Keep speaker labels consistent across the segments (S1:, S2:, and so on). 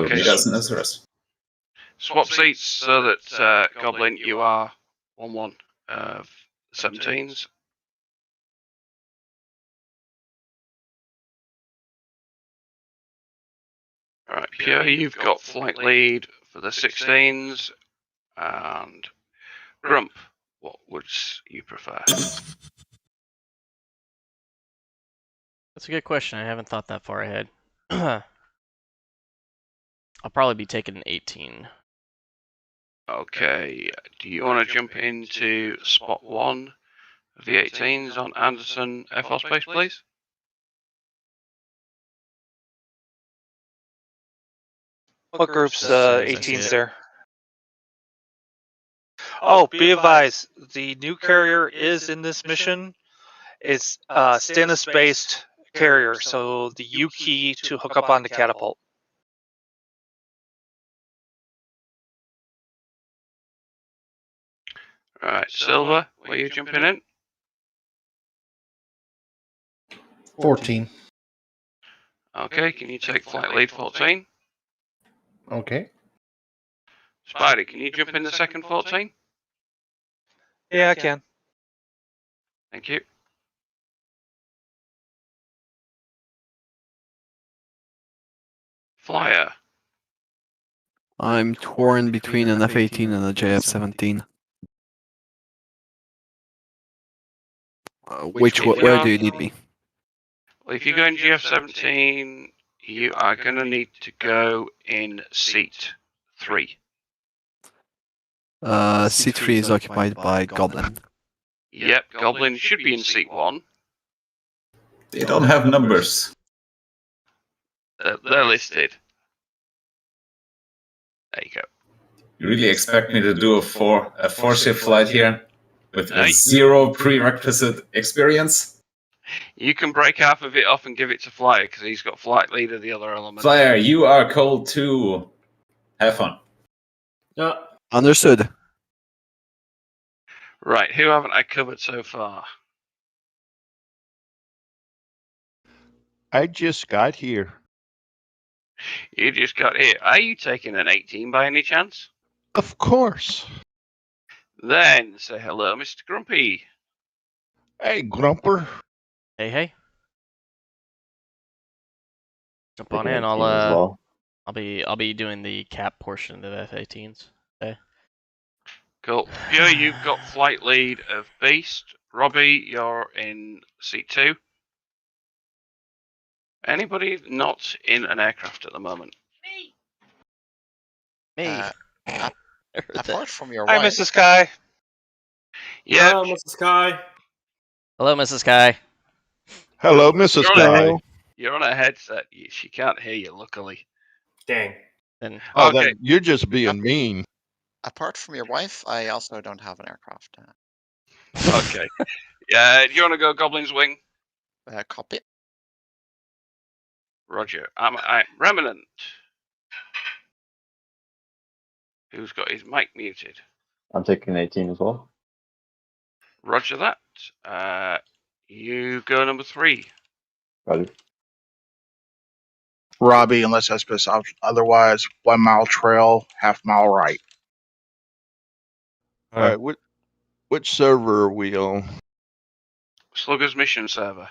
S1: Okay,
S2: You guys in SRS.
S1: swap seats so that Goblin, you are 1-1 of 17s. Alright, Pierre, you've got flight lead for the 16s, and Grump, what would you prefer?
S3: That's a good question. I haven't thought that far ahead. I'll probably be taking an 18.
S1: Okay, do you want to jump into spot 1 of the 18s on Anderson FR Space, please?
S4: What group's
S3: That's
S4: 18s
S3: it.
S4: there? Oh, be advised, the new carrier is in this mission. It's a Stennis-based carrier, so the U key to hook up on the catapult.
S1: Alright, Silver, where are you jumping in?
S5: 14.
S1: Okay, can you take flight lead 14?
S5: Okay.
S1: Spidey, can you jump in the second 14?
S4: Yeah, I can.
S1: Thank you. Flyer.
S6: I'm torn between an F-18 and a JF-17. Where do you need me?
S1: Well, if you go in GF-17, you are going to need to go in seat 3.
S6: C3 is occupied by Goblin.
S1: Yep, Goblin should be in seat 1.
S2: They don't have numbers.
S1: They're listed. There you go.
S2: You really expect me to do a four-ship flight here with
S1: No.
S2: 0 prerequisite experience?
S1: You can break half of it off and give it to Flyer, because he's got flight lead of the other elements.
S2: Flyer, you are cold too. Have fun.
S5: Yeah.
S6: Understood.
S1: Right, who haven't I covered so far?
S7: I just got here.
S1: You just got here. Are you taking an 18 by any chance?
S7: Of course.
S1: Then say hello, Mr. Grumpy.
S7: Hey, Grumper.
S3: Hey, hey. Jump on in. I'll be doing the cap portion of the F-18s. Okay.
S1: Cool. Pure, you've got flight lead of Beast. Robbie, you're in seat 2. Anybody not in an aircraft at the moment?
S3: Me.
S8: Apart from your
S4: Hi,
S8: wife.
S4: Mrs. Sky.
S1: Yeah.
S5: Hello, Mrs. Sky.
S3: Hello, Mrs. Sky.
S7: Hello, Mrs. Sky.
S1: You're on a headset. She can't hear you, luckily.
S5: Dang.
S3: Then
S7: Oh,
S1: Okay.
S7: then you're just being mean.
S8: Apart from your wife, I also don't have an aircraft.
S1: Okay. Yeah, do you want to go Goblin's Wing?
S8: Copy.
S1: Roger. I'm Remnant. Who's got his mic muted?
S9: I'm taking 18 as well.
S1: Roger that. You go number 3.
S9: Ready?
S10: Robbie, unless I specify otherwise, 1 mile trail, half mile right.
S7: All right, which server are we on?
S1: Sluggers mission server.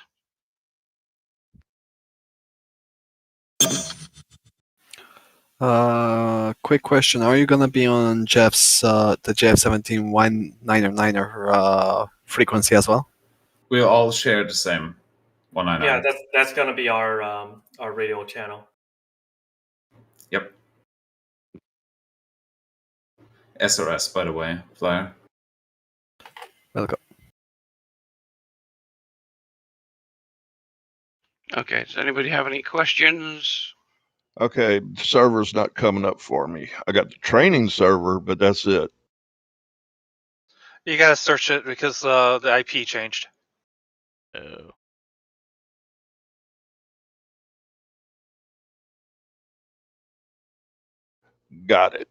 S6: Quick question: are you gonna be on Jeff's the JF-17 199er frequency as well?
S2: We all share the same 199.
S5: Yeah, that's gonna be our radio channel.
S2: Yep. SRS, by the way, Flyer.
S6: Welcome.
S1: Okay, does anybody have any questions?
S7: Okay, the server's not coming up for me. I got the training server, but that's it.
S4: You gotta search it because the IP changed.
S3: oh.
S7: Got it.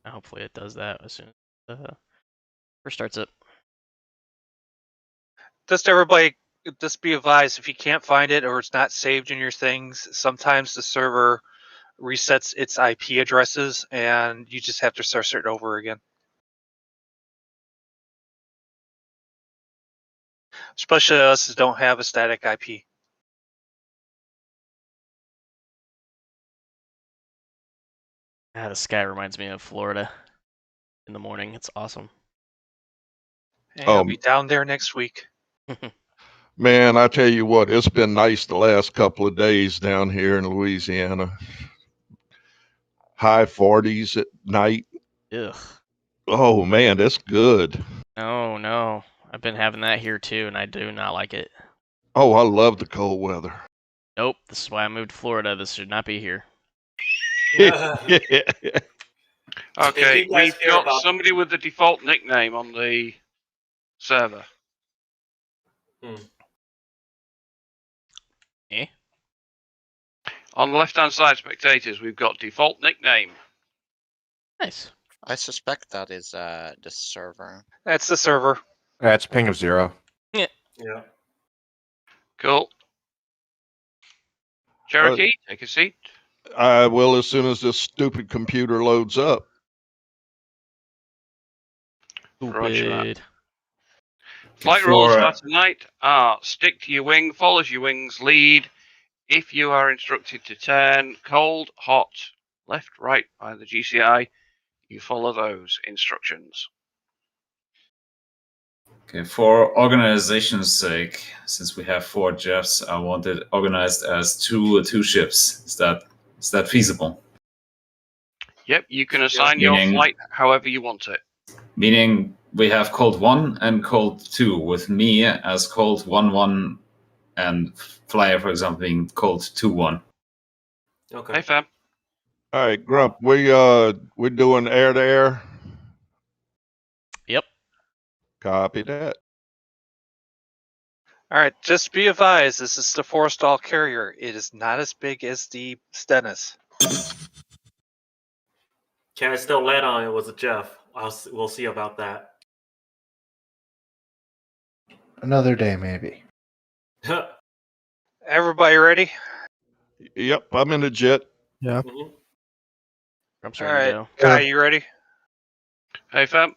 S3: Hopefully it does that as soon as first starts up.
S4: Just everybody just be advised, if you can't find it or it's not saved in your things, sometimes the server resets its IP addresses and you just have to start it over again. Especially us that don't have a static IP.
S3: The sky reminds me of Florida in the morning. It's awesome.
S4: Hey, I'll be down there next week.
S7: Man, I tell you what, it's been nice the last couple of days down here in Louisiana. High 40s at night.
S3: Ugh.
S7: Oh man, that's good.
S3: No. I've been having that here too, and I do not like it.
S7: Oh, I love the cold weather.
S3: Nope. This is why I moved to Florida. This should not be here.
S1: Okay, we've got somebody with the default nickname on the server.
S3: Eh?
S1: On the left-hand side, spectators, we've got default nickname.
S3: Nice.
S8: I suspect that is the server.
S4: That's the server.
S11: That's ping of 0.
S5: Yeah.
S1: Cool. Cherokee, take a seat.
S7: I will as soon as this stupid computer loads up.
S1: Roger that.
S3: Stupid.
S1: Flight rules for tonight are stick to your wing, follows your wing's lead. If you are instructed to turn cold, hot, left, right by the GCI, you follow those instructions.
S2: Okay, for organization's sake, since we have 4 Jeffs, I want it organized as two ships. Is that feasible?
S1: Yep, you can assign your flight however you want it.
S2: Meaning we have Cold 1 and Cold 2, with me as Cold 1-1 and Flyer, for example, being Cold 2-1.
S5: Okay.
S1: Hey, fam.
S7: All right, Grump, we're doing air to air.
S3: Yep.
S7: Copy that.
S4: All right, just be advised, this is the 4-stall carrier. It is not as big as the Stennis.
S5: Can I still let on it was a Jeff? We'll see about that.
S11: Another day, maybe.
S4: Everybody ready?
S7: Yep, I'm in the jet.
S6: Yeah.
S3: I'm
S4: All
S3: sorry,
S4: right,
S3: Joe.
S4: Kai, you ready?
S1: Hey, fam.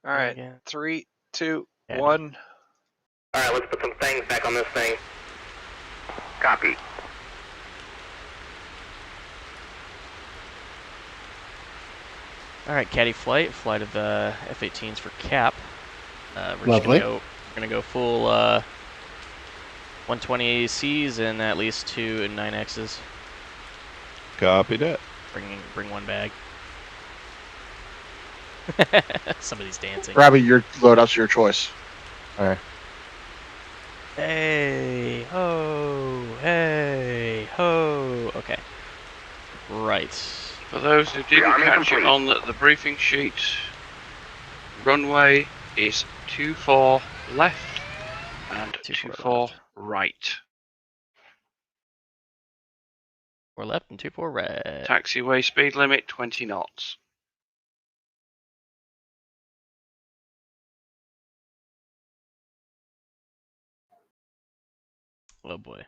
S4: All right,
S3: Again.
S4: 3, 2,
S3: Abby.
S4: 1.
S12: All right, let's put some things back on this thing. Copy.
S3: All right, caddy flight of the F-18s for cap. We're
S11: Lovely.
S3: Just gonna go full 120 Cs and at least 2 9Xs.
S7: Copy that.
S3: Bring one bag. Somebody's dancing.
S10: Robbie, your loadout's your choice.
S11: All right.
S3: Hey ho. Okay. Right.
S1: For those who didn't catch it on the briefing sheet, runway is 24 left and 24 right.
S3: 4 left and 2 right.
S1: Taxiway speed limit 20 knots.
S3: Oh boy.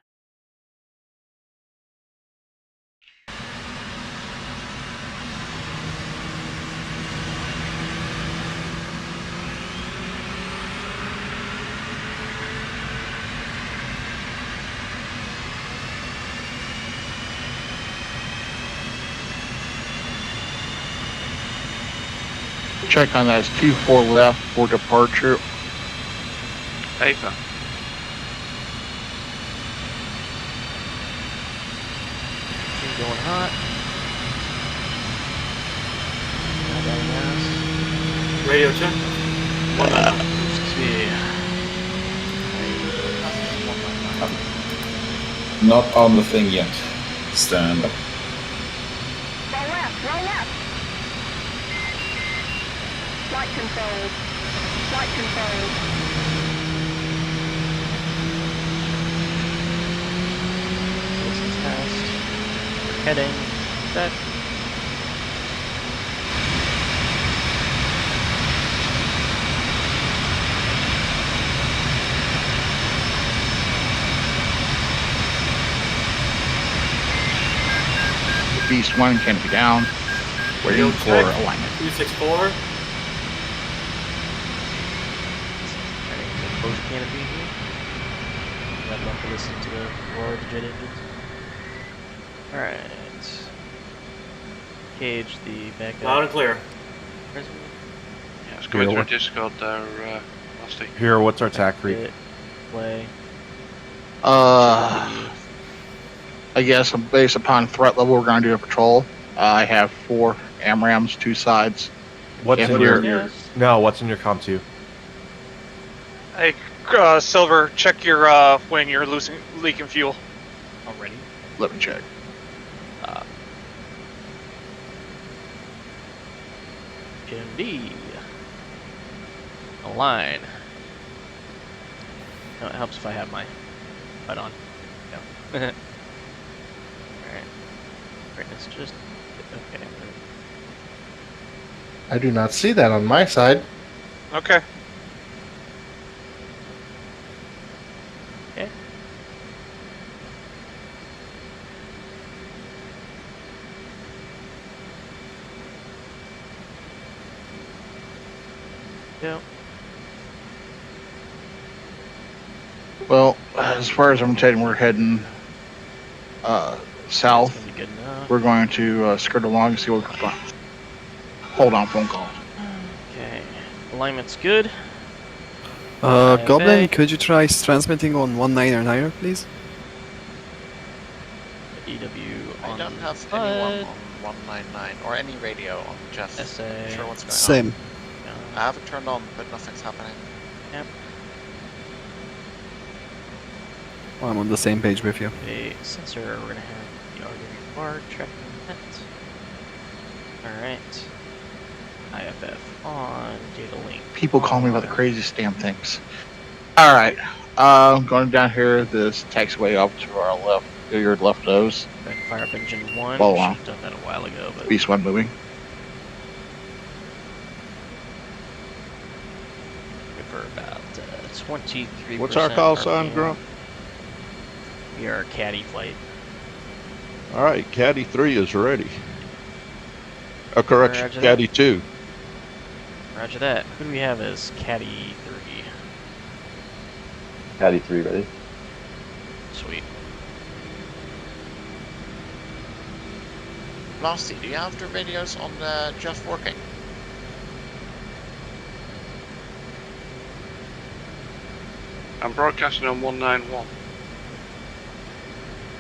S10: Check on that. It's 2-4 left for departure.
S1: Hey, fam.
S3: Keep going hot.
S5: Radio check.
S2: Not on the thing yet. Stand.
S12: Roll left, roll left. Flight control. Flight control.
S3: Distance passed. Heading. Set.
S10: Beast 1 canopy down. Waiting for alignment.
S5: 264.
S3: Close the canopy here. I'd love to listen to the roar of the jet engines. Alright. Cage the backup.
S5: Loud and clear.
S1: Yeah, it's coming through Discord there, Lusty.
S11: Here, what's our attack creep?
S3: Play.
S10: I guess based upon threat level, we're going to do a patrol. I have 4 AMRAMs, 2 sides.
S11: What's in your... No, what's in your comp 2?
S4: Hey, Silver, check your when you're leaking fuel.
S3: Already?
S10: Let me check.
S3: MD. Align. No, it helps if I have my HUD on. No. Alright. Brightness just... Okay.
S11: I do not see that on my side.
S4: Okay.
S3: Okay. Go.
S10: Well, as far as I'm rotating, we're heading south.
S3: Good enough.
S10: We're going to skirt along and see what we can find. Hold on, phone call.
S3: Okay. Alignment's good.
S6: Goblin, could you try transmitting on 199er, please?
S3: EW on
S8: I don't have anyone on 199 or any radio on Jeff.
S3: SA.
S8: Not sure what's going
S6: Same.
S8: on. I have it turned on, but nothing's happening.
S3: Yep.
S6: I'm on the same page with you.
S3: A sensor, we're gonna have the RW bar tracking that. Alright. IFF on, data link.
S10: People call me about the craziest damn things. Alright. Going down here, this taxiway off to our left, your left nose.
S3: Fire up engine 1.
S10: Follow
S3: Should
S10: on.
S3: have done that a while ago, but
S10: Beast 1 moving.
S3: for about 23%.
S7: What's our call
S3: RPM.
S7: sign, Grump?
S3: We are caddy flight.
S7: All right, Caddy 3 is ready. Oh, correction,
S3: Roger
S7: Caddy 2.
S3: Roger that. Who do we have as caddy 3?
S9: Caddy 3 ready.
S3: Sweet.
S8: Blasty, do you have the radios on Jeff working?
S1: I'm broadcasting on 191.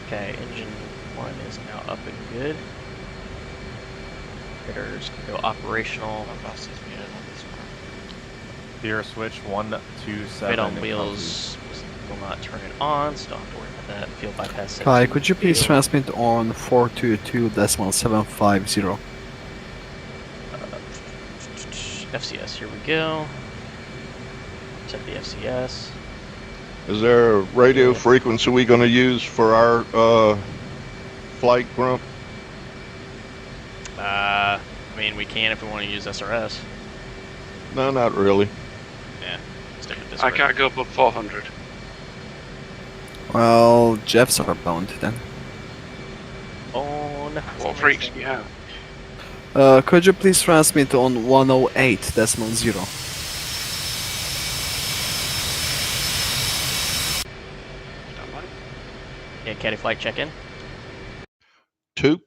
S3: Okay, engine 1 is now up and good. Critters can go operational.
S8: Blasty's muted on this one.
S11: Gear switch 127.
S3: Wait on wheels will not turn it on, so don't have to worry about that. Field bypass.
S6: Kai, could you please transmit on 422.750?
S3: FCS, here we go. Set the FCS.
S7: Is there a radio frequency we going to use for our flight, Grump?
S3: I mean, we can if we want to use SRS.
S7: No, not really.
S3: Yeah, stick with this.
S1: I can't go above 400.
S6: Well, Jeff's are bound then.
S3: On.
S1: What freaks do you have?
S6: Could you please transmit on 108.0?
S3: Yeah, caddy flight check in.
S7: 2.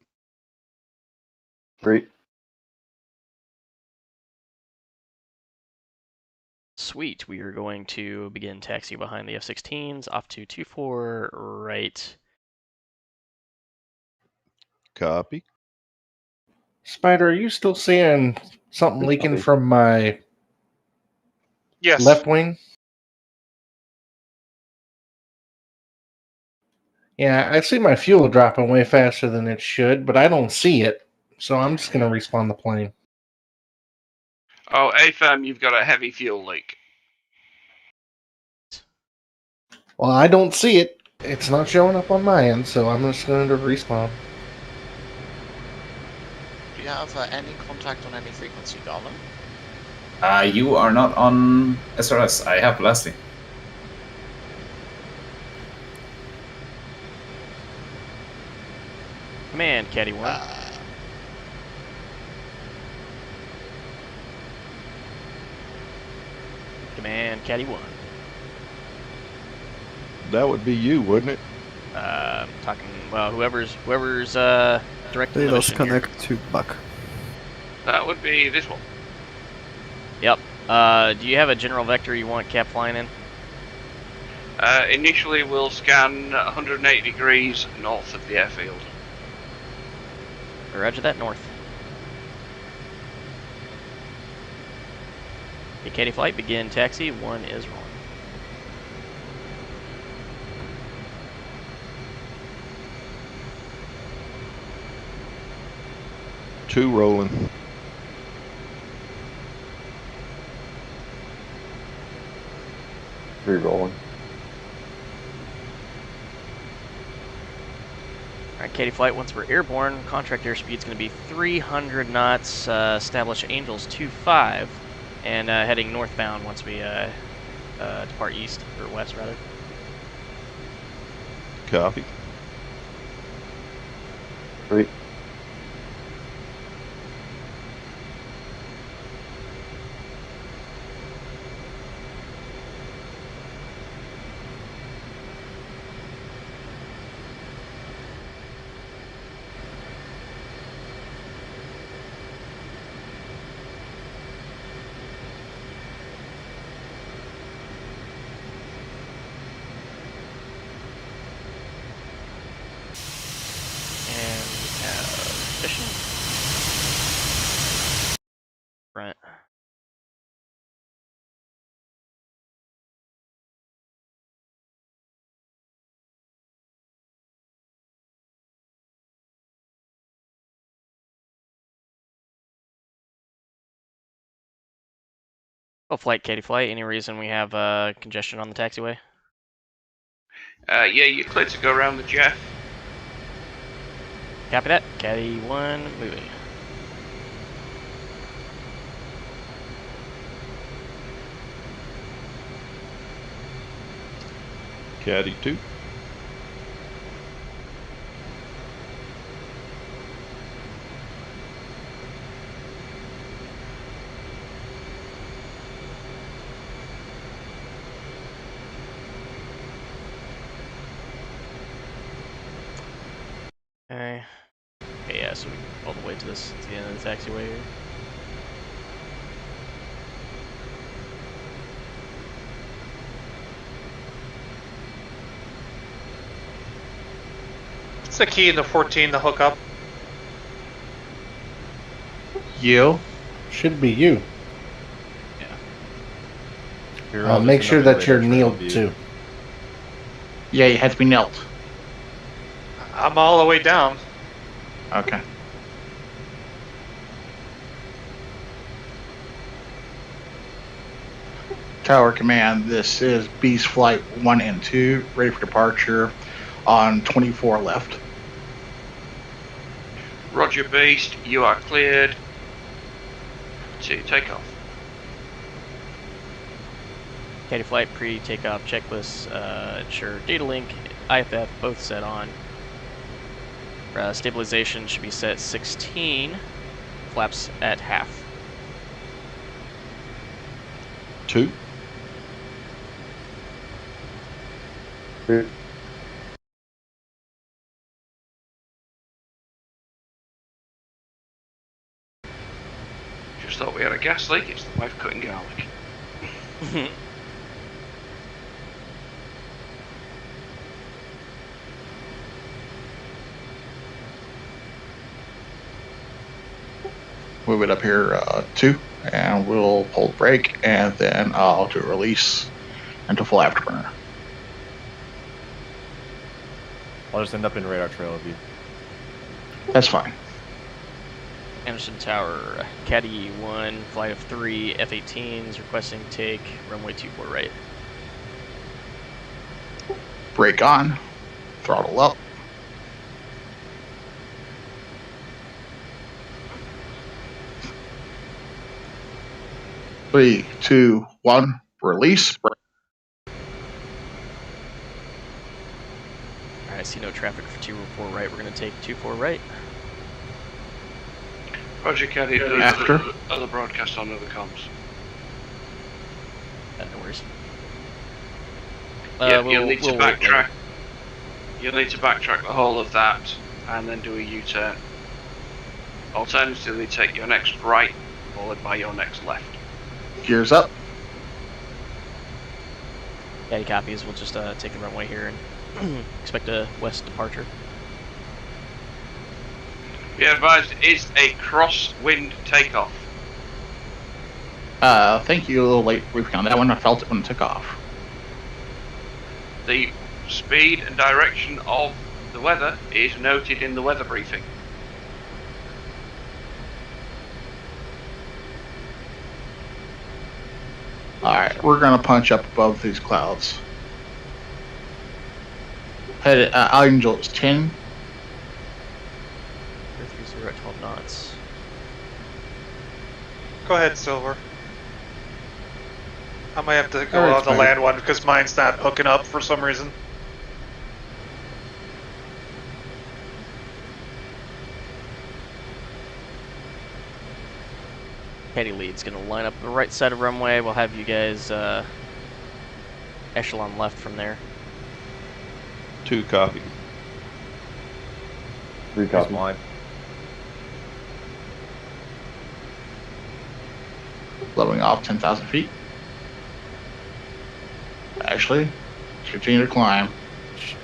S9: 3.
S3: Sweet. We are going to begin taxi behind the F-16s off to 24 right.
S7: Copy.
S11: Spider, are you still seeing something leaking from my
S4: Yes.
S11: left wing? Yeah, I see my fuel dropping way faster than it should, but I don't see it. So I'm just going to respawn the plane.
S1: Oh, AFM, you've got a heavy fuel leak.
S11: Well, I don't see it. It's not showing up on my end, so I'm just going to respawn.
S8: Do you have any contact on any frequency, Goblin?
S2: You are not on SRS. I have Blasty.
S3: Command, Caddy 1. Command, Caddy 1.
S7: That would be you, wouldn't it?
S3: Talking, well, whoever's directing the mission here.
S6: connect to back.
S1: That would be this one.
S3: Yep. Do you have a general vector you want Cap flying in?
S1: Initially, we'll scan 180 degrees north of the airfield.
S3: Roger that, north. Okay, Caddy flight, begin taxi. 1 is rolling.
S7: Two rolling.
S9: Three rolling.
S3: Alright, Caddy flight, once we're airborne, contract airspeed is going to be 300 knots, establish Angels 2-5, and heading northbound once we depart east, or west rather.
S7: Copy.
S9: 3.
S3: Mission. Front. Oh, flight, Caddy flight. Any reason we have congestion on the taxiway?
S1: Yeah, you're clear to go around the Jeff.
S3: Copy that. Caddy 1, moving.
S7: Caddy 2.
S3: Okay. Okay, yeah, so we can all the way to this to the end of the taxiway here.
S4: What's the key in the 14 to hook up?
S10: You.
S11: Should be you.
S13: Yeah.
S11: Make sure that you're kneeled too.
S10: Yeah, you have to be knelt.
S4: I'm all the way down.
S10: Okay. Tower Command, this is Beast Flight 1 and 2, ready for departure on 24 left.
S1: Roger Beast, you are cleared to take off.
S3: Caddy flight pre-takeoff checklist, ensure data link, IFF both set on. Stabilization should be set 16, flaps at half.
S7: 2.
S9: 3.
S1: Just thought we had a gas leak, it's the wife cutting garlic.
S10: Move it up here 2, and we'll pull the brake, and then I'll do a release into full afterburner.
S13: I'll just end up in radar trail of you.
S10: That's fine.
S3: Anderson Tower, Caddy 1, flight of 3, F-18s, requesting take, runway 24 right.
S10: Brake on, throttle up. 3, 2, 1, release.
S3: Alright, see no traffic for 2-4 right. We're going to take 2-4 right.
S1: Roger, Caddy.
S10: After.
S1: Other broadcast on other comms.
S3: No worries.
S1: You'll need to backtrack. You'll need to backtrack the whole of that and then do a U-turn. Alternatively, take your next right, followed by your next left.
S10: Gears up.
S3: Yeah, he copies. We'll just take the runway here and expect a west departure.
S1: Be advised, it's a crosswind takeoff.
S10: Thank you. A little late briefing on that one. I felt it when it took off.
S1: The speed and direction of the weather is noted in the weather briefing.
S10: Alright, we're gonna punch up above these clouds. Head Angel is 10.
S3: 30 at 12 knots.
S4: Go ahead, Silver. I might have to go
S10: Alright,
S4: on the
S10: fine.
S4: land one because mine's not hooking up for some reason.
S3: Caddy lead's going to line up the right side of runway. We'll have you guys echelon left from there.
S7: 2 copy.
S9: 3 copy.
S13: Line.
S10: Leveling off 10,000 feet. Actually, continue to climb.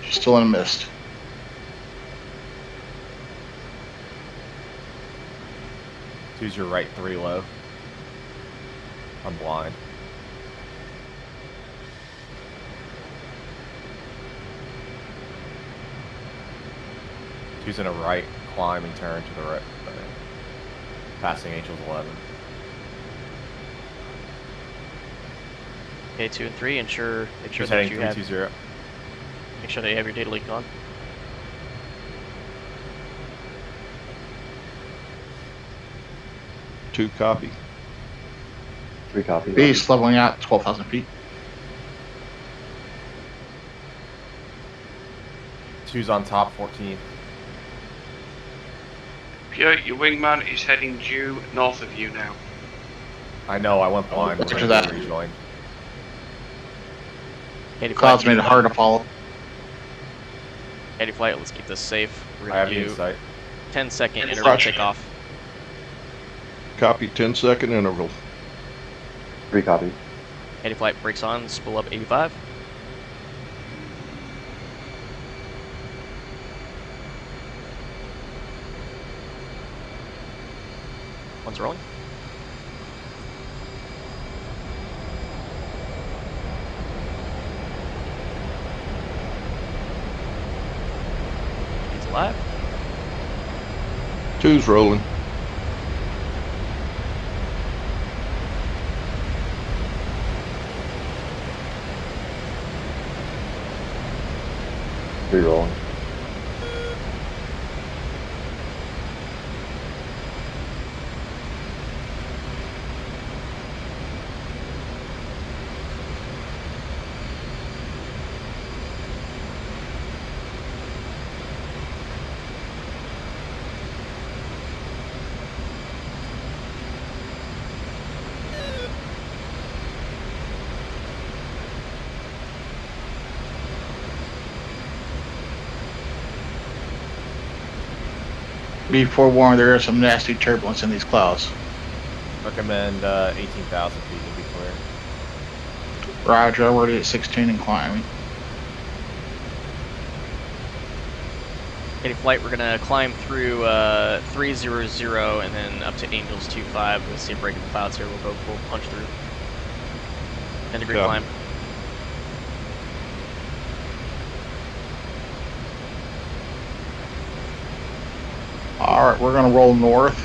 S10: She's still in a mist.
S13: Two's your right 3 low. I'm blind. Two's in a right climb and turn to the right. Passing Angels 11.
S3: Okay, 2 and 3. Make sure
S13: She's
S3: that
S13: heading
S3: you have.
S13: 320.
S3: Make sure that you have your data link on.
S7: Two copy.
S9: 3 copy.
S10: Beast leveling out 12,000 feet.
S13: Two's on top 14.
S1: Pure, your wingman is heading due north of you now.
S13: I know, I went blind.
S10: Look
S13: when
S10: at
S13: I
S10: that.
S13: rejoined.
S3: Caddy
S10: Clouds
S3: flight,
S10: made it hard to follow.
S3: Caddy flight, let's keep this safe. We're
S13: I have
S3: going
S13: you
S3: to
S13: in
S3: do
S13: sight.
S3: 10-second interval
S10: Roger.
S3: takeoff.
S7: Copy 10-second interval.
S9: 3 copy.
S3: Caddy flight brakes on, spool up 85. One's rolling. He's alive.
S7: 2's rolling.
S9: Three rolling.
S10: Be forewarned, there is some nasty turbulence in these clouds.
S13: Recommend 18,000 feet to be clear.
S10: Roger, already at 16 and climbing.
S3: Caddy flight, we're going to climb through 300 and then up to Angels 25. We'll see a break in the clouds here. We'll punch through. 10-degree
S7: Copy.
S3: climb.
S10: Alright, we're gonna roll north.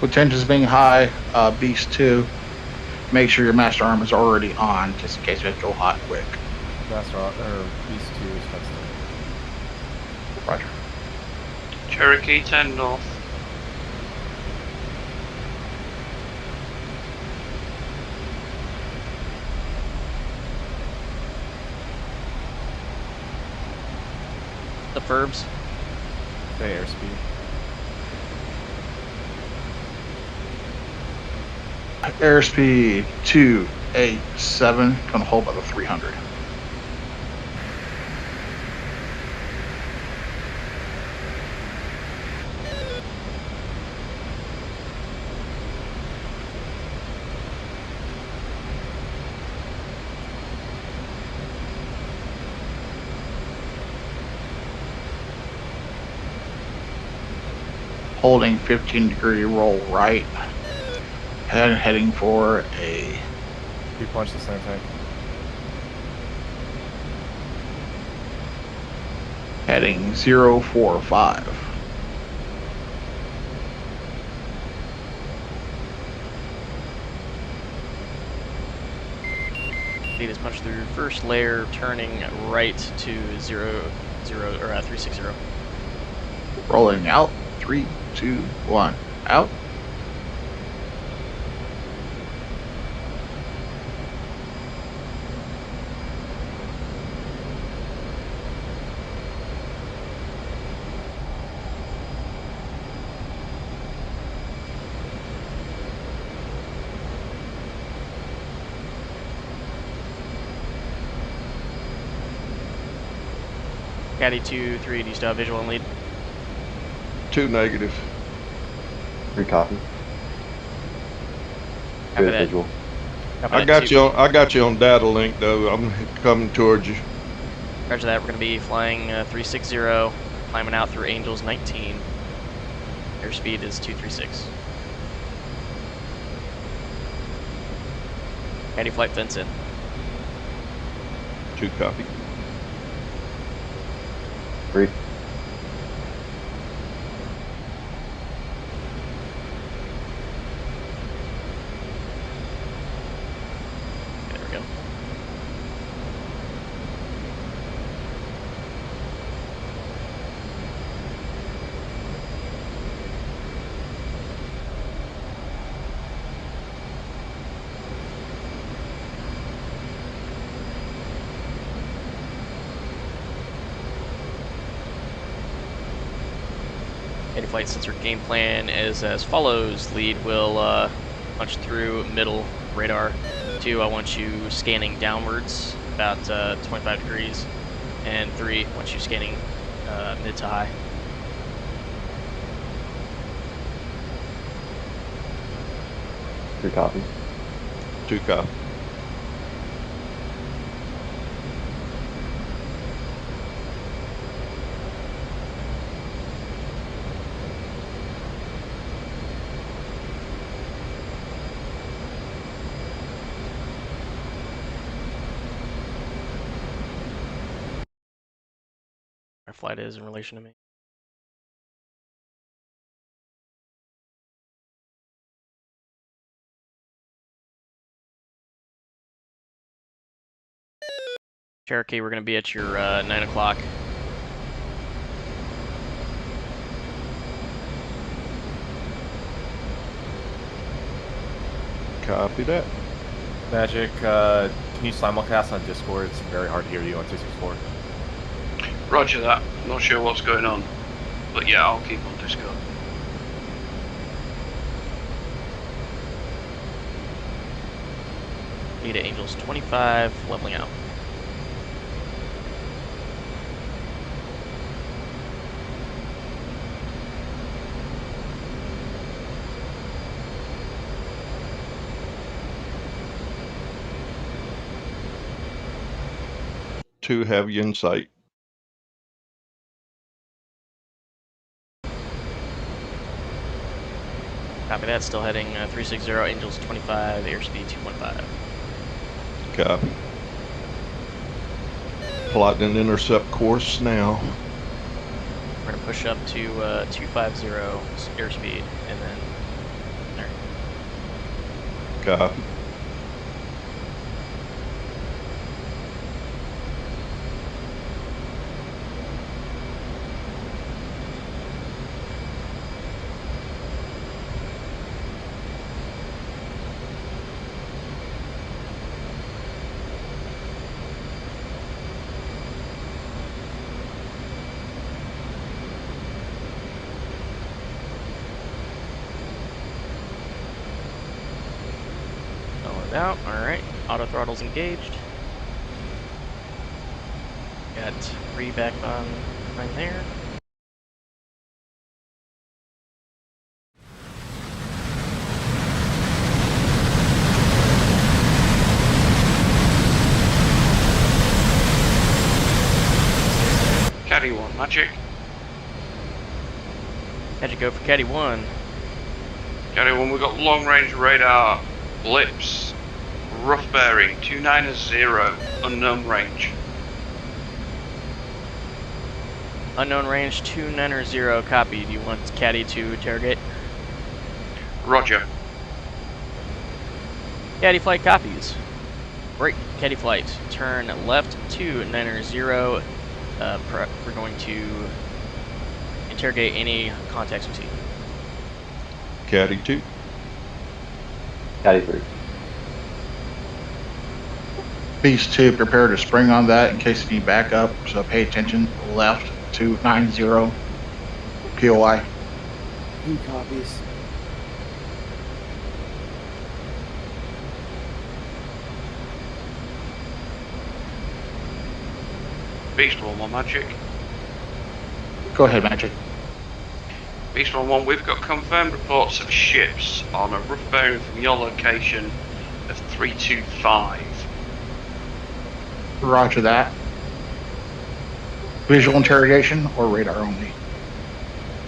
S10: With tensions being high, Beast 2, make sure your master arm is already on, just in case we have to go hot quick.
S13: Master or Beast 2 is fenced in.
S10: Roger.
S1: Cherokee 10 north.
S3: The Furbs.
S13: Okay, airspeed.
S10: Airspeed 287, gonna hold by the 300. Holding 15-degree roll right. Heading for a...
S13: You punch the center tank.
S10: Heading 045.
S3: Lead is punched through first layer, turning right to 360.
S10: Rolling out. 3, 2, 1. Out.
S3: Caddy 2, 3, do you still have visual and lead?
S7: 2 negative.
S9: 3 copy.
S3: Copy
S9: Good
S3: that.
S9: visual.
S3: Copy
S7: I
S3: that,
S7: got
S3: 2.
S7: you on. I got you on data link though. I'm coming towards you.
S3: Roger that. We're going to be flying 360, climbing out through Angels 19. Airspeed is 236. Caddy flight fence in.
S7: 2 copy.
S9: 3.
S3: There we go. Flight sensor game plan is as follows. Lead will punch through middle radar. 2, I want you scanning downwards about 25 degrees. And 3, I want you scanning mid to high.
S9: Three copy.
S7: 2 copy.
S3: Our flight is in relation to me. Cherokee, we're going to be at your 9 o'clock.
S7: Copy that.
S13: Magic, can you simulcast on Discord? It's very hard to hear you on 264.
S1: Roger that. Not sure what's going on. But yeah, I'll keep on Discord.
S3: Lead at Angels 25, leveling out.
S7: Two have you in sight.
S3: Copy that. Still heading 360, Angels 25, airspeed 215.
S7: Copy. Plotting an intercept course now.
S3: We're going to push up to 250 airspeed, and then there.
S7: Copy.
S3: out. Alright. Auto throttle's engaged. Got 3 back on right there.
S1: Caddy 1, magic.
S3: How'd you go for Caddy 1?
S1: Caddy 1, we've got long range radar, blips, rough bearing, 290, unknown range.
S3: Unknown range 290, copy. Do you want Caddy to interrogate?
S1: Roger.
S3: Caddy flight copies. Break Caddy flight. Turn left 290. We're going to interrogate any contacts we see.
S7: Caddy 2.
S9: Caddy 3.
S10: Beast 2, prepare to spring on that in case you need backup, so pay attention. Left 290 POI.
S9: He copies.
S1: Beast 1, magic.
S10: Go ahead, Magic.
S1: Beast 1, we've got confirmed reports of ships on a rough bearing from your location of 325.
S10: Roger that. Visual interrogation or radar only?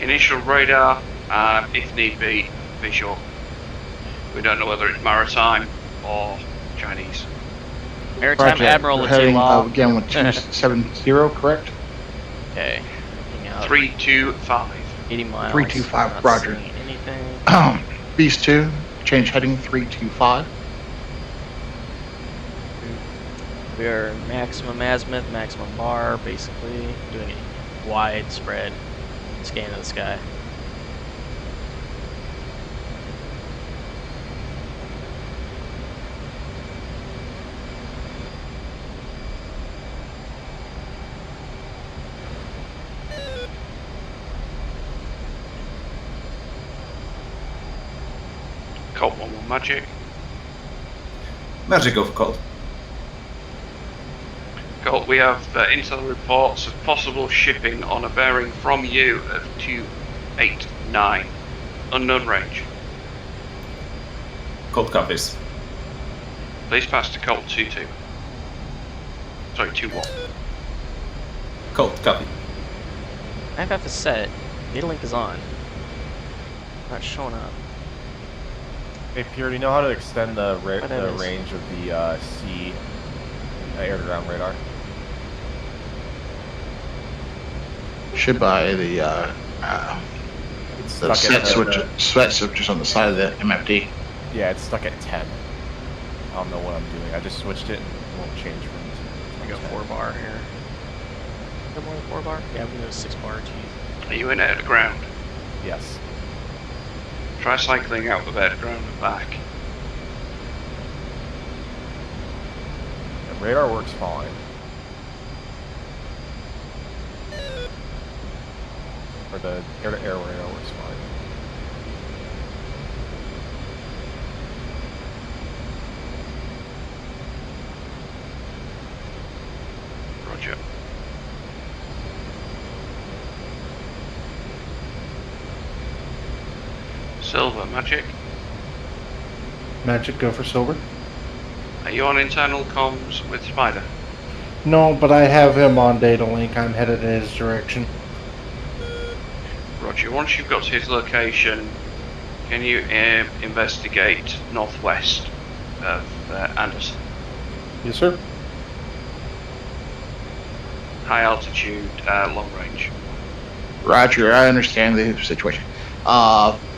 S1: Initial radar, if need be, visual. We don't know whether it's maritime or Chinese.
S3: Maritime
S10: Roger.
S3: Admiral
S10: We're heading
S3: Latil.
S10: again with 270, correct?
S3: Okay. Looking out.
S1: 325.
S3: 80 miles.
S10: 325,
S3: Not
S10: roger.
S3: seeing anything.
S10: Beast 2, change heading 325.
S3: We are maximum azimuth, maximum bar, basically doing a widespread scan of the sky.
S1: Colt 1, magic.
S2: Magic of Colt.
S1: Colt, we have intel reports of possible shipping on a bearing from you of 289. Unknown range.
S2: Colt copies.
S1: Please pass to Colt 22. Sorry, 21.
S2: Colt copy.
S3: IFF is set. Data link is on. Not showing up.
S13: Hey, Pierre, do you know how to extend the
S3: is.
S13: range of the sea air-to-ground radar?
S10: Should buy the
S13: It's
S10: the
S13: stuck
S10: set switches on the side of the MFD.
S13: Yeah, it's stuck at 10. I don't know what I'm doing. I just switched it and it won't change from
S3: We got 4 bar here. Got more than 4 bar? Yeah, we got 6 bar. Geez.
S1: Are you in air to ground?
S13: Yes.
S1: Try cycling out of air to ground and back.
S13: The radar works fine. Or the air-to-air radar works fine.
S1: Roger. Silver, magic.
S11: Magic, go for silver.
S1: Are you on internal comms with Spider?
S11: No, but I have him on data link. I'm headed in his direction.
S1: Roger. Once you've got to his location, can you investigate northwest of Anderson?
S11: Yes, sir.
S1: High altitude, long range.
S10: Roger, I understand the situation.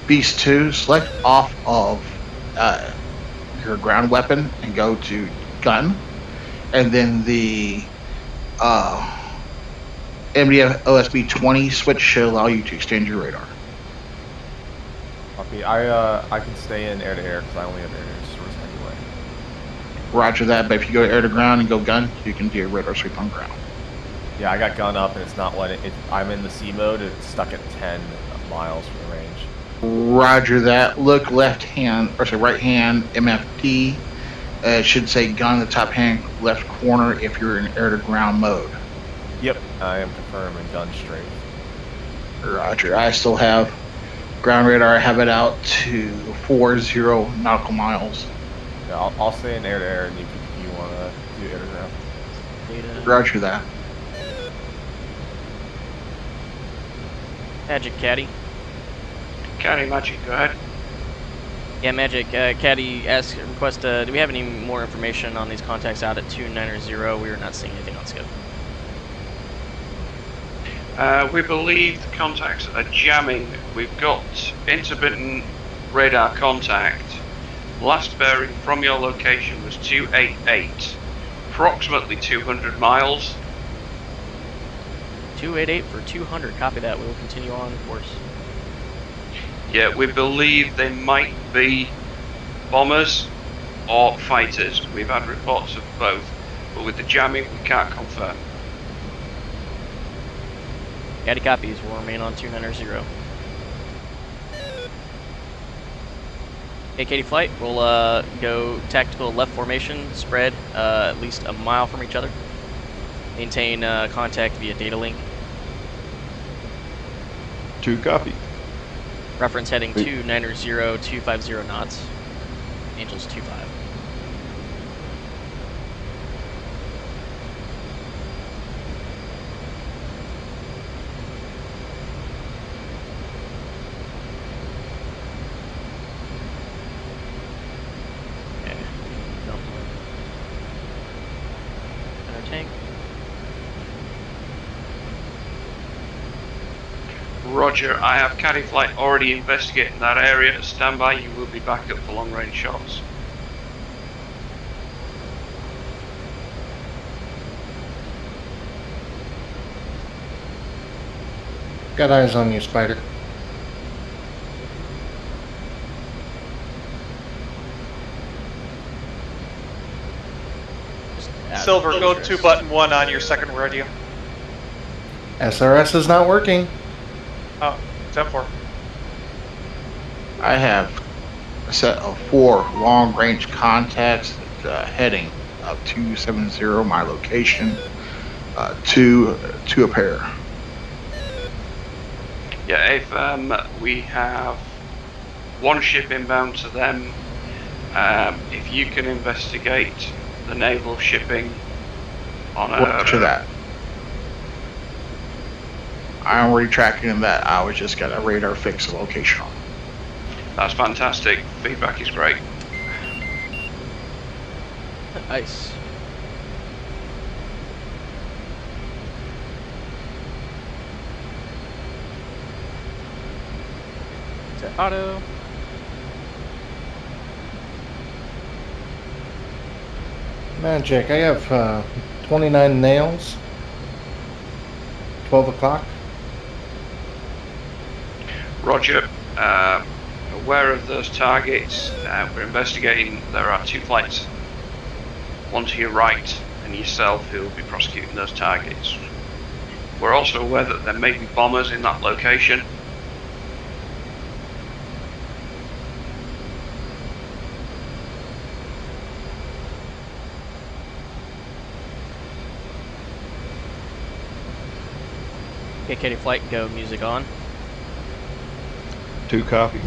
S10: Beast 2, select off of your ground weapon and go to gun. And then the MDF OSB 20 switch should allow you to extend your radar.
S13: Copy. I can stay in air-to-air because I only have air-to-air source anyway.
S10: Roger that, but if you go air to ground and go gun, you can do your radar sweep on ground.
S13: Yeah, I got gun up and it's not letting it. I'm in the C mode and it's stuck at 10 miles from the range.
S10: Roger that. Look left hand, or sorry, right hand MFD, It should say gun in the top hand left corner if you're in air to ground mode.
S13: Yep, I am confirming gun strength.
S10: Roger. I still have ground radar. I have it out to 40 nautical miles.
S13: Yeah, I'll stay in air to air, and you want to do air to ground.
S3: Data.
S10: Roger that.
S3: Magic Caddy.
S1: Caddy, Magic, go ahead.
S3: Yeah, Magic. Caddy asked, request, do we have any more information on these contacts out at 290? We are not seeing anything on scope.
S1: We believe the contacts are jamming. We've got intermittent radar contact. Last bearing from your location was 288, approximately 200 miles.
S3: 288 for 200. Copy that. We will continue on course.
S1: Yeah, we believe they might be bombers or fighters. We've had reports of both, but with the jamming, we can't confirm.
S3: Caddy copies. We'll remain on 290. Hey, Katie Flight. We'll go tactical left formation, spread at least a mile from each other. Maintain contact via data link.
S7: 2 copy.
S3: Reference heading 290, 250 knots. Angels 25. Okay. Dump one. Center tank.
S1: Roger, I have Caddy Flight already investigating that area. Stand by, you will be back up for long range shots.
S11: Got eyes on you, Spider.
S4: Silver, go to button 1 on your second radio.
S11: SRS is not working.
S4: Oh, 10-4.
S10: I have a set of 4 long-range contacts heading up 270 my location, 2 a pair.
S1: Yeah, if we have 1 ship inbound to them, if you can investigate the naval shipping on
S10: Roger that. I'm already tracking that. I was just got a radar fix the location on.
S1: That's fantastic. Feedback is great.
S3: Nice. Set auto.
S11: Magic. I have 29 nails. 12 o'clock.
S1: Roger. Aware of those targets. We're investigating. There are 2 flights. One to your right and yourself who will be prosecuting those targets. We're also aware that there may be bombers in that location.
S3: Okay, Katie Flight, go music on.
S7: 2 copy.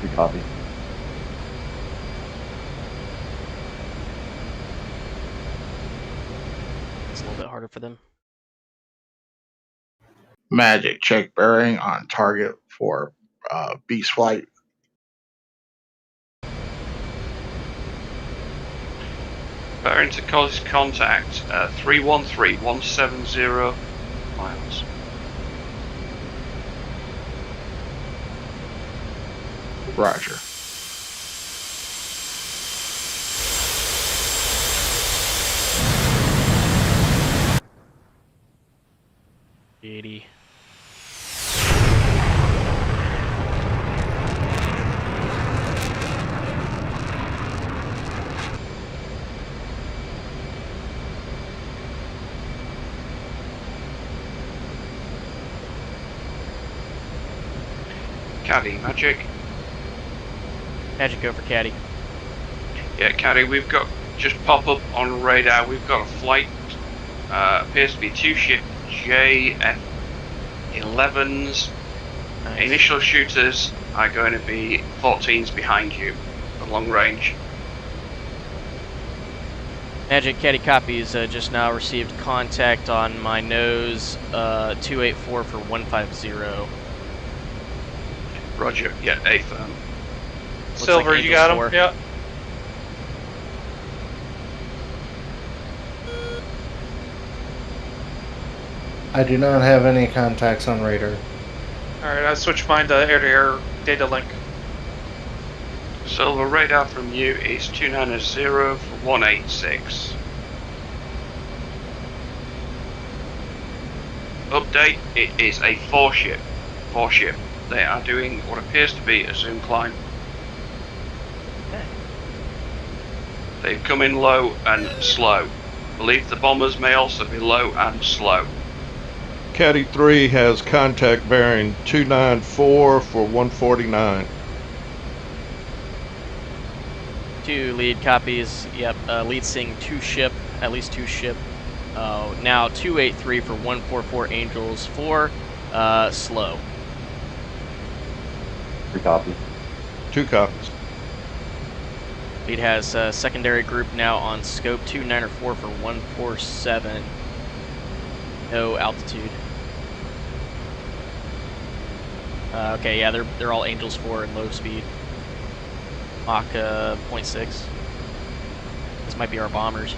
S9: 3 copy.
S3: It's a little bit harder for them.
S10: Magic, check bearing on target for Beast Flight.
S1: Bearing to cause contact, 313, 170 miles.
S10: Roger.
S3: $80.
S1: Caddy, Magic.
S3: Magic, go for Caddy.
S1: Yeah, Caddy, we've got just pop up on radar. We've got a flight. Appears to be 2 ship JF-11s.
S3: Nice.
S1: Initial shooters are going to be 14s behind you for long range.
S3: Magic Caddy copies just now received contact on my nose 284 for 150.
S1: Roger. Yeah, A firm.
S4: Silver,
S3: like
S4: you got him?
S3: 4.
S4: Yeah.
S11: I do not have any contacts on radar.
S4: Alright, I switched mine to air-to-air data link.
S1: Silver, radar from you is 290 for 186. Update, it is a 4 ship. 4 ship. They are doing what appears to be a zoom climb.
S3: Okay.
S1: They've come in low and slow. Believe the bombers may also be low and slow.
S7: Caddy 3 has contact bearing 294 for 149.
S3: 2 lead copies. Yep. Lead seeing 2 ship, at least 2 ship. Now 283 for 144 Angels 4. Slow.
S9: 3 copies.
S7: 2 copies.
S3: Lead has secondary group now on scope 294 for 147. No altitude. Okay, yeah, they're all Angels 4 and low speed. Mach 0.6. This might be our bombers.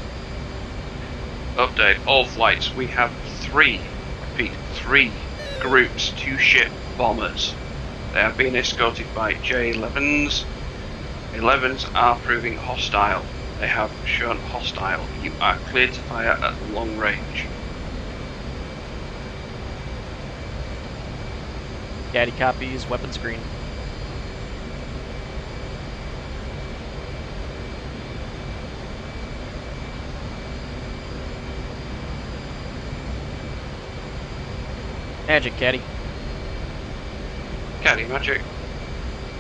S1: Update, all flights. We have 3, repeat, 3 groups, 2 ship bombers. They are being escorted by J-11s. 11s are proving hostile. They have shown hostile. You are cleared to fire at long range.
S3: Caddy copies, weapon screen. Magic, Caddy.
S1: Caddy, magic.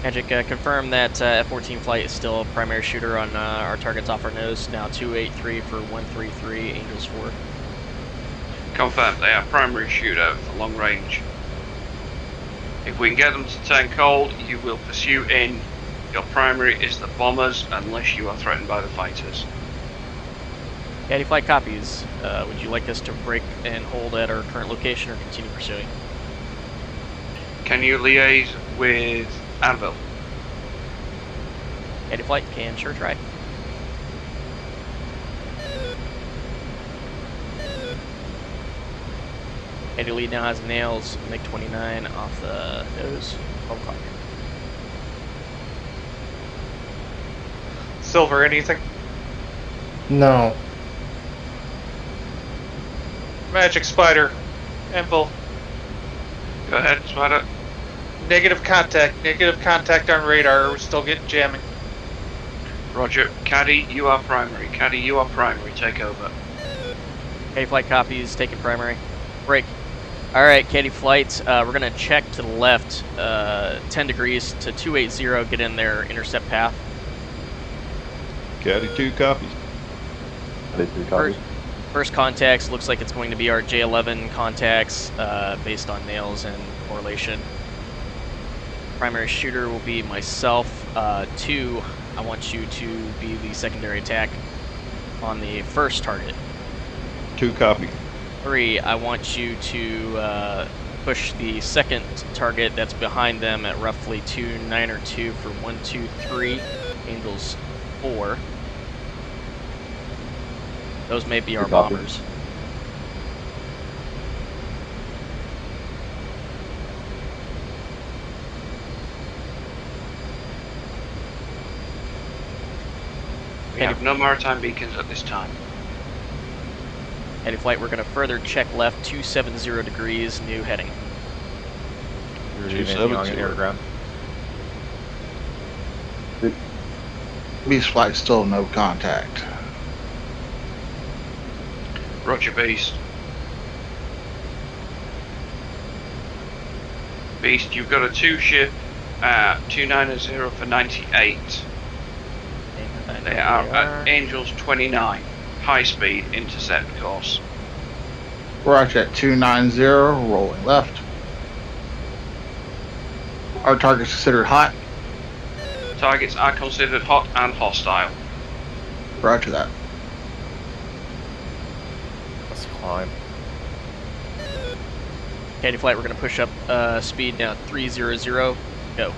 S3: Magic, confirm that F-14 flight is still primary shooter on our targets off our nose. Now 283 for 133, Angels 4.
S1: Confirm, they are primary shooter for long range. If we can get them to turn cold, you will pursue in. Your primary is the bombers unless you are threatened by the fighters.
S3: Caddy flight copies. Would you like us to break and hold at our current location or continue pursuing?
S1: Can you liaise with Anvil?
S3: Caddy flight can sure try. Caddy lead now has nails, MiG-29 off the nose, 12 o'clock.
S4: Silver, anything?
S11: No.
S4: Magic Spider. Envil.
S1: Go ahead, Spider.
S4: Negative contact on radar. We're still getting jamming.
S1: Roger. Caddy, you are primary. Caddy, you are primary. Take over.
S3: Caddy flight copies, taking primary. Break. Alright, Caddy flight, we're going to check to the left, 10 degrees to 280, get in their intercept path.
S7: Caddy 2 copies.
S9: Caddy 3 copies.
S3: First contacts, looks like it's going to be our J11 contacts, based on nails and correlation. Primary shooter will be myself. 2, I want you to be the secondary attack on the first target.
S7: 2 copy.
S3: 3, I want you to push the second target that's behind them at roughly 292 for 123, Angels 4. Those may be our bombers.
S1: We have no maritime beacons at this time.
S3: Caddy flight, we're going to further check left 270 degrees, new heading.
S13: You receive anything on your airground?
S10: Beast flight still no contact.
S1: Roger, Beast. Beast, you've got a 2 ship at 290 for 98.
S3: I know
S1: They are at Angels 29. High speed intercept course.
S10: Roger at 290, rolling left. Our target's considered hot.
S1: Targets are considered hot and hostile.
S10: Roger that.
S13: Let's climb.
S3: Caddy flight, we're going to push up speed now 300. Go.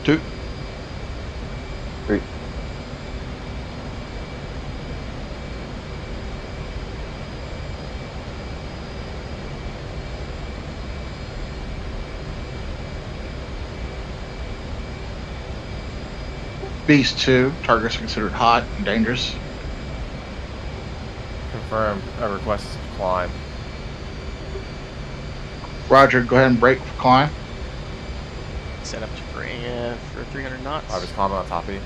S7: 2.
S9: 3.
S10: Beast 2, targets considered hot and dangerous.
S13: Confirmed. A request to climb.
S10: Roger, go ahead and brake for climb.
S3: Set up for 300 knots.
S13: I was climbing on top of you.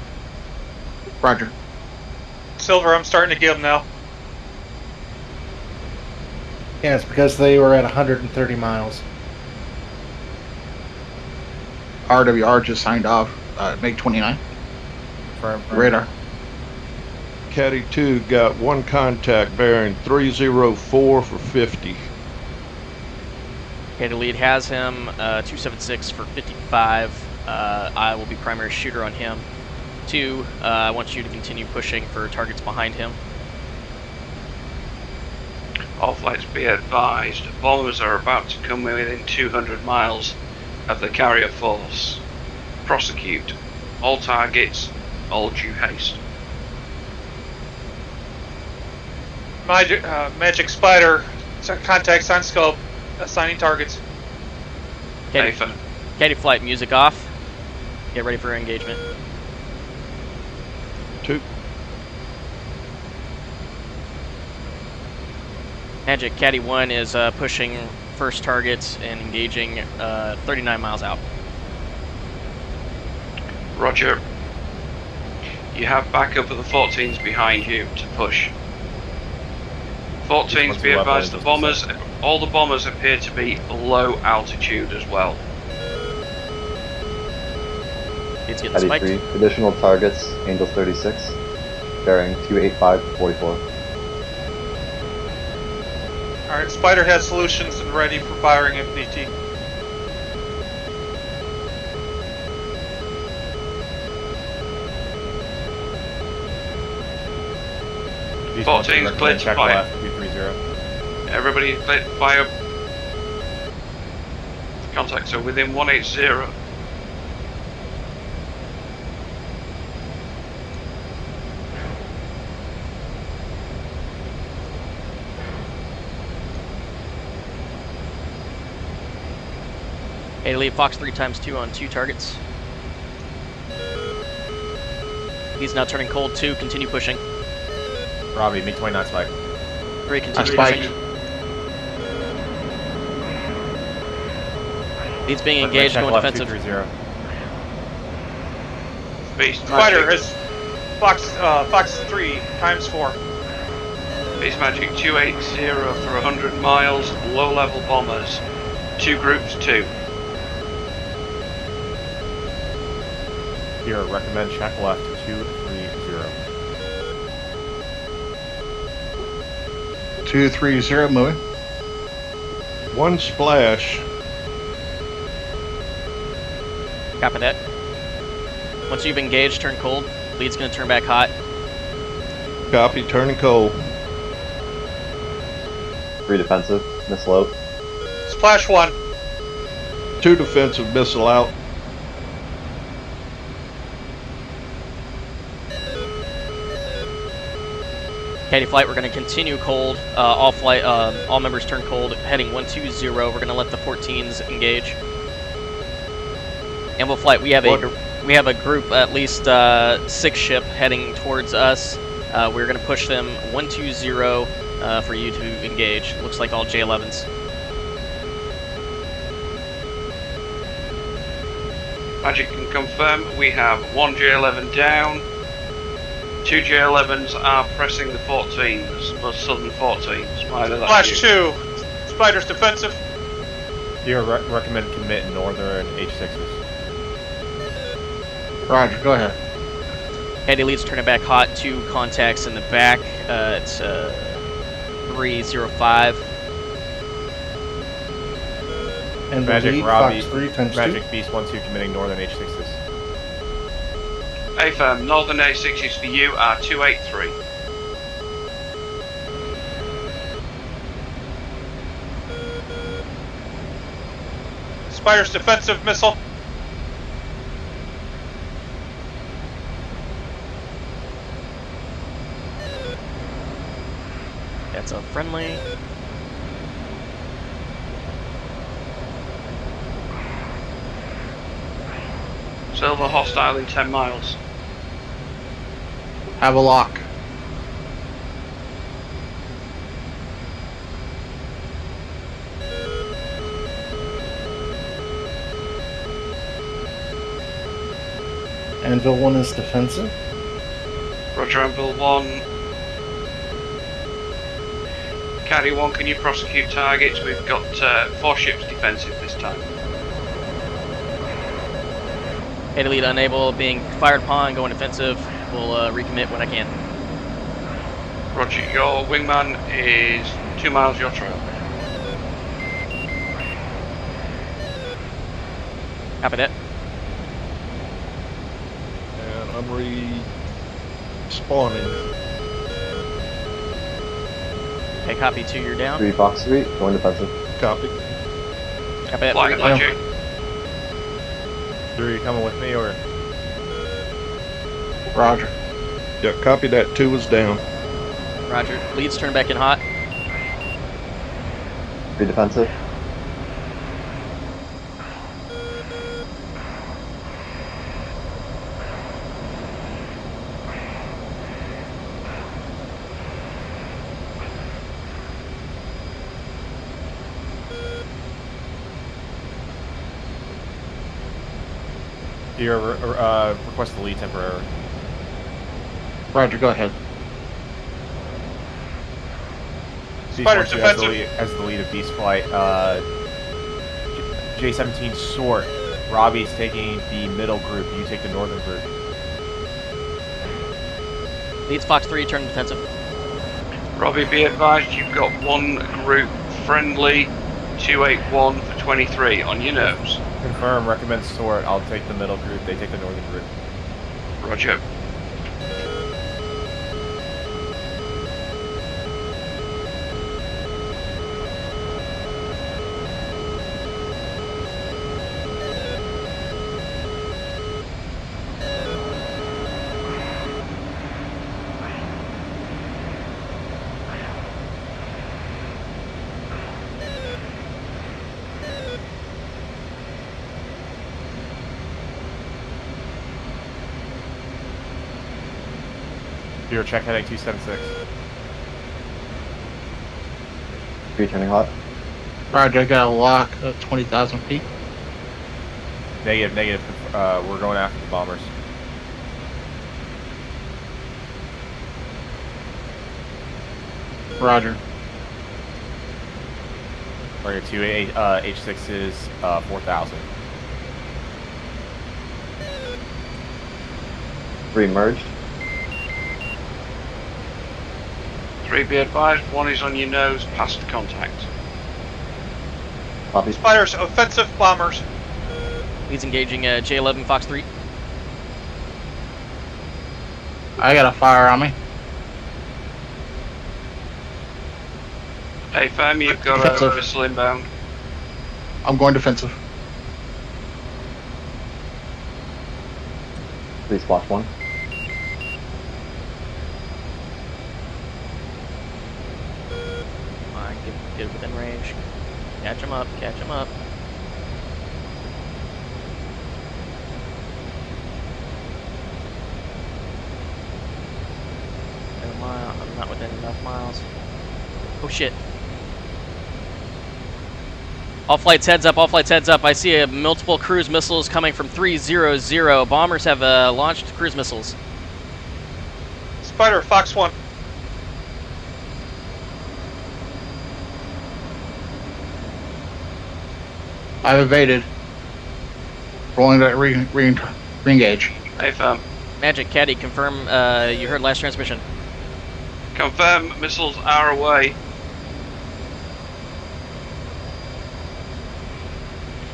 S10: Roger.
S4: Silver, I'm starting to give them now.
S11: Yeah, it's because they were at 130 miles.
S10: RWR just signed off. Make 29.
S13: Confirmed.
S10: Radar.
S7: Caddy 2 got 1 contact bearing 304 for 50.
S3: Caddy lead has him 276 for 55. I will be primary shooter on him. 2, I want you to continue pushing for targets behind him.
S1: All flights be advised, bombers are about to come within 200 miles of the carrier force. Prosecute. All targets, all due haste.
S4: Magic Spider, contacts on scope, assigning targets.
S3: Caddy flight, music off. Get ready for engagement.
S7: 2.
S3: Magic, Caddy 1 is pushing first targets and engaging 39 miles out.
S1: Roger. You have backup of the 14s behind you to push. 14s, be advised, the bombers, all the bombers appear to be low altitude as well.
S3: It's getting spiked.
S9: 3. Additional targets, Angels 36, bearing 285 to 44.
S4: Alright, Spider has solutions and ready for firing at BT.
S13: These
S1: 14's cleared to
S13: check
S1: fire.
S13: left, 230.
S1: Everybody cleared to fire. Contacts are within 180.
S3: Hey, lead Fox 3 times 2 on 2 targets. He's now turning cold 2, continue pushing.
S13: Robbie, make 29 spike.
S3: 3, continue
S10: spiked.
S3: pushing. Lead's being engaged,
S13: Check
S3: going
S13: left,
S3: defensive.
S13: 230.
S1: Beast
S4: Spider
S1: Magic,
S4: has Fox 3 times 4.
S1: Beast Magic 280 for 100 miles, low level bombers. 2 groups, 2.
S13: Here, recommend check left, 230.
S10: 230, moving.
S7: 1 splash.
S3: Copy that. Once you've engaged, turn cold. Lead's going to turn back hot.
S7: Copy, turning cold.
S9: 3 defensive, missile out.
S4: Splash 1.
S7: 2 defensive, missile out.
S3: Caddy flight, we're going to continue cold. All members turn cold. Heading 120. We're going to let the 14s engage. Ambo flight, we have a group, at least 6 ship heading towards us. We're going to push them 120 for you to engage. Looks like all J11s.
S1: Magic can confirm we have 1 J11 down. 2 J11s are pressing the 14s, the southern 14s. Either that's
S4: Splash
S1: you.
S4: 2. Spider's defensive.
S13: Here, recommend commit northern H6s.
S10: Roger, go ahead.
S3: Heady leads turning back hot. 2 contacts in the back. It's 305.
S11: And the
S13: Magic
S11: lead,
S13: Robbie,
S11: Fox 3 times 2.
S13: Magic Beast 1-2 committing northern H6s.
S1: Hey firm, northern A6s for you are 283.
S4: Spider's defensive missile.
S3: That's a friendly.
S1: Silver hostile in 10 miles.
S10: Have a lock.
S11: Anvil 1 is defensive.
S1: Roger, Anvil 1. Caddy 1, can you prosecute targets? We've got 4 ships defensive this time.
S3: Heady lead unable, being fired upon, going defensive. We'll recommit when I can.
S1: Roger, your wingman is 2 miles your trail.
S3: Copy that.
S7: And I'm respawning.
S3: Okay, copy 2, you're down.
S9: 3 Fox 3, going defensive.
S7: Copy.
S3: Copy that.
S1: Flying
S3: Roger.
S1: Roger.
S13: 3, you coming with me or?
S10: Roger.
S7: Yeah, copy that. 2 is down.
S3: Roger. Leads turn back in hot.
S9: 3 defensive.
S13: Here, request the lead temporarily.
S10: Roger, go ahead.
S4: Spider's defensive.
S13: As the lead of Beast Flight, J-17 Sword. Robbie's taking the middle group. You take the northern group.
S3: Leads Fox 3, turn defensive.
S1: Robbie, be advised you've got 1 group friendly 281 for 23 on your nose.
S13: Confirm, recommend Sword. I'll take the middle group. They take the northern group.
S1: Roger.
S13: Your check heading 276.
S9: 3 turning hot.
S10: Roger, I got a lock at 20,000 feet.
S13: Negative, negative. We're going after the bombers.
S10: Roger.
S13: Target 2 H6s, 4,000.
S9: 3 merged.
S1: 3, be advised, 1 is on your nose past contact.
S9: Copy.
S4: Spiders, offensive bombers.
S3: Leads engaging J11 Fox 3.
S10: I got a fire on me.
S1: Hey firm, you've got a
S10: Defensive.
S1: missile inbound.
S10: I'm going defensive.
S9: Please splash 1.
S3: Come on, get within range. Catch him up, catch him up. I'm not within enough miles. Oh shit. All flights heads up, all flights heads up. I see multiple cruise missiles coming from 300. Bombers have launched cruise missiles.
S4: Spider, Fox 1.
S10: I've evaded. Rolling that re-engage.
S1: Hey firm.
S3: Magic Caddy, confirm you heard last transmission.
S1: Confirm missiles are away.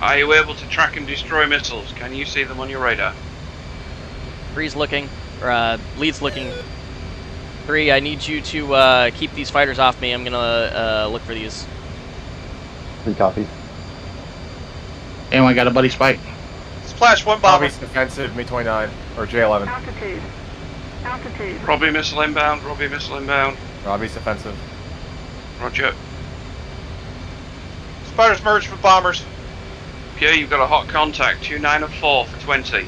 S1: Are you able to track and destroy missiles? Can you see them on your radar?
S3: 3's looking, or lead's looking. 3, I need you to keep these fighters off me. I'm gonna look for these.
S9: 3 copy.
S10: Anyone got a buddy spike?
S4: Splash, one bomber.
S13: Robbie's defensive, Me-29, or J-11.
S14: Altitude. Altitude.
S1: Robbie missile inbound, Robbie missile inbound.
S13: Robbie's defensive.
S1: Roger.
S4: Spiders merged with bombers.
S1: Pierre, you've got a hot contact, 2904 for 20.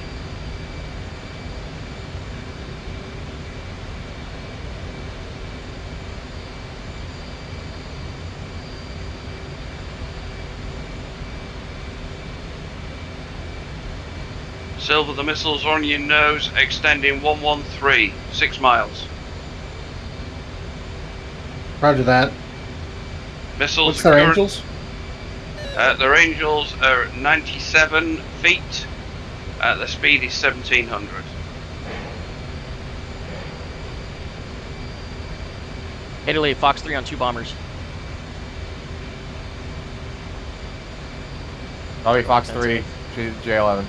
S1: Silver, the missiles are on your nose, extending 113, 6 miles.
S11: Roger that.
S1: Missiles.
S11: What's their angels?
S1: Their angels are 97 feet. The speed is 1700.
S3: Italy, Fox 3 on 2 bombers.
S13: Robbie, Fox 3, J-11.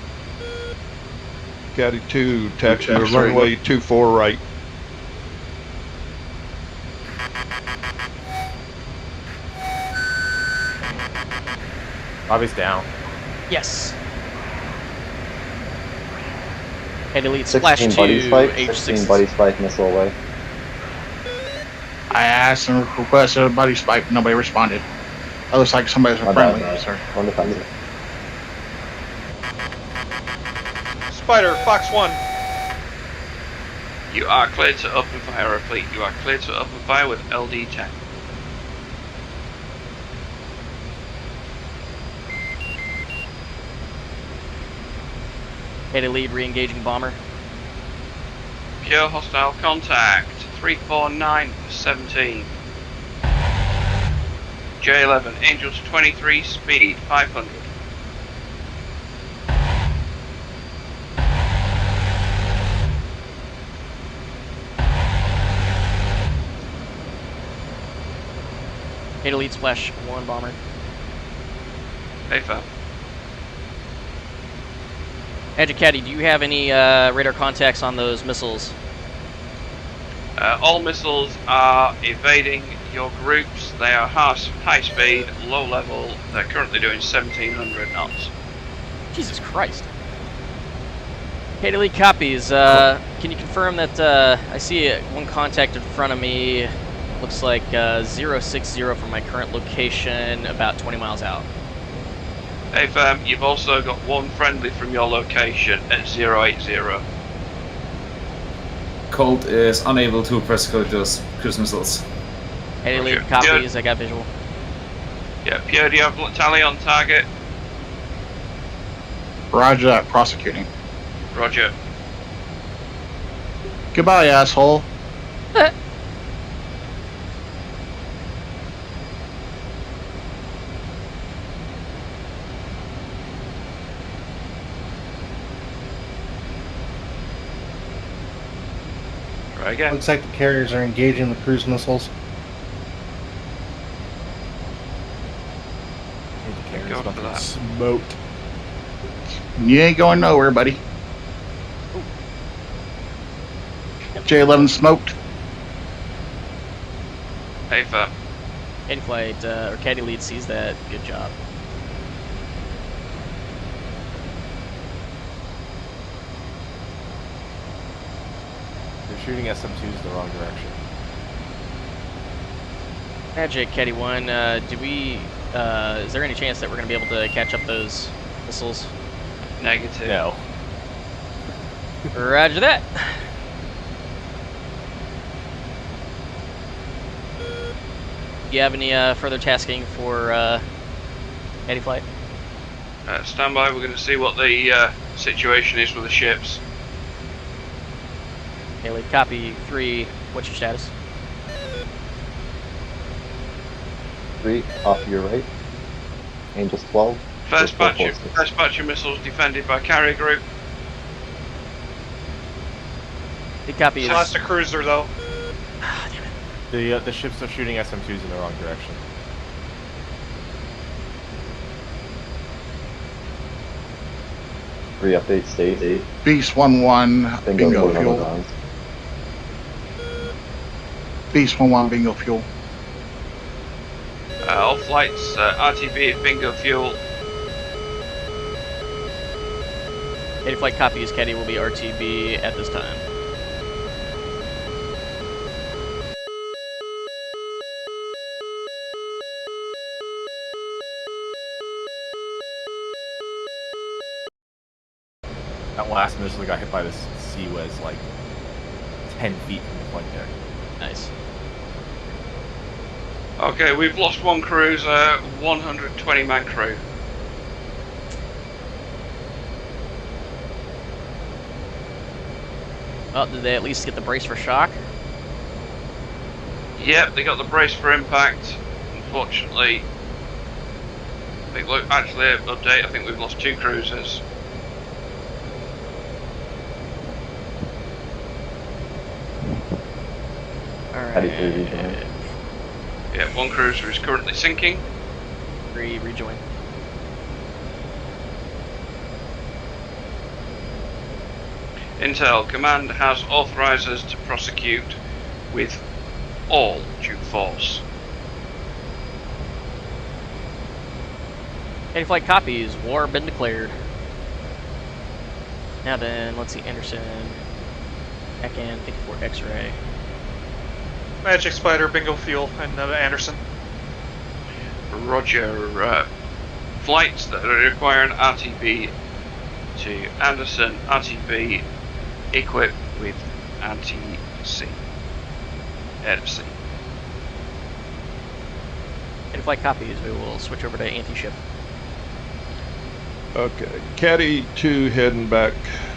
S7: Caddy 2, taxi to runway 24 right.
S13: Robbie's down.
S3: Yes. Italy, splash
S9: 16
S3: to
S9: buddy spike.
S3: H6.
S9: 16 buddy spike missile away.
S10: I asked and requested a buddy spike. Nobody responded. That looks like somebody's
S9: My
S10: friendly,
S9: bad,
S10: sir.
S9: On defensive.
S4: Spider, Fox 1.
S1: You are cleared to open fire, repeat. You are cleared to open fire with LD-10.
S3: Italy lead, re-engaging bomber.
S1: Pure hostile contact, 349 for 17. J11, Angels 23, speed 500.
S3: Italy lead, splash 1 bomber.
S1: Hey, fam.
S3: Caddy, do you have any radar contacts on those missiles?
S1: All missiles are evading your groups. They are high speed, low level. They're currently doing 1700 knots.
S3: Jesus Christ. Italy copies. Can you confirm that I see one contact in front of me? Looks like 060 from my current location, about 20 miles out.
S1: Hey fam, you've also got one friendly from your location at 080.
S2: Colt is unable to press code those cruise missiles.
S3: Italy
S1: Roger.
S3: copies, I got visual.
S1: Yeah, Pierre, do you have tally on target?
S10: Roger that, prosecuting.
S1: Roger.
S10: Goodbye, asshole.
S1: Try again.
S11: Looks like the carriers are engaging the cruise missiles.
S13: The carrier's
S1: Go
S13: about
S1: for
S13: to
S1: that.
S13: get smoked.
S10: You ain't going nowhere, buddy. J11 smoked.
S1: Hey fam.
S3: Caddy flight, or Caddy lead sees that. Good job.
S13: They're shooting SM2s the wrong direction.
S3: Magic, Caddy 1, do we, is there any chance that we're going to be able to catch up those missiles?
S1: Negative.
S13: No.
S3: Roger that. Do you have any further tasking for Caddy flight?
S1: Stand by, we're going to see what the situation is with the ships.
S3: Haley, copy 3. What's your status?
S9: 3 off to your right. Angels 12.
S1: First batch of missiles defended by carrier group.
S3: Good copy.
S4: She lost a cruiser though.
S3: Damn it.
S13: The ships are shooting SM2s in the wrong direction.
S9: Re-update state.
S10: Beast 1-1, bingo fuel.
S9: Grounds.
S10: Beast 1-1, bingo fuel.
S1: All flights, RTB at bingo fuel.
S3: Any flight copies, Caddy will be RTB at this time.
S13: That last missile got hit by the Sea-Wes like 10 feet from the flight deck.
S3: Nice.
S1: Okay, we've lost one cruiser, 120 man crew.
S3: Well, did they at least get the brace for shock?
S1: Yep, they got the brace for impact. Unfortunately, I think, look, actually, update, I think we've lost 2 cruisers.
S3: Alright.
S1: Yeah, 1 cruiser is currently sinking.
S3: Rejoin.
S1: Intel, command has authorized us to prosecute with all due force.
S3: Any flight copies, war been declared. Now then, let's see, Anderson, Ekan, 54 X-ray.
S4: Magic Spider, bingo fuel, and Anderson.
S1: Roger. Flights that require an RTB to Anderson, RTB equipped with anti-C. Air of C.
S3: Any flight copies, we will switch over to anti-ship.
S7: Okay, Caddy 2 heading back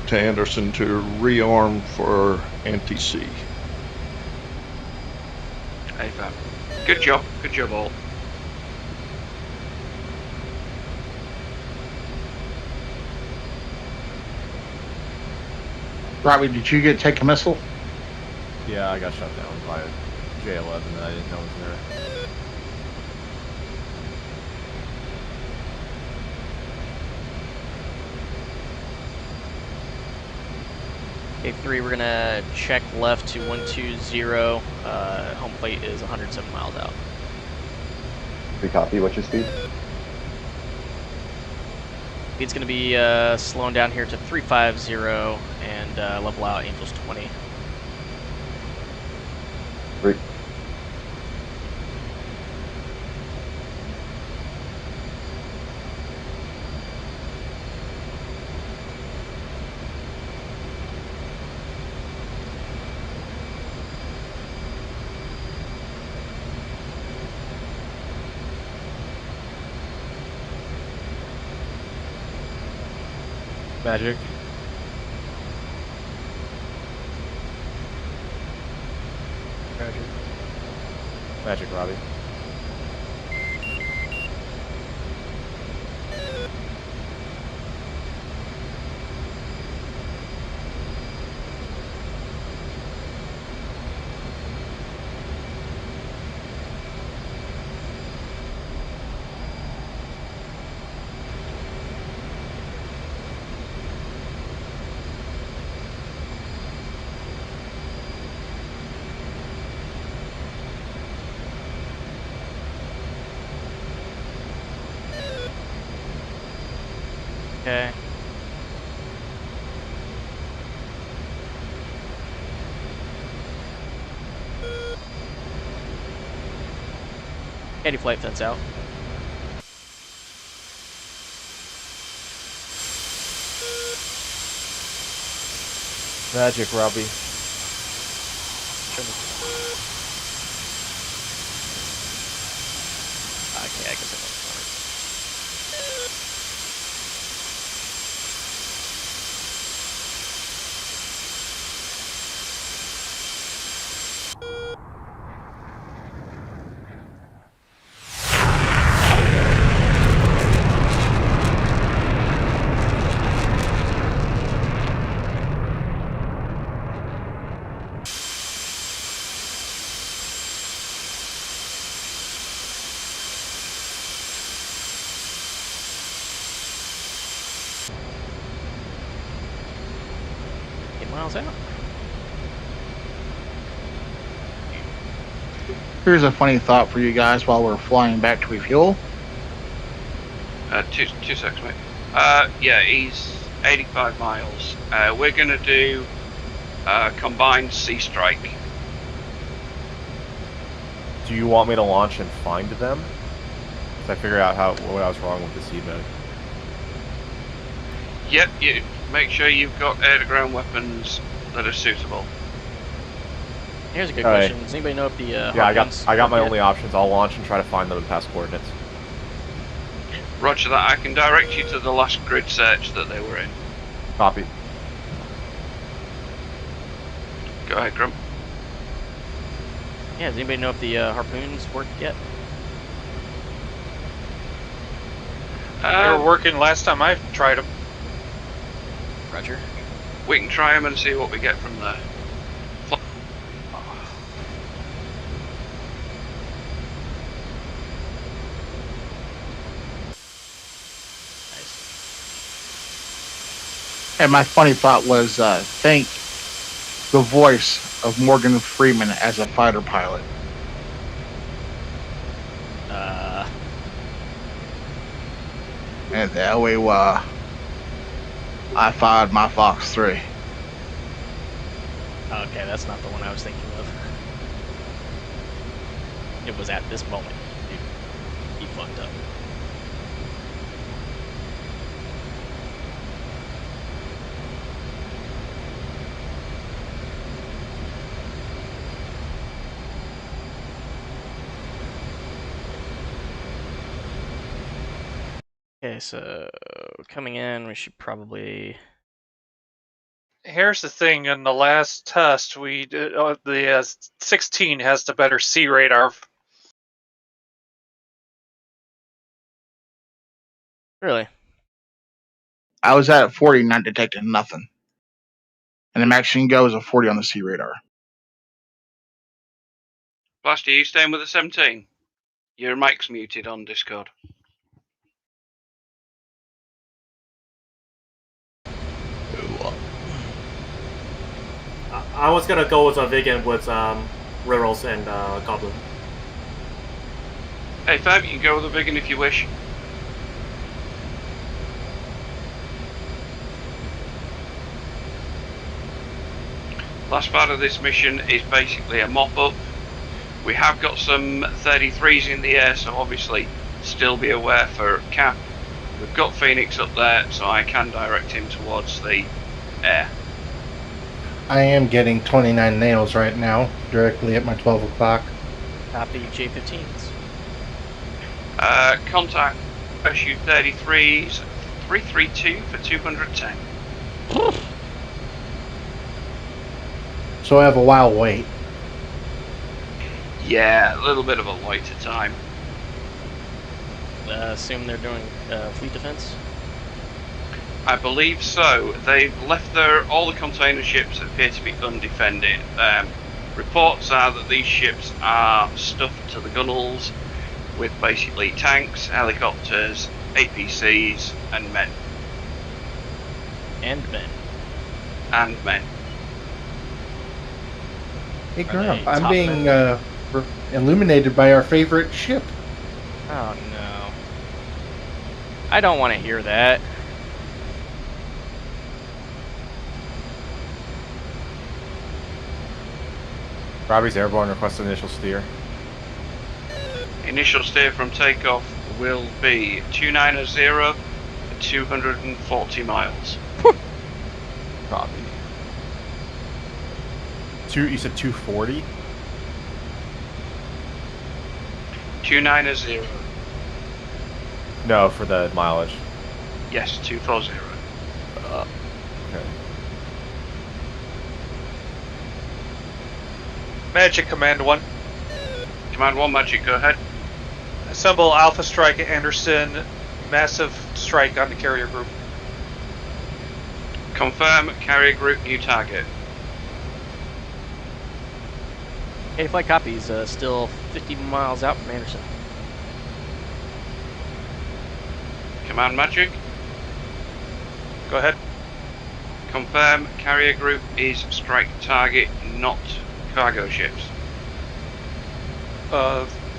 S7: to Anderson to rearm for anti-C.
S1: AFAB. Good job all.
S10: Robbie, did you take a missile?
S13: Yeah, I got shot down by a J-11 that I didn't know was there.
S3: A3, we're gonna check left to 120. Home plate is 107 miles out.
S9: Recopy, what's your speed?
S3: Speed's gonna be slowing down here to 350 and level out Angels 20.
S9: Re
S13: Magic. Magic, Robbie.
S3: Okay. Anti-flight fence out.
S13: Magic, Robbie.
S3: Okay, I guess I don't. miles out.
S10: Here's a funny thought for you guys while we're flying back to refuel.
S1: Two seconds, mate. Yeah, he's 85 miles. We're gonna do combined sea strike.
S13: Do you want me to launch and find them? Because I figured out what I was wrong with the sea mode.
S1: Yep, you make sure you've got air-to-ground weapons that are suitable.
S3: Here's a good
S13: Alright.
S3: question. Does anybody know if the
S13: Yeah, I got my only options. I'll launch and try to find them and pass coordinates.
S1: Roger that. I can direct you to the last grid search that they were in.
S13: Copy.
S1: Go ahead, Grump.
S3: Yeah, does anybody know if the harpoons worked yet?
S4: They were working last time I tried them.
S3: Roger.
S1: We can try them and see what we get from there.
S10: And my funny thought was, thank the voice of Morgan Freeman as a fighter pilot. And that way, I fired my Fox 3.
S3: Okay, that's not the one I was thinking of. It was at this moment. He fucked up. Okay, so coming in, we should probably.
S4: Here's the thing: in the last test, we did, the 16 has the better sea radar.
S3: Really?
S10: I was at 40, not detecting nothing. And the Maxine Go is a 40 on the sea radar.
S1: Blaster, you staying with the 17? Your mic's muted on Discord.
S5: I was gonna go with a vegan with Riddles and Goblin.
S1: Hey Fab, you can go with the vegan if you wish. Last part of this mission is basically a mop-up. We have got some 33s in the air, so obviously still be aware for Cap. We've got Phoenix up there, so I can direct him towards the air.
S11: I am getting 29 nails right now, directly at my 12 o'clock.
S3: Copy J-15s.
S1: Contact SU-33s 332 for 210.
S11: So I have a while wait.
S1: Yeah, a little bit of a lighter time.
S3: Assume they're doing fleet defense?
S1: I believe so. They've left all the container ships appear to be undefended. Reports are that these ships are stuffed to the gunnels with basically tanks, helicopters, APCs, and men.
S3: And men.
S1: And men.
S11: Hey, Grump, I'm being illuminated by our favorite ship.
S3: Oh no. I don't want to hear that.
S13: Robbie's airborne, request initial steer.
S1: Initial steer from takeoff will be 290 for 240 miles.
S13: Copy. You said 240?
S1: 290.
S13: No, for the mileage.
S1: Yes, 240.
S13: Okay.
S4: Magic Command 1.
S1: Command 1, Magic, go ahead.
S4: Assemble Alpha Strike at Anderson. Massive strike on the carrier group.
S1: Confirm carrier group new target.
S3: Hey, flight copies, still 50 miles out from Anderson.
S1: Command Magic.
S4: Go ahead.
S1: Confirm carrier group is strike target, not cargo ships.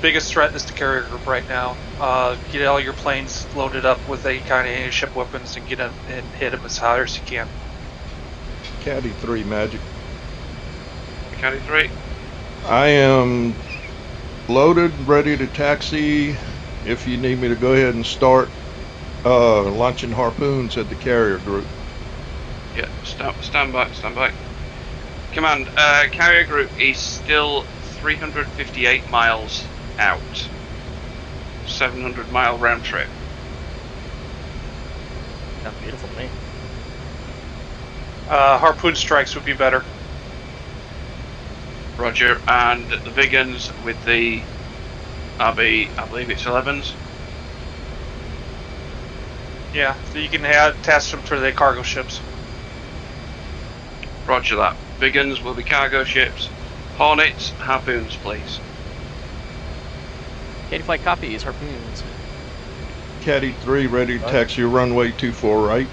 S4: Biggest threat is the carrier group right now. Get all your planes loaded up with any kind of anti-ship weapons and get them and hit them as hard as you can.
S7: Caddy 3, Magic.
S1: Caddy 3.
S7: I am loaded, ready to taxi. If you need me to go ahead and start launching harpoons at the carrier group.
S1: Yeah, stand by. Command, carrier group is still 358 miles out. 700-mile round trip.
S3: Sounds beautiful to me.
S4: Harpoon strikes would be better.
S1: Roger, and the big guns with the RB, I believe it's 11s.
S4: Yeah, so you can attach them to the cargo ships.
S1: Roger that. Big guns will be cargo ships. Hornets, harpoons, please.
S3: Caddy flight copies, harpoons.
S7: Caddy 3, ready to taxi runway 24 right.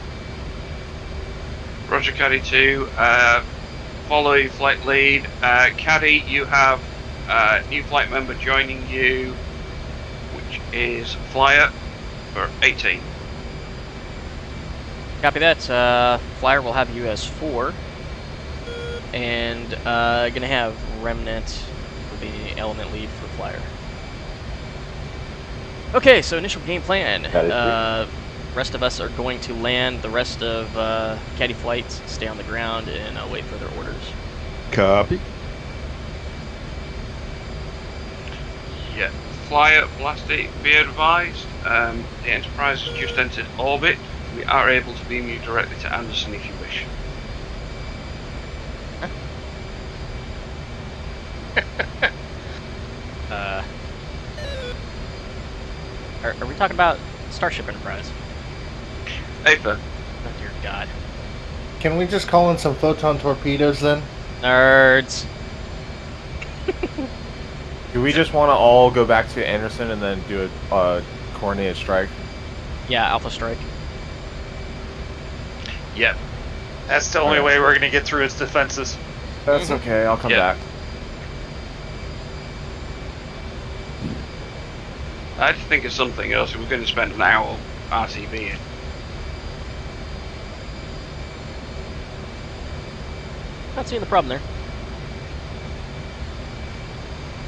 S1: Roger, Caddy 2. Follow flight lead. Caddy, you have a new flight member joining you, which is Flyer for 18.
S3: Copy that. Flyer will have you as 4. And gonna have Remnant will be the element lead for Flyer. Okay, so initial game plan. Rest of us are going to land. The rest of Caddy flights stay on the ground and wait for their orders.
S7: Copy.
S1: Yeah. Flyer, Blasty, be advised. The Enterprise has just entered orbit. We are able to beam you directly to Anderson if you wish.
S3: Are we talking about Starship Enterprise?
S1: Aether.
S3: Oh dear God.
S11: Can we just call in some photon torpedoes then?
S3: Nerds.
S13: Do we just want to all go back to Anderson and then do a coordinated strike?
S3: Yeah, Alpha Strike.
S1: Yep.
S4: That's the only way we're going to get through its defenses.
S13: That's okay, I'll come back.
S1: I had to think of something else. We're going to spend an hour RTBing.
S3: Not seeing the problem there.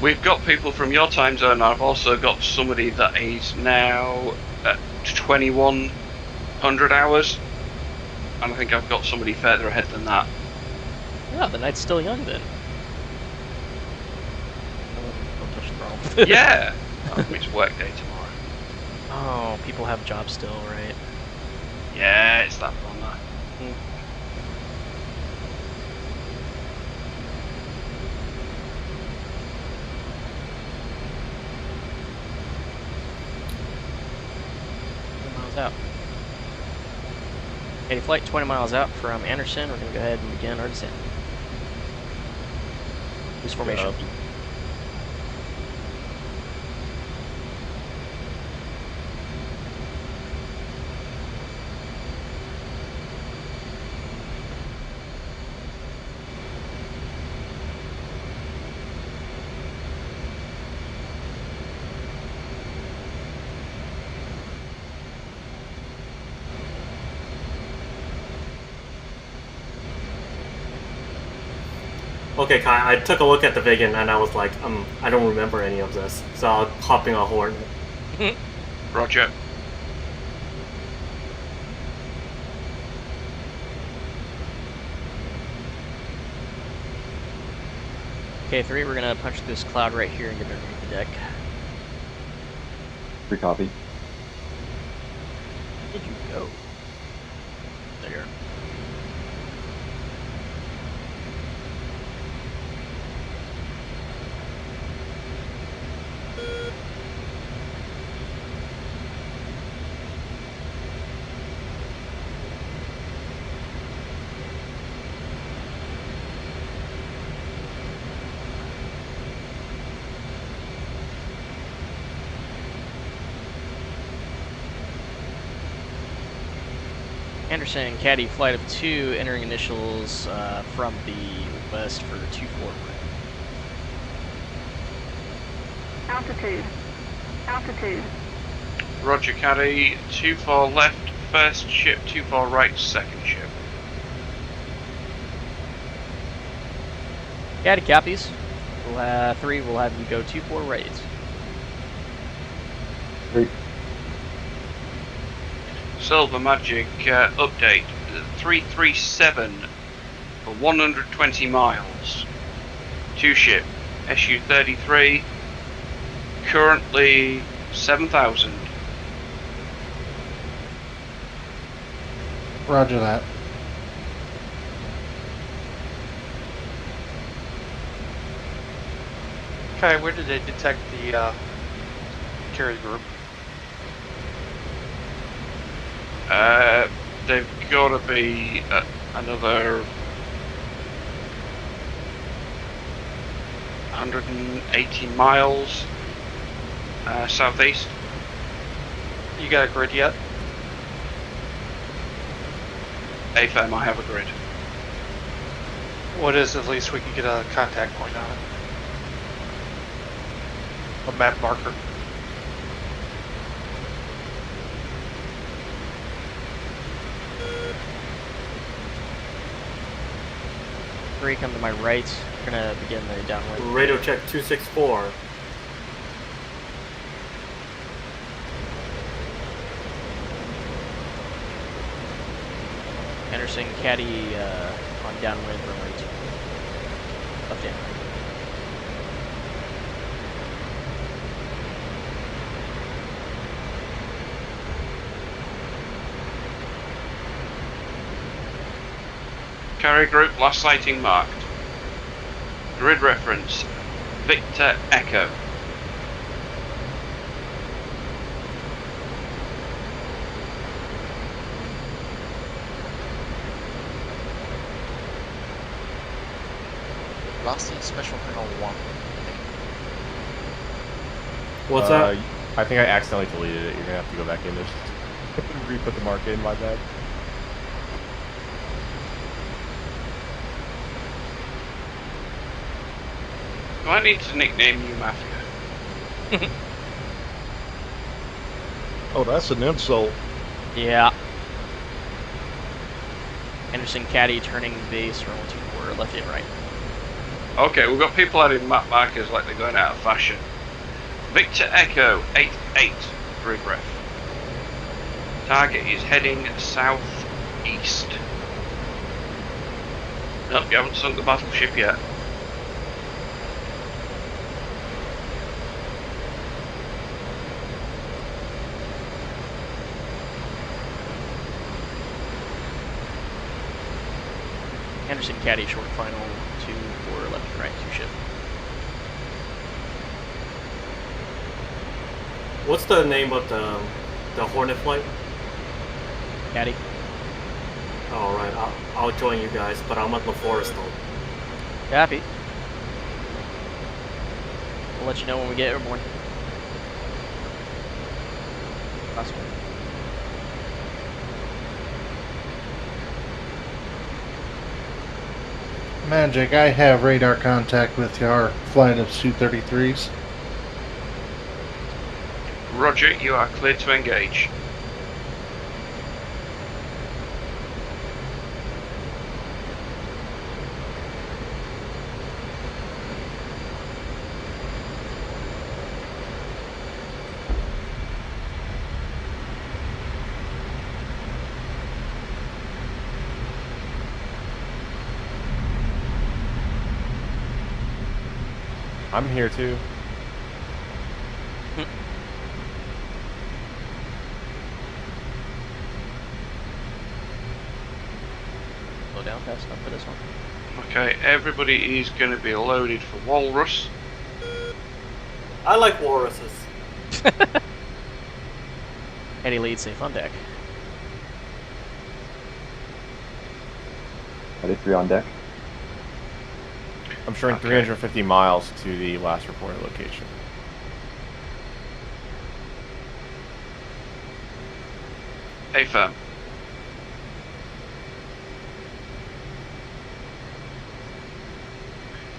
S1: We've got people from your time zone. I've also got somebody that is now at 2100 hours. And I think I've got somebody further ahead than that.
S3: Yeah, the night's still young then. Don't touch the problem.
S1: Yeah! It's work day tomorrow.
S3: Oh, people have jobs still, right?
S1: Yeah, it's that bummer.
S3: Miles out. Caddy flight 20 miles out from Anderson. We're going to go ahead and begin our descent. Loose formation.
S5: Okay, Kai, I took a look at the Vigan and I was like, I don't remember any of this. So I'm hopping on Hornet.
S1: Roger.
S3: Okay, 3, we're going to punch this cloud right here and get underneath the deck.
S9: 3 copy.
S3: Where did you go? There. Anderson, Caddy, flight of 2, entering initials from the west for 24 right.
S14: Altitude. Altitude.
S1: Roger, Caddy. 24 left, first ship. 24 right, second ship.
S3: Caddy copies. We'll have 3. We'll have you go 24 right.
S9: 3.
S1: Silver Magic update 337 for 120 miles. 2 ship SU-33, currently 7,000.
S11: Roger that.
S4: Okay, where did they detect the carrier group?
S1: They've got to be another 180 miles southeast.
S4: You got a grid yet?
S1: AFM, I have a grid.
S4: What is, at least we can get a contact point on it? A map marker.
S3: Three, come to my right. We're gonna begin the downwind.
S5: Radio check 264.
S3: Anderson, Caddy on downwind, runway 2. Left hand.
S1: Carrier group, last sighting marked. Grid reference, Victor Echo.
S8: Last in Special Colonel 1.
S5: What's that?
S13: I think I accidentally deleted it. You're gonna have to go back in there. Re-put the mark in, my bad.
S1: Do I need to nickname you Mafia?
S7: Oh, that's an insult.
S3: Yeah. Anderson, Caddy, turning base, runway 24, left and right.
S1: Okay, we've got people adding map markers like they're going out of fashion. Victor Echo 88, grid ref. Target is heading southeast. Nope, you haven't sunk the battleship yet.
S3: Anderson, Caddy, short final, 2 for left and right, 2 ship.
S5: What's the name of the Hornet flight?
S3: Caddy.
S5: All right, I'll join you guys, but I'm at the forest though.
S3: Copy. We'll let you know when we get airborne. Possible.
S11: Magic, I have radar contact with our flight of Su-33s.
S1: Roger, you are cleared to engage.
S13: I'm here too.
S3: Slow down fast enough for this one.
S1: Okay, everybody is going to be loaded for Walrus.
S5: I like walruses.
S3: Caddy lead, safe on deck.
S9: Ready, 3 on deck.
S13: I'm showing 350 miles to the last reported location.
S1: A firm.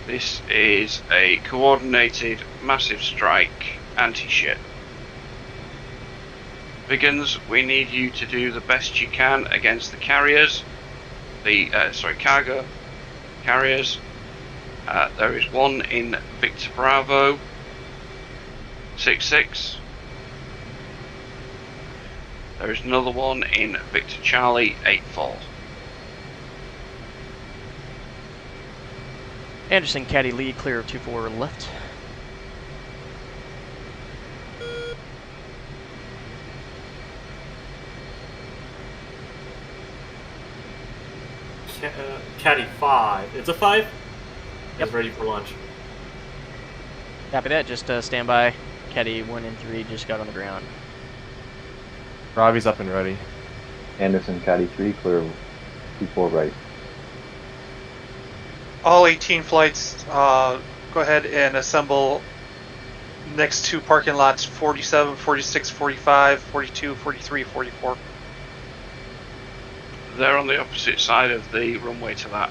S1: This is a coordinated massive strike anti-ship. Biggins, we need you to do the best you can against the carriers. Cargo carriers. There is one in Victor Bravo 6-6. There is another one in Victor Charlie 8-4.
S3: Anderson, Caddy lead, clear of 2-4 left.
S5: Caddy 5. It's a 5? Yep. It's ready for launch.
S3: Copy that, just stand by. Caddy 1 and 3 just got on the ground.
S13: Robbie's up and ready.
S9: Anderson, Caddy 3, clear 2-4 right.
S4: All 18 flights, go ahead and assemble next to parking lots 47, 46, 45, 42, 43, 44.
S1: They're on the opposite side of the runway to that.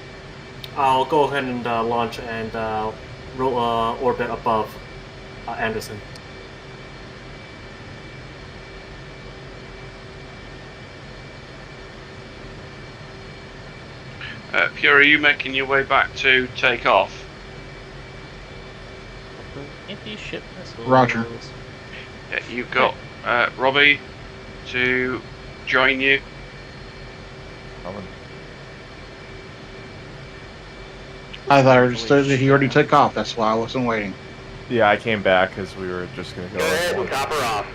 S5: I'll go ahead and launch and orbit above Anderson.
S1: Pure, are you making your way back to take off?
S3: Anti-ship missiles.
S10: Roger.
S1: Yeah, you've got Robbie to join you.
S10: I thought I understood that he already took off. That's why I wasn't waiting.
S13: Yeah, I came back because we were just going to go.
S12: Go ahead and top her off.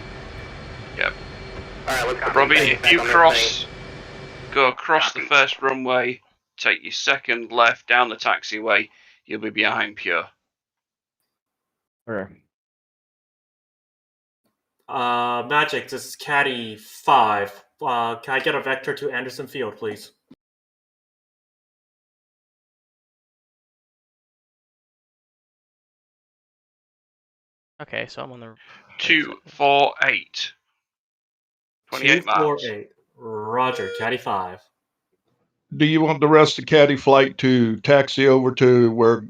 S1: Yep.
S12: Alright, let's copy.
S1: Robbie,
S12: Things
S1: if
S12: back
S1: you
S12: on this
S1: go across the first runway, take your second left down the taxiway, you'll be behind Pure.
S13: Okay.
S5: Magic, this is Caddy 5. Can I get a vector to Anderson Field, please?
S3: Okay, so I'm on the
S1: 248. 28 miles.
S5: 248. Roger, Caddy 5.
S7: Do you want the rest of Caddy flight to taxi over to where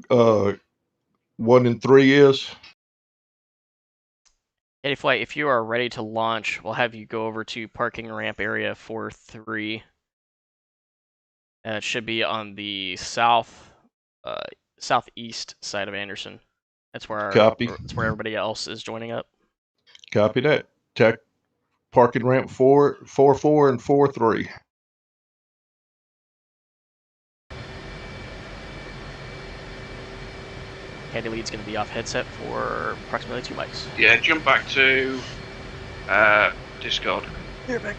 S7: 1 and 3 is?
S3: Caddy flight, if you are ready to launch, we'll have you go over to parking ramp area 43. It should be on the southeast side of Anderson. That's where
S7: Copy.
S3: That's where everybody else is joining up.
S7: Copy that. Parking ramp 4-4 and 4-3.
S3: Caddy lead's going to be off headset for approximately 2 mics.
S1: Yeah, jump back to Discord.
S3: Here, back.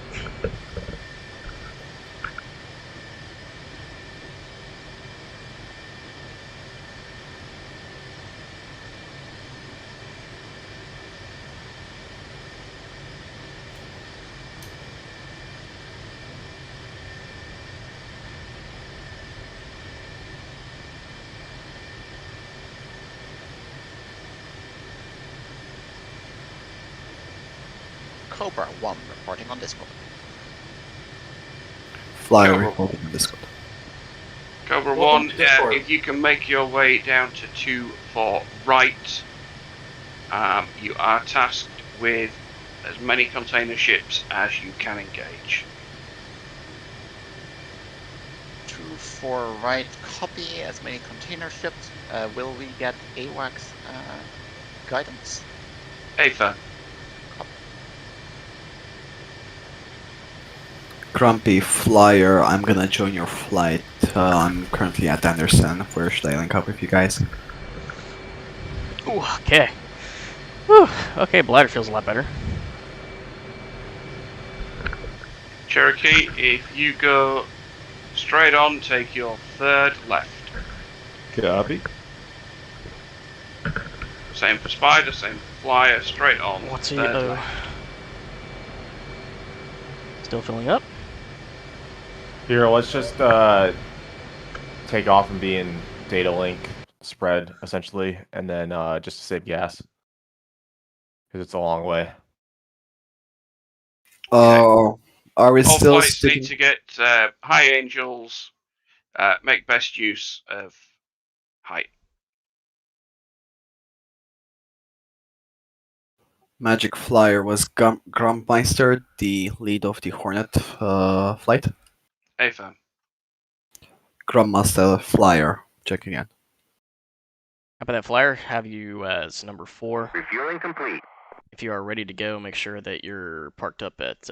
S8: Cobra 1 reporting on Discord.
S6: Flyer reporting on Discord.
S1: Cobra
S5: Welcome
S1: 1,
S5: to Discord.
S1: if you can make your way down to 2-4 right, you are tasked with as many container ships as you can engage.
S8: 2-4 right, copy as many container ships. Will we get AWACS guidance?
S1: Aether.
S6: Grumpy Flyer, I'm gonna join your flight. I'm currently at Anderson. Where should I link up with you guys?
S3: Ooh, okay. Whew. Okay, bladder feels a lot better.
S1: Cherokee, if you go straight on, take your third left.
S7: Copy.
S1: Same for Spider, same for Flyer, straight on.
S3: What's he?
S1: third
S3: Oh.
S1: left.
S3: Still filling up.
S13: Here, let's just take off and be in data link spread, essentially, and then just to save gas. Because it's a long way.
S6: Oh, are we
S1: All
S6: still
S1: flights
S6: sticking?
S1: need to get high angels, make best use of height.
S6: Magic Flyer was Grumpmeister, the lead of the Hornet flight.
S1: Affirm.
S6: Grumpmaster Flyer. Check again.
S3: How about that flyer? Have you as number 4.
S12: Refueling complete.
S3: If you are ready to go, make sure that you're parked up at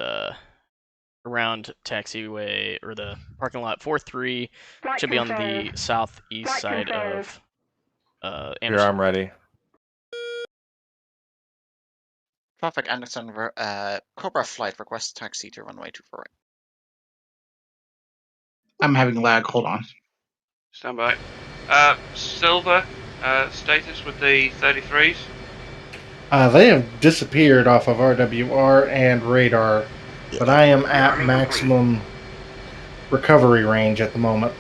S3: around taxiway or the parking lot 4-3.
S14: Flight
S3: Should be on the
S14: controls.
S3: southeast
S14: Flight
S3: side
S14: controls.
S3: of
S13: Here,
S3: Anderson.
S13: I'm ready.
S8: Traffic Anderson, Cobra flight request taxi to runway 24 right.
S10: I'm having lag. Hold on.
S1: Stand by. Silver, status with the 33s?
S11: They have disappeared off of RWR and radar, but I am at maximum recovery range at the moment.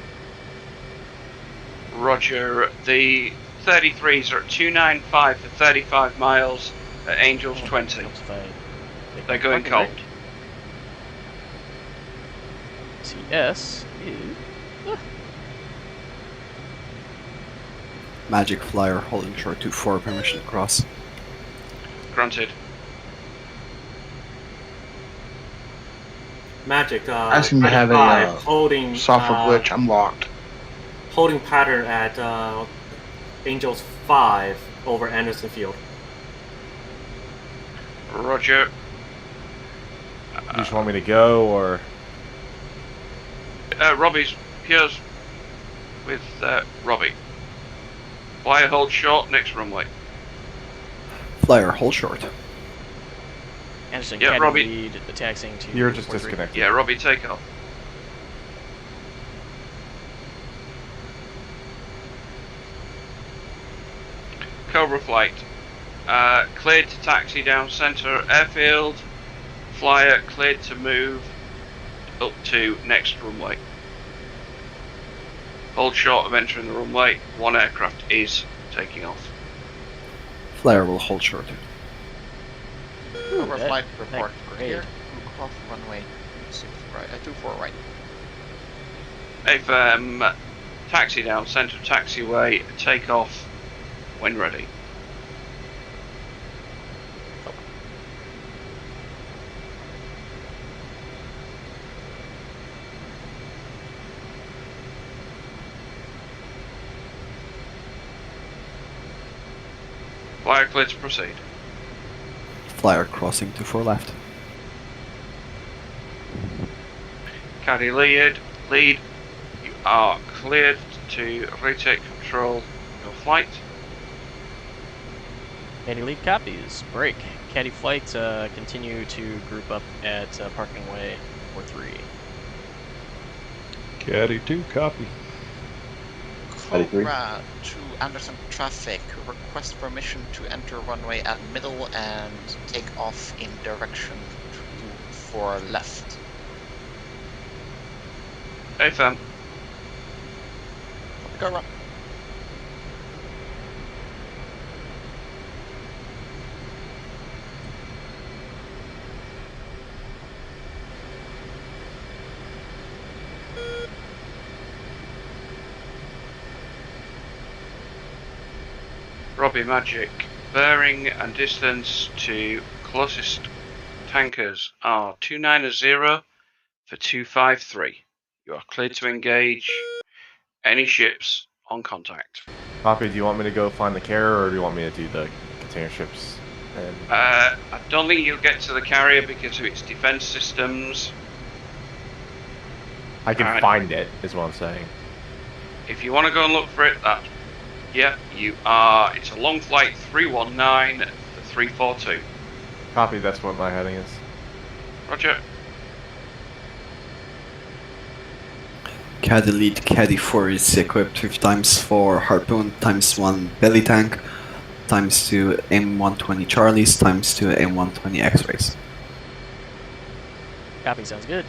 S1: Roger. The 33s are at 295 for 35 miles at Angels 20. They're going
S3: Okay,
S1: cold.
S3: CS is...
S6: Magic Flyer holding short 24, permission to cross.
S1: Granted.
S5: Magic.
S10: I seem to have
S5: 95,
S10: a
S5: holding
S10: software glitch. I'm locked.
S5: Holding pattern at Angels 5 over Anderson Field.
S1: Roger.
S13: You just want me to go, or
S1: Robbie's Piers with Robbie. Flyer hold short, next runway.
S6: Flyer hold short.
S3: Anderson,
S1: Yeah,
S3: Caddy
S1: Robbie.
S3: lead, the taxiing to...
S13: you're just
S3: 43.
S13: disconnected?
S1: Yeah, Robbie, take off. Cobra flight. Cleared to taxi down center airfield. Flyer cleared to move up to next runway. Hold short of entering the runway. One aircraft is taking off.
S6: Flyer will hold short.
S8: Cobra flight report.
S3: great.
S8: Clear. Off runway 24 right.
S1: AFM, taxi down center taxiway. Take off when ready. Flyer clear to proceed.
S6: Flyer crossing 24 left.
S1: Caddy lead. You are cleared to retake control of your flight.
S3: Caddy lead copies. Break. Caddy flight, continue to group up at parking way 4-3.
S7: Caddy 2, copy.
S8: Cobra to Anderson traffic. Request permission to enter runway at middle and take off in direction 24 left.
S1: AFM.
S8: Go run.
S1: Robbie Magic. Bearing and distance to closest tankers are 290 for 253. You are cleared to engage any ships on contact.
S13: Copy. Do you want me to go find the carrier, or do you want me to do the container ships? And
S1: I don't think you'll get to the carrier because of its defense systems.
S13: I can find it, is what I'm saying.
S1: If you want to go and look for it, yeah, you are. It's a long flight 319 for 342.
S13: Copy. That's what my heading is.
S1: Roger.
S6: Caddy lead, Caddy 4 is equipped with ×4 harpoon, ×1 belly tank, ×2 M120 Charlies, ×2 M120 X-rays.
S3: Copy, sounds good.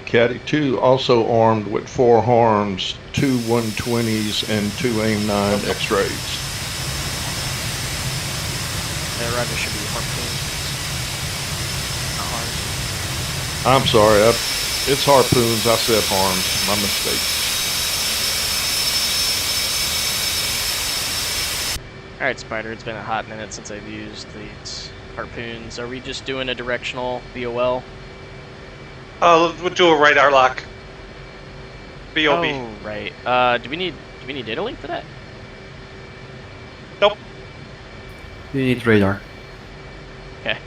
S7: Caddy 2 also armed with 4 harms, 2 120s, and 2 AIM-9 X-rays.
S3: Roger, should be harpoon.
S7: I'm sorry, it's harpoons. I said harms. My mistake.
S3: Alright, Spider, it's been a hot minute since I've used these harpoons. Are we just doing a directional BOL?
S4: We'll do a radar lock. BOB.
S3: Oh, right. Do we need data link for that?
S4: Nope.
S6: You need radar.
S3: Okay.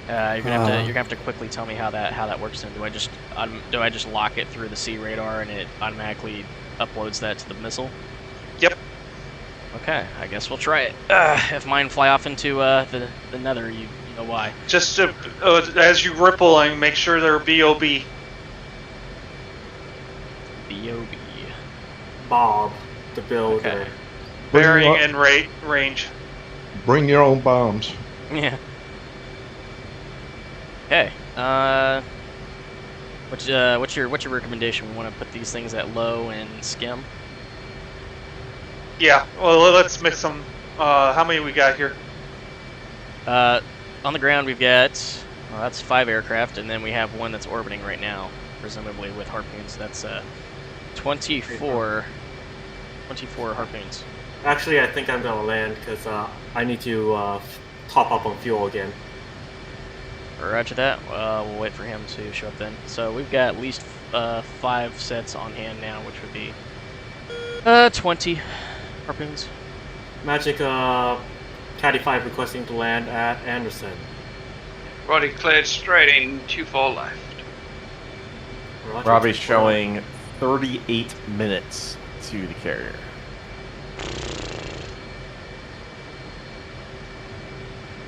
S3: You're gonna have to quickly tell me how that works. Then do I just lock it through the C radar and it automatically uploads that to the missile?
S4: Yep.
S3: Okay, I guess we'll try it. If mine fly off into the nether, you know why.
S4: Just as you rippling, make sure they're BOB.
S3: BOB.
S5: Bob, the builder.
S3: Okay.
S4: Bearing and range.
S7: Bring your own bombs.
S3: Yeah. Okay. What's your recommendation? We want to put these things at low and skim.
S4: Yeah. Well, let's mix them. How many we got here?
S3: On the ground we've got that's 5 aircraft, and then we have one that's orbiting right now, presumably with harpoons. That's 24 harpoons.
S5: Actually, I think I'm gonna land because I need to top up on fuel again.
S3: Roger that. We'll wait for him to show up then. So we've got at least 5 sets on hand now, which would be 20 harpoons.
S5: Magic Caddy 5 requesting to land at Anderson.
S1: Roddy cleared straight in, 2-4 left.
S13: Robbie's showing 38 minutes to the carrier.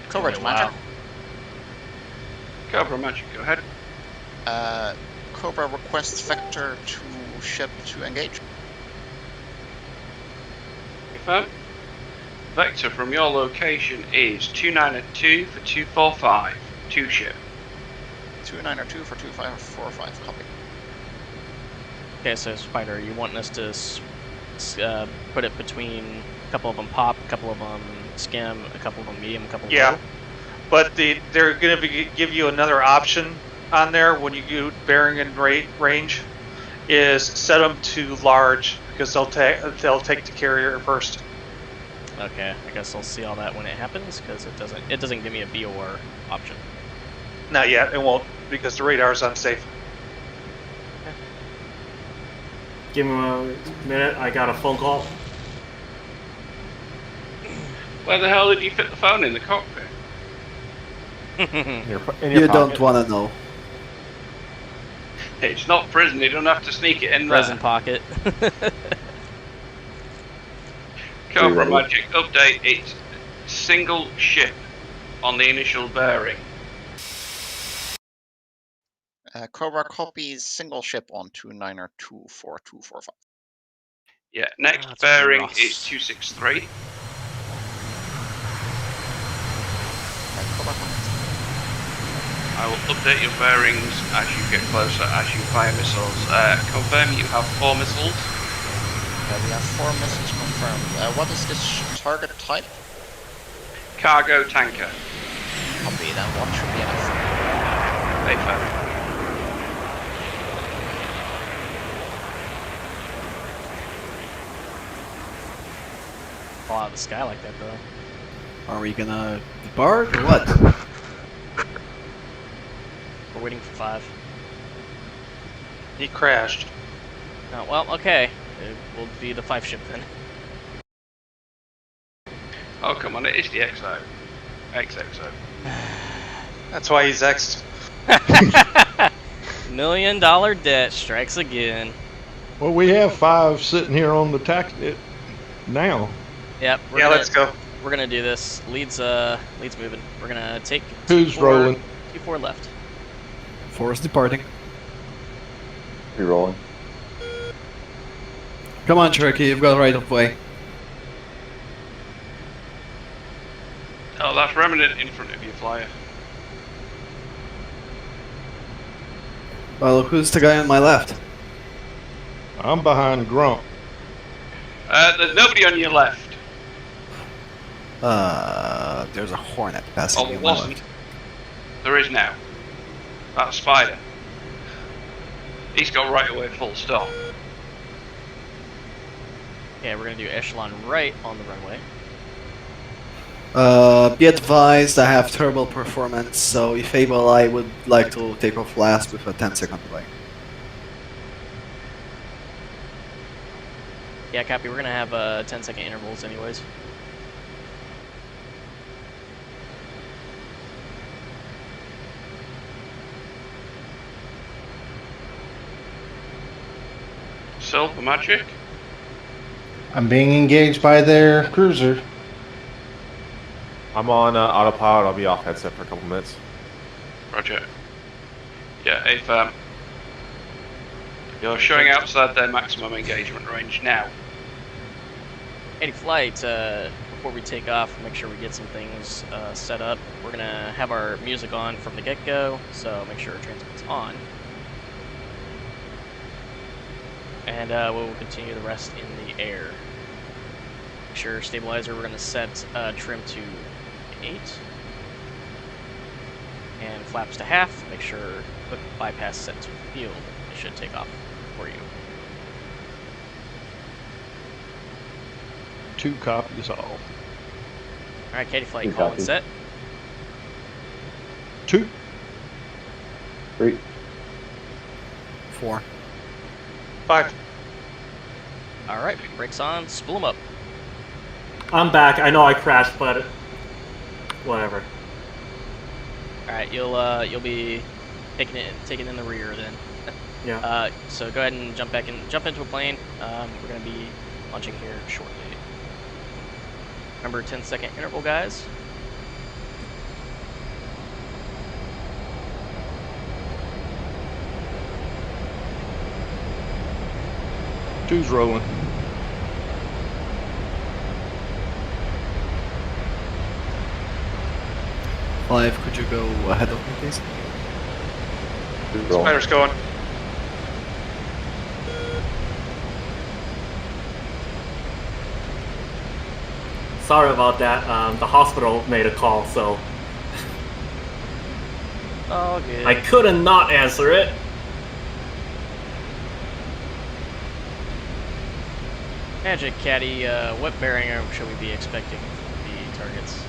S8: Coverage, Magic.
S1: Cobra Magic, go ahead.
S8: Cobra requests Vector to ship to engage.
S1: Confirm. Vector from your location is 292 for 245. 2 ship.
S8: 292 for 2545. Copy.
S3: Okay, so Spider, you wanting us to put it between a couple of them pop, a couple of them skim, a couple of them medium, a couple of
S4: Yeah.
S3: low?
S4: But they're going to give you another option on there when you do bearing and range, is set them to large because they'll take the carrier first.
S3: Okay, I guess I'll see all that when it happens because it doesn't give me a BOR option.
S4: Not yet, it won't because the radar is unsafe.
S5: Give me a minute, I got a phone call.
S1: Where the hell did you fit the phone in the cockpit?
S13: In your
S6: You
S13: pocket.
S6: don't want to know.
S1: It's not prison, you don't have to sneak it in
S3: Present
S1: there.
S3: pocket.
S1: Cobra Magic update, it's single ship on the initial bearing.
S8: Cobra copies single ship on 2924245.
S1: Yeah, next
S3: That's
S1: bearing
S3: rough.
S1: is 263.
S8: Cobra copies.
S1: I will update your bearings as you get closer, as you fire missiles. Confirm you have 4 missiles.
S8: We have 4 missiles confirmed. What is this target type?
S1: Cargo tanker.
S8: Copy, then one should be enough.
S1: Paper.
S3: Fall out of the sky like that, though.
S6: Are we gonna depart or what?
S3: We're waiting for 5.
S4: He crashed.
S3: Oh, well, okay. It will be the 5 ship then.
S1: Oh, come on, it is the XO. XXO.
S4: That's why he's X'd.
S3: $1 million debt strikes again.
S7: Well, we have 5 sitting here on the tax now.
S3: Yep.
S4: Yeah, let's go.
S3: We're gonna do this. Lead's moving. We're gonna take.
S7: Who's rolling?
S3: T4 left.
S6: 4 is departing.
S9: You're rolling.
S6: Come on, Cherokee, you've got right of way.
S1: Oh, that's Remnant in front of you, Flyer.
S6: Well, who's the guy on my left?
S7: I'm behind Grump.
S1: There's nobody on your left.
S6: There's a Hornet passing
S1: Oh,
S6: me
S1: it
S6: on my
S1: wasn't.
S6: left.
S1: There is now. That's Spider. He's got right away full stop.
S3: Okay, we're gonna do echelon right on the runway.
S6: Be advised, I have terrible performance, so if able, I would like to take off last with a 10-second delay.
S3: Yeah, copy. We're gonna have 10-second intervals, anyways.
S1: Silver Magic.
S11: I'm being engaged by their cruiser.
S13: I'm on autopilot. I'll be off headset for a couple minutes.
S1: Roger. Yeah, if you're showing outside their maximum engagement range now.
S3: Any flight, before we take off, make sure we get some things set up. We're gonna have our music on from the get-go, so make sure our transmit's on. And we'll continue the rest in the air. Make sure stabilizer, we're gonna set trim to 8. And flaps to half. Make sure quick bypass set to field. It should take off for you.
S7: 2 copies all.
S3: Alright, Katie flight,
S9: 2
S3: call and
S9: copies.
S3: set.
S7: 2.
S9: 3.
S6: 4.
S4: 5.
S3: Alright, brakes on, spool them up.
S5: I'm back. I know I crashed, but whatever.
S3: Alright, you'll be taking in the rear then.
S5: Yeah.
S3: So go ahead and jump into a plane. We're gonna be launching here shortly. Remember 10-second interval, guys.
S7: Two's rolling.
S6: Five, could you go ahead of me, please?
S4: Spider's going.
S5: Sorry about that. The hospital made a call, so
S3: Oh, good.
S5: I couldn't not answer it.
S3: Magic Caddy, what bearing should we be expecting from the targets?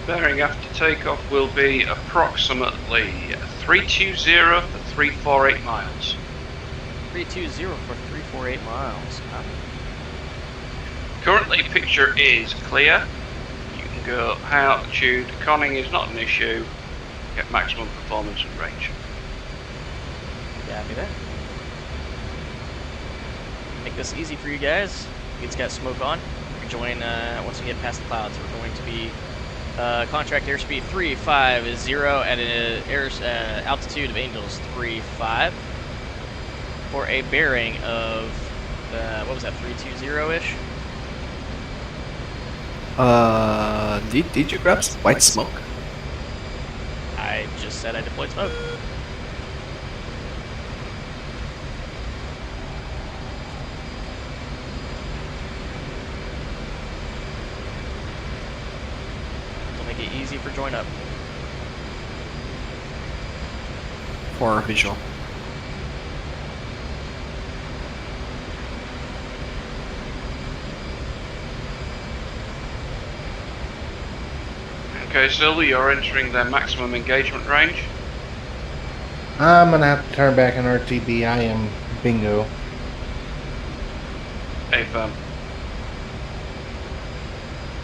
S1: Bearing after takeoff will be approximately 320 for 348 miles.
S3: 320 for 348 miles.
S1: Currently, picture is clear. You can go high altitude. Conning is not an issue. Get maximum performance and range.
S3: Copy that. Make this easy for you guys. It's got smoke on. Rejoin once we get past the clouds. We're going to be contract airspeed 350 at an altitude of Angels 35 for a bearing of what was that, 320-ish?
S6: Did you grab some white smoke?
S3: I just said I deployed smoke. We'll make it easy for join up.
S6: 4 visual.
S1: Okay, Silver, you're entering their maximum engagement range.
S11: I'm gonna have to turn back an RTB. I am bingo.
S1: If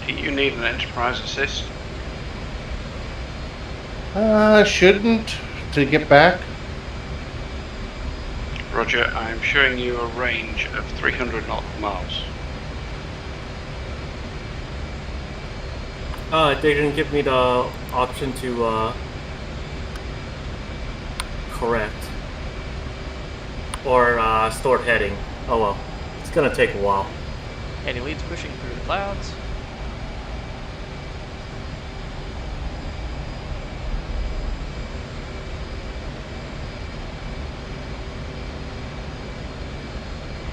S1: do you need an enterprise assist?
S11: Shouldn't to get back.
S1: Roger, I'm showing you a range of 300 nautical miles.
S5: They didn't give me the option to correct or stored heading. Oh well, it's gonna take a while.
S3: Any leads pushing through the clouds.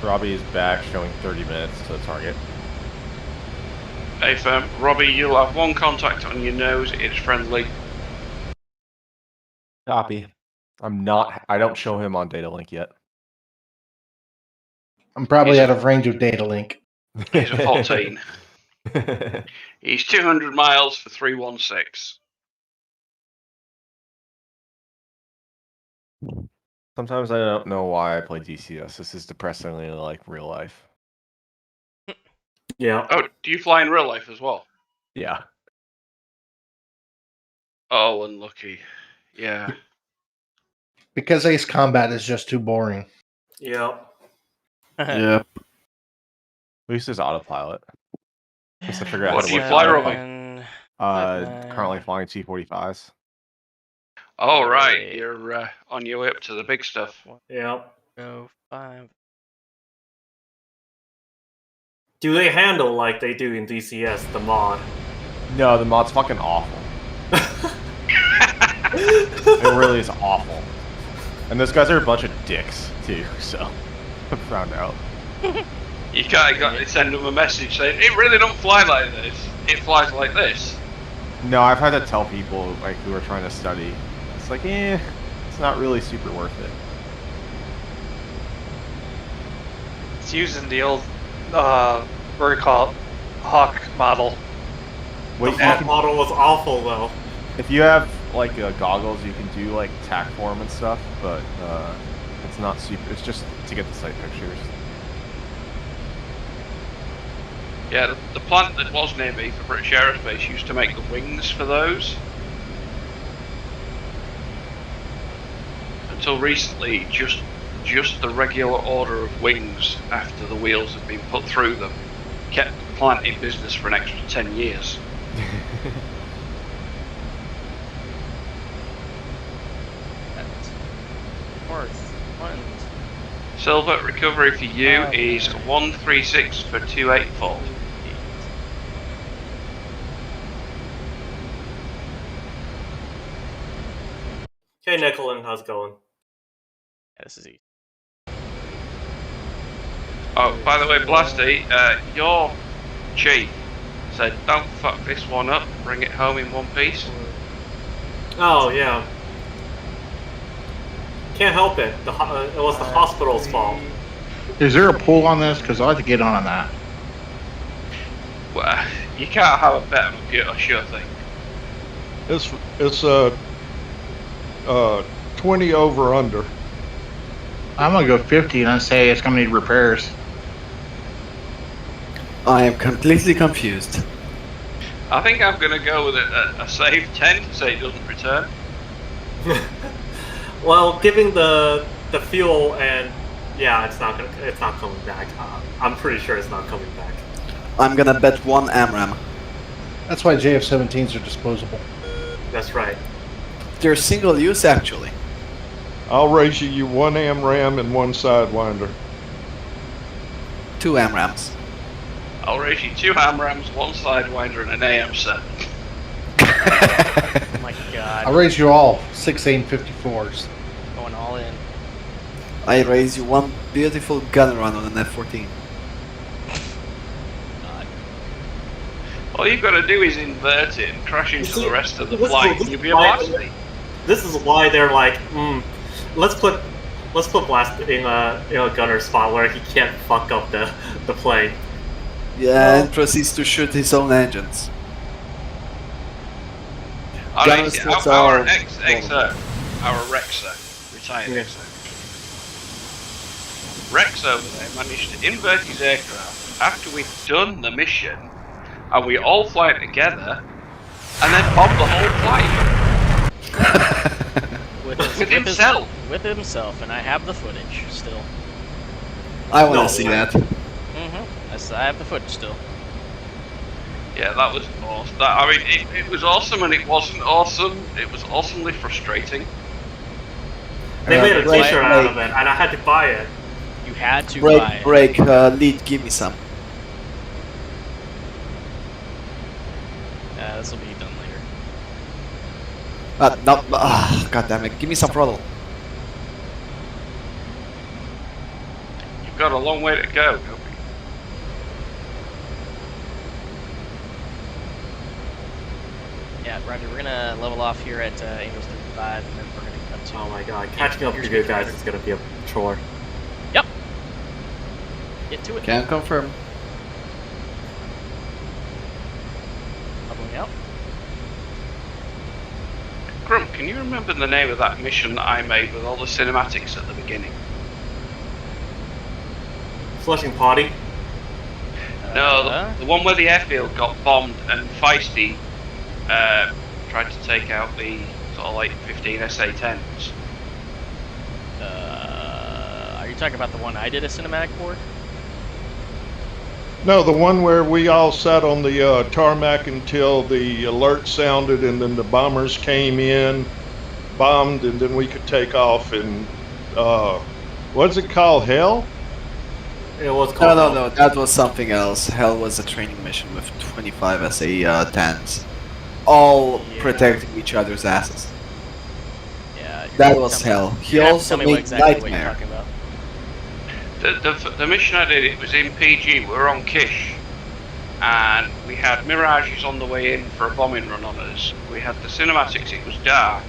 S13: Robbie is back, showing 30 minutes to the target.
S1: Hey, Robbie, you'll have one contact on your nose. It's friendly.
S13: Copy. I don't show him on data link yet.
S11: I'm probably
S1: He's
S11: out of range of data link.
S1: He's a 14. He's 200 miles for 316.
S13: Sometimes I don't know why I play DCS. This is depressingly like real life.
S5: Yeah.
S1: Oh, do you fly in real life as well?
S13: Yeah.
S1: Oh, unlucky. Yeah.
S11: Because Ace Combat is just too boring.
S5: Yeah.
S6: Yep.
S13: At least there's autopilot. Just to figure out
S1: What
S13: how
S1: do
S13: to
S1: you
S13: work
S1: fly,
S13: the
S1: Robbie?
S13: currently flying T-45s.
S1: Oh, right. You're on your way up to the big stuff.
S5: Yeah.
S3: 5.
S5: Do they handle like they do in DCS, the mod?
S13: No, the mod's fucking awful. It really is awful. And those guys are a bunch of dicks, too, so I found out.
S1: You can't send them a message saying, it really don't fly like this. It flies like this.
S13: No, I've had to tell people like who are trying to study. It's like, it's not really super worth it.
S4: It's using the old, what do you call it, Hawk model.
S5: The Hawk model was awful, though.
S13: If you have like goggles, you can do like tack form and stuff, but it's not super. It's just to get the sight pictures.
S1: Yeah, the plant that was near me for British Aerospace used to make the wings for those. Until recently, just the regular order of wings after the wheels had been put through them kept the plant in business for an extra 10 years. Silver recovery for you is 136 for 284.
S5: Hey, Nicolin, how's it going?
S3: Yeah, this is easy.
S1: Oh, by the way, Blasty, your chief said, don't fuck this one up, bring it home in one piece.
S5: Oh, yeah. Can't help it. It was the hospital's fault.
S10: Is there a poll on this? Because I'd like to get on that.
S1: Well, you can't have a bet on a sure thing.
S7: It's 20 over under.
S10: I'm gonna go 50 and I say it's gonna need repairs.
S6: I am completely confused.
S1: I think I'm going to go with a save 10 to say it doesn't return.
S5: Well, given the fuel and yeah, it's not coming back. I'm pretty sure it's not coming back.
S6: I'm gonna bet 1 AMRAM.
S11: That's why JF-17s are disposable.
S5: That's right.
S6: They're single use actually.
S7: I'll raise you 1 AMRAM and 1 Sidewinder.
S6: 2 AMRAMs.
S1: I'll raise you 2 AMRAMs, 1 Sidewinder, and an AM7.
S3: Oh my god.
S11: I'll raise you all 6 AIM-54s.
S3: Going all in.
S6: I raise you 1 beautiful gun run on an F-14.
S1: All you've got to do is invert it and crash into the rest of the flight, and you'll be a Blasty.
S5: This is why they're like, let's put Blast in a gunner spot where he can't fuck up the plane.
S6: Yeah, and proceeds to shoot his own engines.
S1: Our
S6: Gunners
S1: Rexer, our Rexer, retired
S5: Yeah.
S1: Rexer. Rex over there managed to invert his aircraft after we'd done the mission, and we all fly it together, and then bomb the whole flight. With himself.
S3: With himself, and I have the footage still.
S6: I want to see that.
S3: Yes, I have the footage still.
S1: Yeah, that was awesome. It was awesome, and it wasn't awesome. It was awesomely frustrating.
S5: They made a
S6: break,
S5: t-shirt out of it, and I had to buy it.
S3: You had to buy it.
S6: Break, lead, give me some.
S3: This will be done later.
S6: No, god damn it, give me some throttle.
S1: You've got a long way to go.
S3: Yeah, Roger, we're gonna level off here at Angels 35, and then we're gonna cut to...
S5: Oh my god, catching up to you guys is gonna be a chore.
S3: Yep. Get to it.
S6: Can confirm.
S3: Leveling out.
S1: Grump, can you remember the name of that mission that I made with all the cinematics at the beginning?
S5: Flushing Potty.
S1: No, the one where the airfield got bombed and Feisty tried to take out the sort of like 15 SA-10s.
S3: Are you talking about the one I did a cinematic for?
S7: No, the one where we all sat on the tarmac until the alert sounded, and then the bombers came in, bombed, and then we could take off. And what's it called? Hell?
S5: It was called.
S6: No, that was something else. Hell was a training mission with 25 SA-10s, all protecting each other's asses.
S3: Yeah,
S6: that was Hell. He also made
S3: exactly
S6: Nightmare.
S3: What you're talking about.
S1: The mission I did, it was in PG. We were on Kish, and we had mirages on the way in for a bombing run on us. We had the cinematics. It was dark,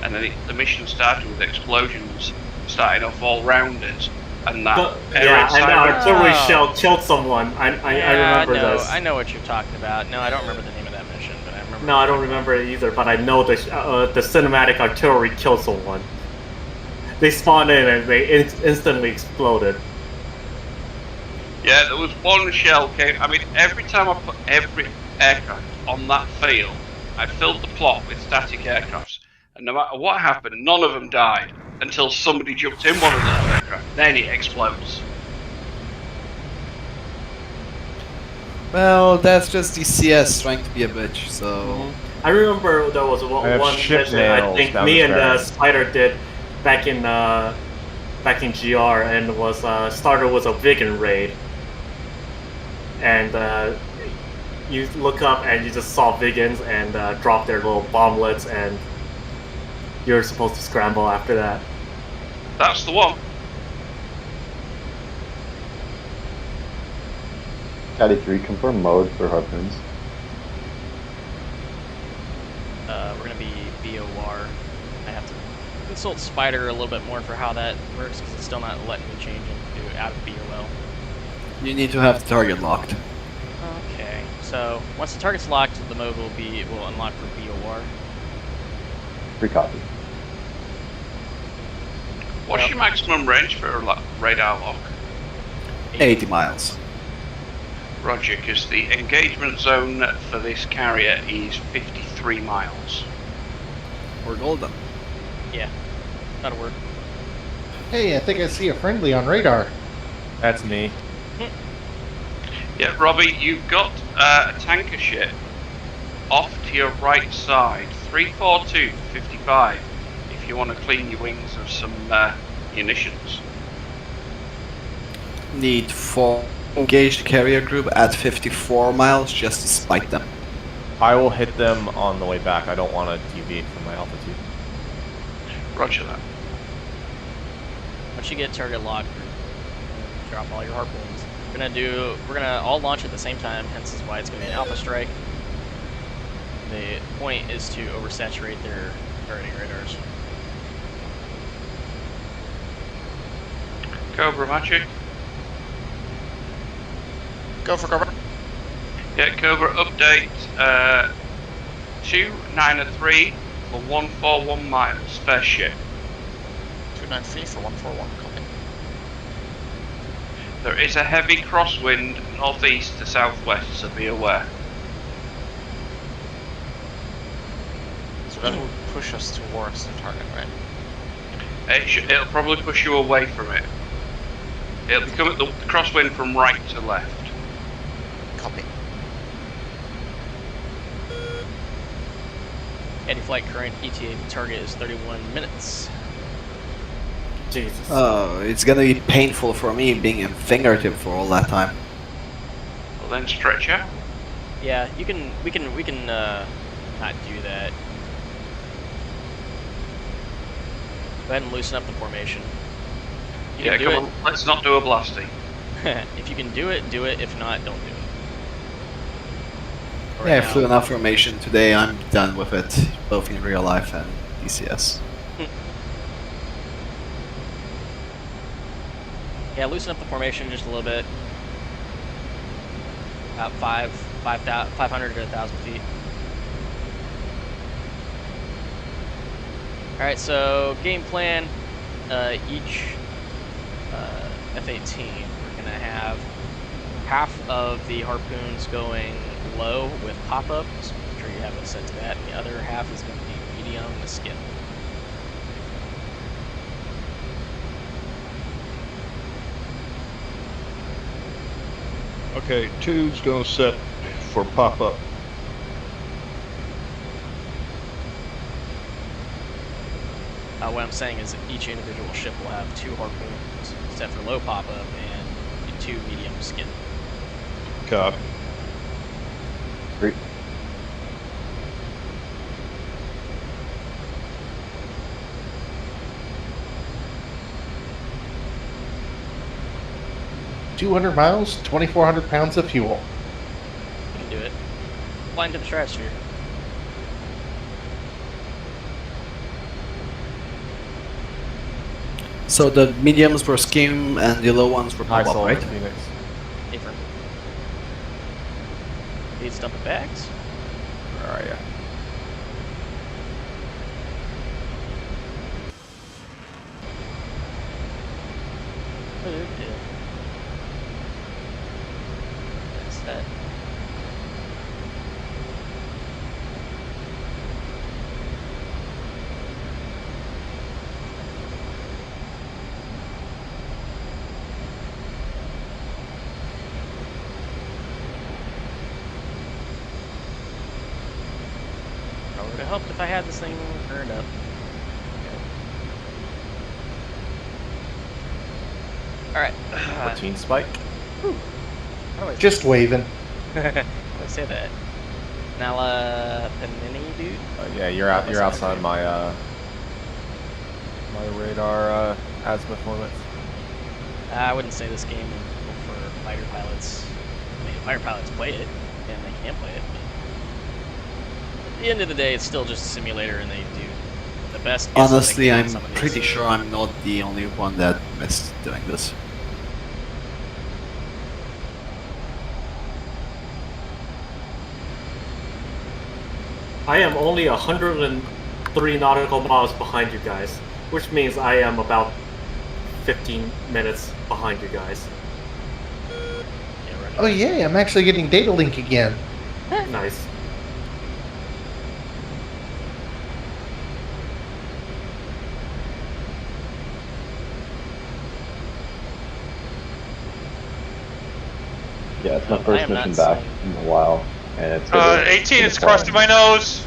S1: and then the mission started with explosions starting off all round us. And that
S5: yeah, and artillery shell killed someone. I remember this.
S3: I know what you're talking about. No, I don't remember the name of that mission, but I remember.
S5: No, I don't remember it either. But I know the cinematic artillery killed someone. They spawned in and they instantly exploded.
S1: Yeah, there was one shell came. I mean, every time I put every aircraft on that field, I filled the plot with static aircrafts, and no matter what happened, none of them died until somebody jumped in one of those aircraft. Then it explodes.
S6: Well, that's just DCS trying to be a bitch. So
S5: I remember there was one mission I think me and Spider did back in GR, and was started with a vegan raid. And you look up and you just saw vegans and drop their little bomblets, and you're supposed to scramble after that.
S1: That's the one.
S9: Caddy 3, confirm mode for harpoons.
S3: We're gonna be BOR. I have to consult Spider a little bit more for how that works, because it's still not letting me change into out of BOL.
S6: you need to have the target locked.
S3: Okay, so once the target's locked, the mode will unlock for BOR.
S9: Free copy.
S1: What's your maximum range for a radar lock?
S6: 80 miles.
S1: Roger, because the engagement zone for this carrier is 53 miles.
S6: We're golden.
S3: Yeah, that'll work.
S11: Hey, I think I see a friendly on radar.
S13: That's me.
S1: Yeah, Robbie, you've got a tanker ship off to your right side, 342 55, if you want to clean your wings of some munitions.
S6: Need 4 engaged carrier group at 54 miles just to spike them.
S13: I will hit them on the way back. I don't want to deviate from my altitude.
S1: Roger that.
S3: Once you get target locked, drop all your harpoons. We're gonna all launch at the same time, hence is why it's gonna be an alpha strike. The point is to oversaturate their targeting radars.
S1: Cobra Magic.
S8: Go for Cobra.
S1: Yeah, Cobra update 293 for 141 miles, first ship.
S8: 293 for 141, copy.
S1: There is a heavy crosswind northeast to southwest, so be aware.
S8: So that will push us towards the target, right?
S1: It'll probably push you away from it. It'll be coming the crosswind from right to left.
S8: Copy.
S3: Anti-flight current ETA target is 31 minutes.
S5: Jesus.
S6: Oh, it's gonna be painful for me being in fingertip for all that time.
S1: Well then stretch out.
S3: Yeah, we can not do that. Go ahead and loosen up the formation. You
S1: Yeah,
S3: can do
S1: come on, let's not do a blasting.
S3: If you can do it, do it. If not, don't do it.
S6: Yeah, I flew enough formation today, I'm done with it, both in real life and DCS.
S3: Yeah, loosen up the formation just a little bit. About 500 to 1,000 feet. Alright, so game plan, each F-18, we're going to have half of the harpoons going low with pop-up, so make sure you have it set to that, and the other half is going to be medium with skim.
S7: Okay, 2's gonna set for pop-up.
S3: What I'm saying is that each individual ship will have 2 harpoons set for low pop-up and 2 medium skim.
S7: Copy.
S9: Great.
S11: $200 miles, 2,400 pounds of fuel.
S3: You can do it. Fly into the stratosphere.
S6: So the mediums were skim and the low ones were pop-up, right?
S13: Phoenix.
S3: Affirm. Need stumping bags?
S13: Where are you?
S3: That's that. I would have helped if I had this thing turned up. Alright.
S13: 14 spike.
S11: Just waving.
S3: Let's say that. Nala Panini, dude?
S13: Yeah, you're out. You're outside my my radar azimuth limits.
S3: I wouldn't say this game for fighter pilots. I mean, fighter pilots play it, and they can play it. But at the end of the day, it's still just a simulator, and they do the best.
S6: Honestly, I'm pretty sure I'm not the only one that missed doing this.
S5: I am only 103 nautical miles behind you guys, which means I am about 15 minutes behind you guys.
S11: Oh yeah, I'm actually getting data link again.
S5: Nice.
S9: Yeah, it's my first mission back in a while, and it's
S4: 18 is crossing my nose.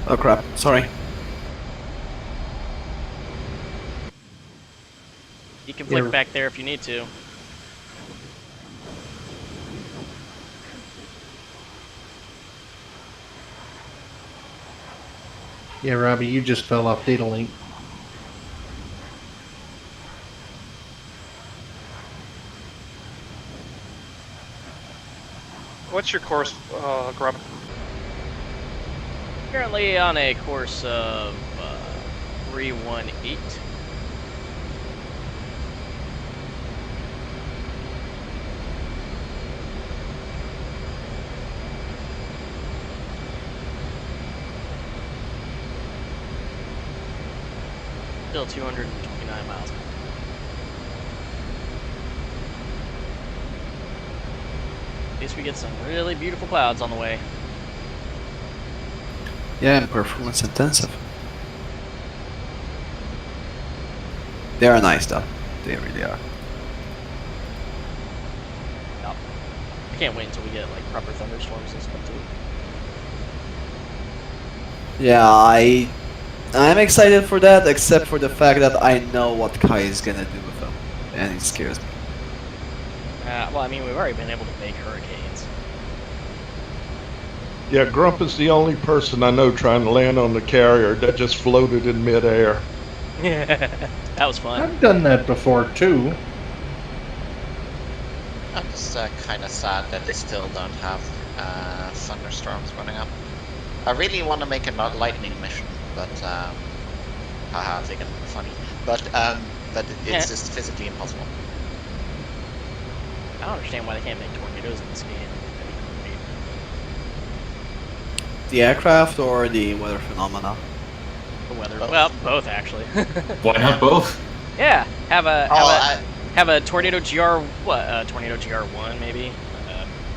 S6: Oh crap, sorry.
S3: You can flick back there if you need to.
S11: Yeah, Robbie, you just fell off data link.
S4: What's your course, Grub?
S3: Currently on a course of 318. Still 229 miles. At least we get some really beautiful clouds on the way.
S6: Yeah, and performance intensive. They are nice though. They really are.
S3: Yep. I can't wait until we get like proper thunderstorms and stuff too.
S6: Yeah, I'm excited for that, except for the fact that I know what Kai is gonna do with them, and it scares me.
S3: Well, I mean, we've already been able to make hurricanes.
S7: Yeah, Grump is the only person I know trying to land on the carrier that just floated in midair.
S3: Yeah, that was fun.
S11: I've done that before too.
S8: I'm just kind of sad that they still don't have thunderstorms running up. I really want to make a lightning mission, but haha, thinking funny. But that it's just physically impossible.
S3: I don't understand why they can't make tornadoes in this game.
S6: The aircraft or the weather phenomena?
S3: The weather. Well, both actually.
S2: Why not both?
S3: Yeah, have a tornado GR tornado GR1 maybe,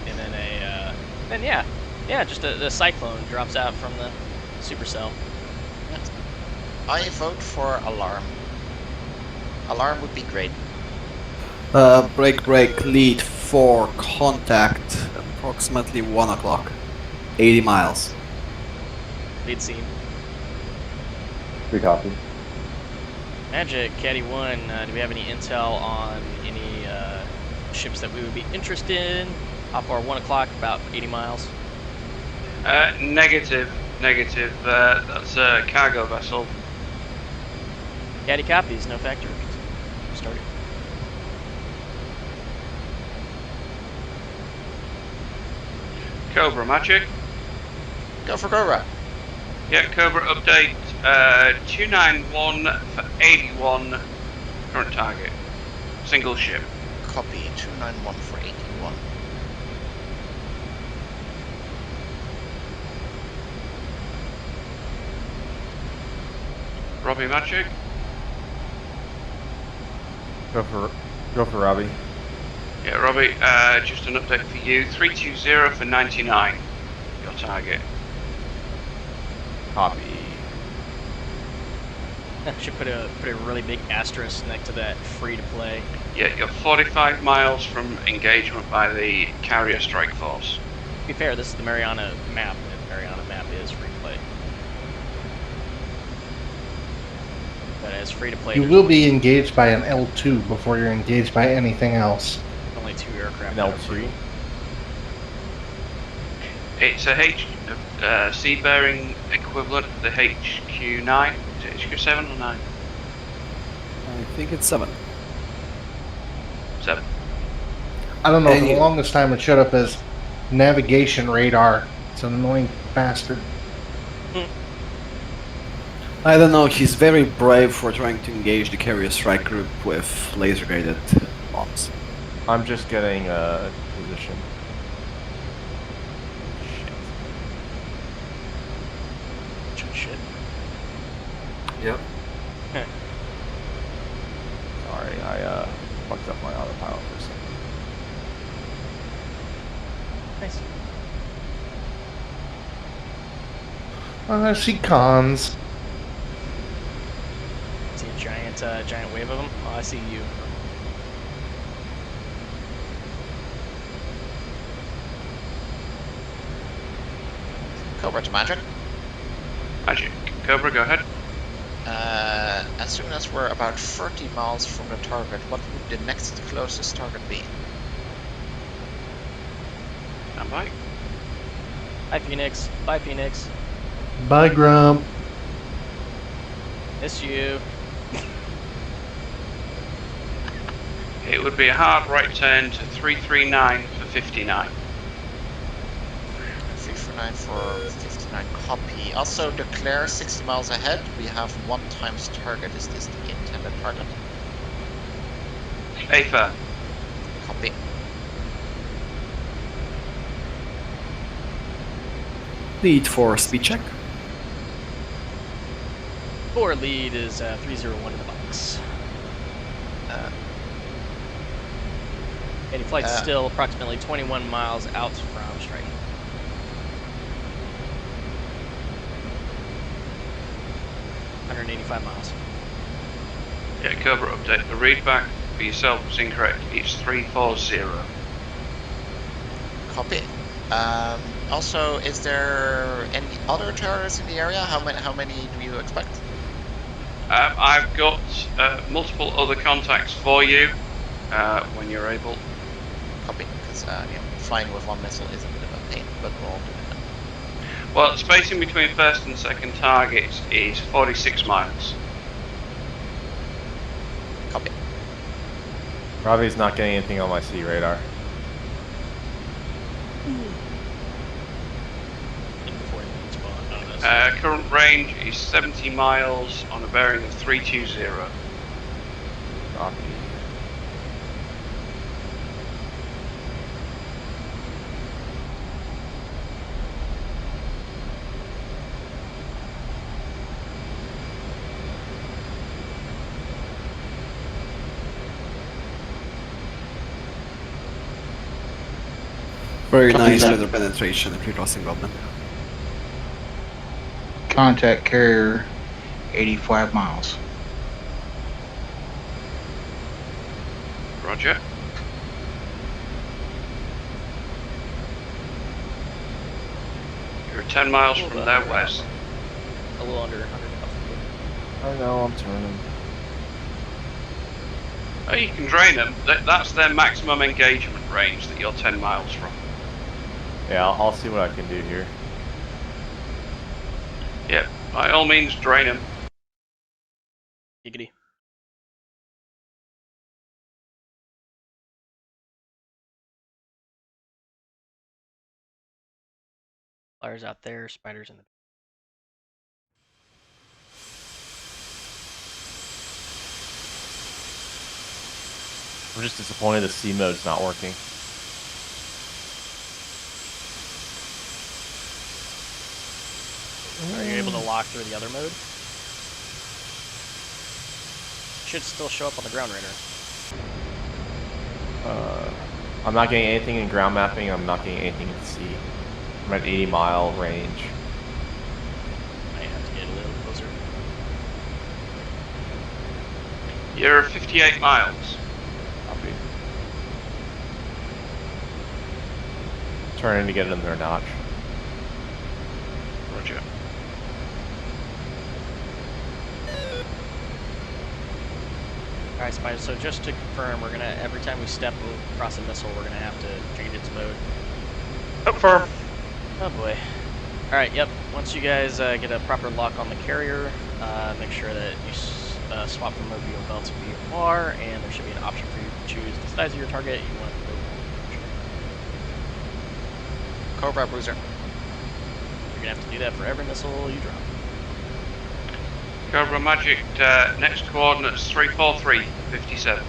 S3: and then just the cyclone drops out from the supercell.
S8: I vote for alarm. Alarm would be great.
S6: Break lead for contact approximately 1 o'clock. 80 miles.
S3: Lead scene.
S9: 3 copy.
S3: Magic, Caddy 1, do we have any intel on any ships that we would be interested in? How far? 1 o'clock, about 80 miles.
S1: Negative. That's a cargo vessel.
S3: Caddy copies, no factor. Started.
S1: Cobra, Magic.
S8: Go for Cobra.
S1: Yeah, Cobra update 291 for 81. Current target. Single ship.
S8: Copy 291 for 81.
S1: Robbie, Magic.
S13: Go for Robbie.
S1: Yeah, Robbie, just an update for you. 320 for 99. Your target.
S13: Copy.
S3: Should put a really big asterisk next to that free to play.
S1: Yeah, you're 45 miles from engagement by the carrier strike force.
S3: To be fair, this is the Mariana map, and the Mariana map is free to play. But as free to play,
S11: You will be engaged by an L2 before you're engaged by anything else.
S3: Only 2 aircraft.
S13: An L3.
S1: It's a sea bearing equivalent of the HQ9. Is it HQ7 or 9?
S6: I think it's 7.
S1: 7.
S11: I don't know, for the longest time it showed up as navigation radar. It's an annoying bastard.
S6: I don't know, he's very brave for trying to engage the carrier strike group with laser guided bombs.
S13: I'm just getting position.
S3: Shit.
S2: Yep.
S13: Sorry, I fucked up my autopilot for a second.
S3: Nice.
S11: I see cons.
S3: See a giant wave of them? Oh, I see you.
S8: Cobra to Magic.
S1: Magic. Cobra, go ahead.
S8: As soon as we're about 30 miles from the target, what would the next closest target be?
S1: Stand by.
S3: Bye, Phoenix. Bye, Phoenix.
S11: Bye, Grump.
S3: Miss you.
S1: It would be a hard right turn to 339 for 59.
S8: 349 for 59 copy. Also declare 60 miles ahead. We have 1 times target. Is this the intended target?
S1: Aether.
S8: Copy.
S6: Lead for speed check.
S3: Or lead is 301 in the box. And flight's still approximately 21 miles out from striking. $185 miles.
S1: Yeah, Cobra update. The readback for yourself was incorrect. It's 340.
S8: Copy. Also, is there any other terrorists in the area? How many do you expect?
S1: I've got multiple other contacts for you when you're able.
S8: Copy. Because flying with 1 missile is a bit of a pain, but we'll do it.
S1: Well, spacing between first and second targets is 46 miles.
S8: Copy.
S13: Robbie's not getting anything on my sea radar.
S1: Current range is 70 miles on a bearing of 320.
S6: Very nice weather penetration if you're crossing Goblin.
S10: Contact carrier 85 miles.
S1: Roger. You're 10 miles from their west.
S3: A little under 100
S13: I know, I'm turning.
S1: Oh, you can drain them. That's their maximum engagement range that you're 10 miles from.
S13: Yeah, I'll see what I can do here.
S1: Yeah, by all means, drain them.
S3: Giggity. Flyers out there, spiders in the.
S13: I'm just disappointed the C mode's not working.
S3: Are you able to lock through the other mode? Should still show up on the ground radar.
S13: I'm not getting anything in ground mapping, I'm not getting anything in C. I'm at 80-mile range.
S3: Might have to get a little closer.
S1: You're 58 miles.
S13: Copy. Turning to get in their notch.
S1: Roger.
S3: Alright, Spider, so just to confirm, we're gonna, every time we step across a missile, we're gonna have to change its mode.
S4: Confirm.
S3: Oh boy. Alright, yep. Once you guys get a proper lock on the carrier, make sure that you swap from OBOL to BOR, and there should be an option for you to choose the size of your target you want to go.
S8: Cobra Bruiser.
S3: You're gonna have to do that for every missile you drop.
S1: Cobra Magic, next coordinates 34357.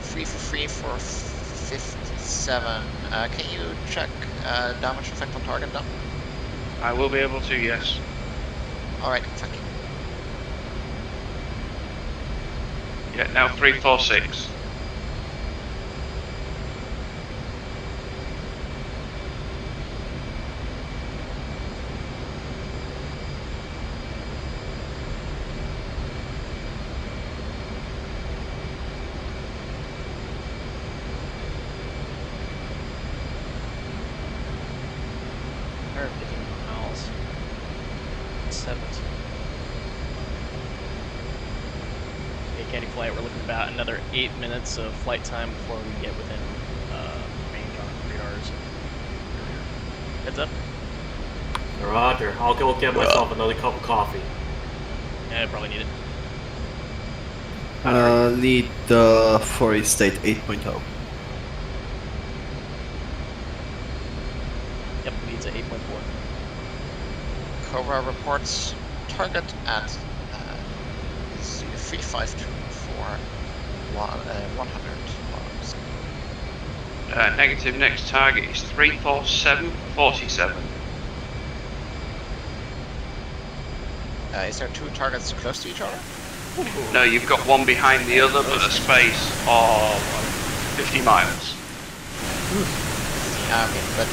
S8: 343 for 57. Can you check damage effect on target now?
S1: I will be able to, yes.
S8: Alright, thank you.
S1: Yeah, now 346.
S3: Miles. 17. Okay, Candy Flight, we're looking about another 8 minutes of flight time before we get within range on radars. Heads up.
S5: Roger. I'll go get myself another cup of coffee.
S3: Yeah, I probably need it.
S6: Lead the 4 state 8.0.
S3: Yep, leads at 8.4.
S8: Cobra reports target at 352 for 100 miles.
S1: Negative, next target is 34747.
S8: Is there two targets close to each other?
S1: No, you've got one behind the other, but a space of 50 miles.
S8: Okay, but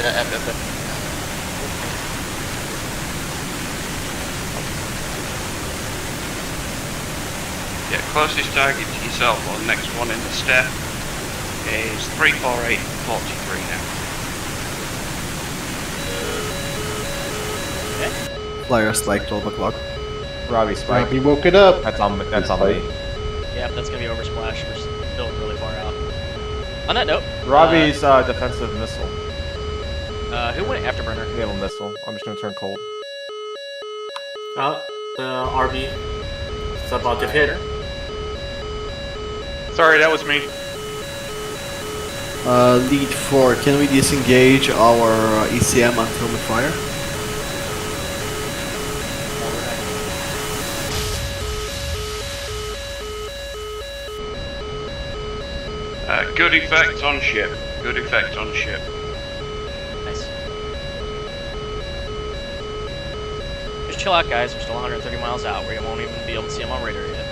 S1: yeah, closest target to yourself, or the next one in the step, is 34843 now.
S3: Okay.
S6: Flyers like 12 o'clock.
S13: Robbie Spike.
S11: Robbie woke it up.
S13: That's on me.
S3: Yeah, that's gonna be oversplash. We're still really far out. On that note,
S13: Robbie's defensive missile.
S3: Who went afterburner?
S13: Naval missile. I'm just gonna turn cold.
S5: RB. It's about to hit.
S4: Sorry, that was me.
S6: Lead 4, can we disengage our ECM until we fire?
S1: Good effect on ship. Good effect on ship.
S3: Nice. Just chill out, guys. We're still 130 miles out. We won't even be able to see them on radar yet.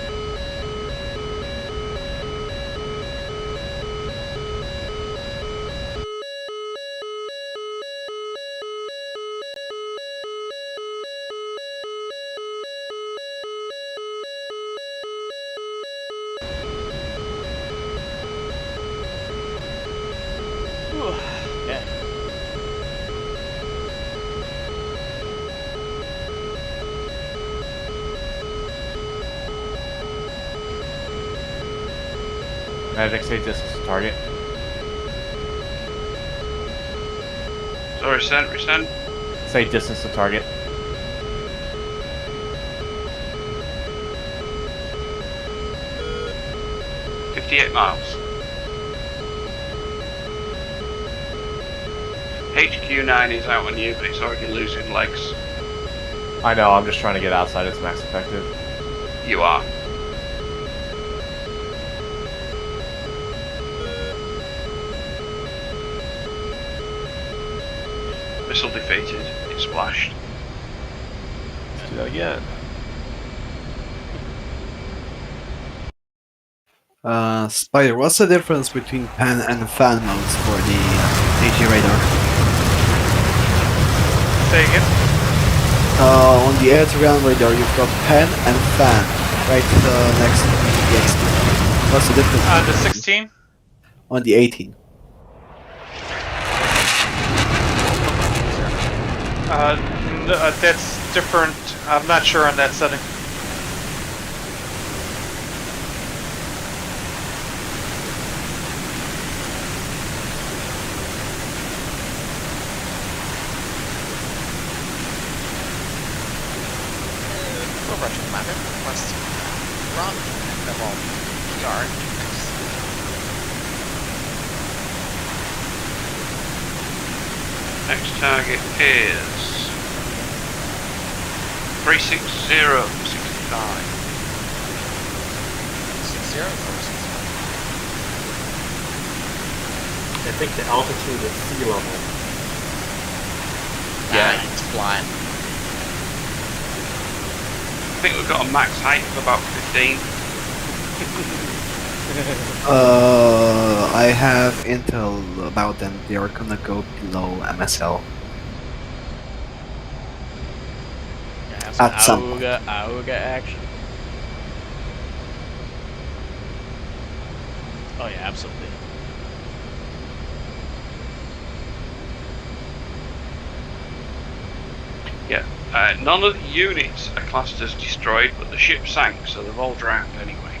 S13: Magic, say distance to target.
S1: Sorry, resend.
S13: Say distance to target.
S1: $58 miles. HQ9 is out on you, but it's already losing legs.
S13: I know, I'm just trying to get outside its max effective.
S1: You are. Missile defeated. It splashed.
S13: Let's do that again.
S6: Spider, what's the difference between pan and fan modes for the AG radar?
S4: Say again?
S6: On the air-to-ground radar, you've got pan and fan right next to the XT. What's the difference?
S4: On the 16?
S6: On the 18.
S4: That's different. I'm not sure on that setting.
S8: Roger, Commander. Request run level PR.
S1: Next target is 36065.
S5: 60 or 465? I think the altitude is sea level.
S8: Yeah, it's flying.
S1: I think we've got a max height of about 15.
S6: I have intel about them. They are gonna go below MSL. At some point.
S3: Auga action. Oh yeah, absolutely.
S1: Yeah, none of the units are classed as destroyed, but the ship sank, so they've all drowned anyway.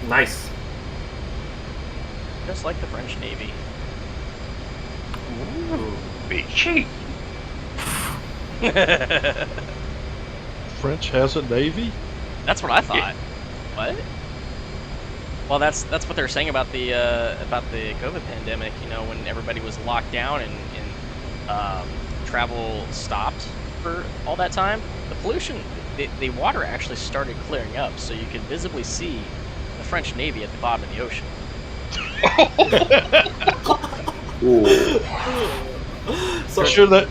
S5: Nice.
S3: Just like the French Navy.
S1: Ooh, be cheap.
S7: French has a navy?
S3: That's what I thought. Yeah. What? Well, that's what they're saying about the COVID pandemic. You know, when everybody was locked down and travel stopped for all that time, the pollution, the water actually started clearing up, so you could visibly see the French Navy at the bottom of the ocean.
S7: So sure that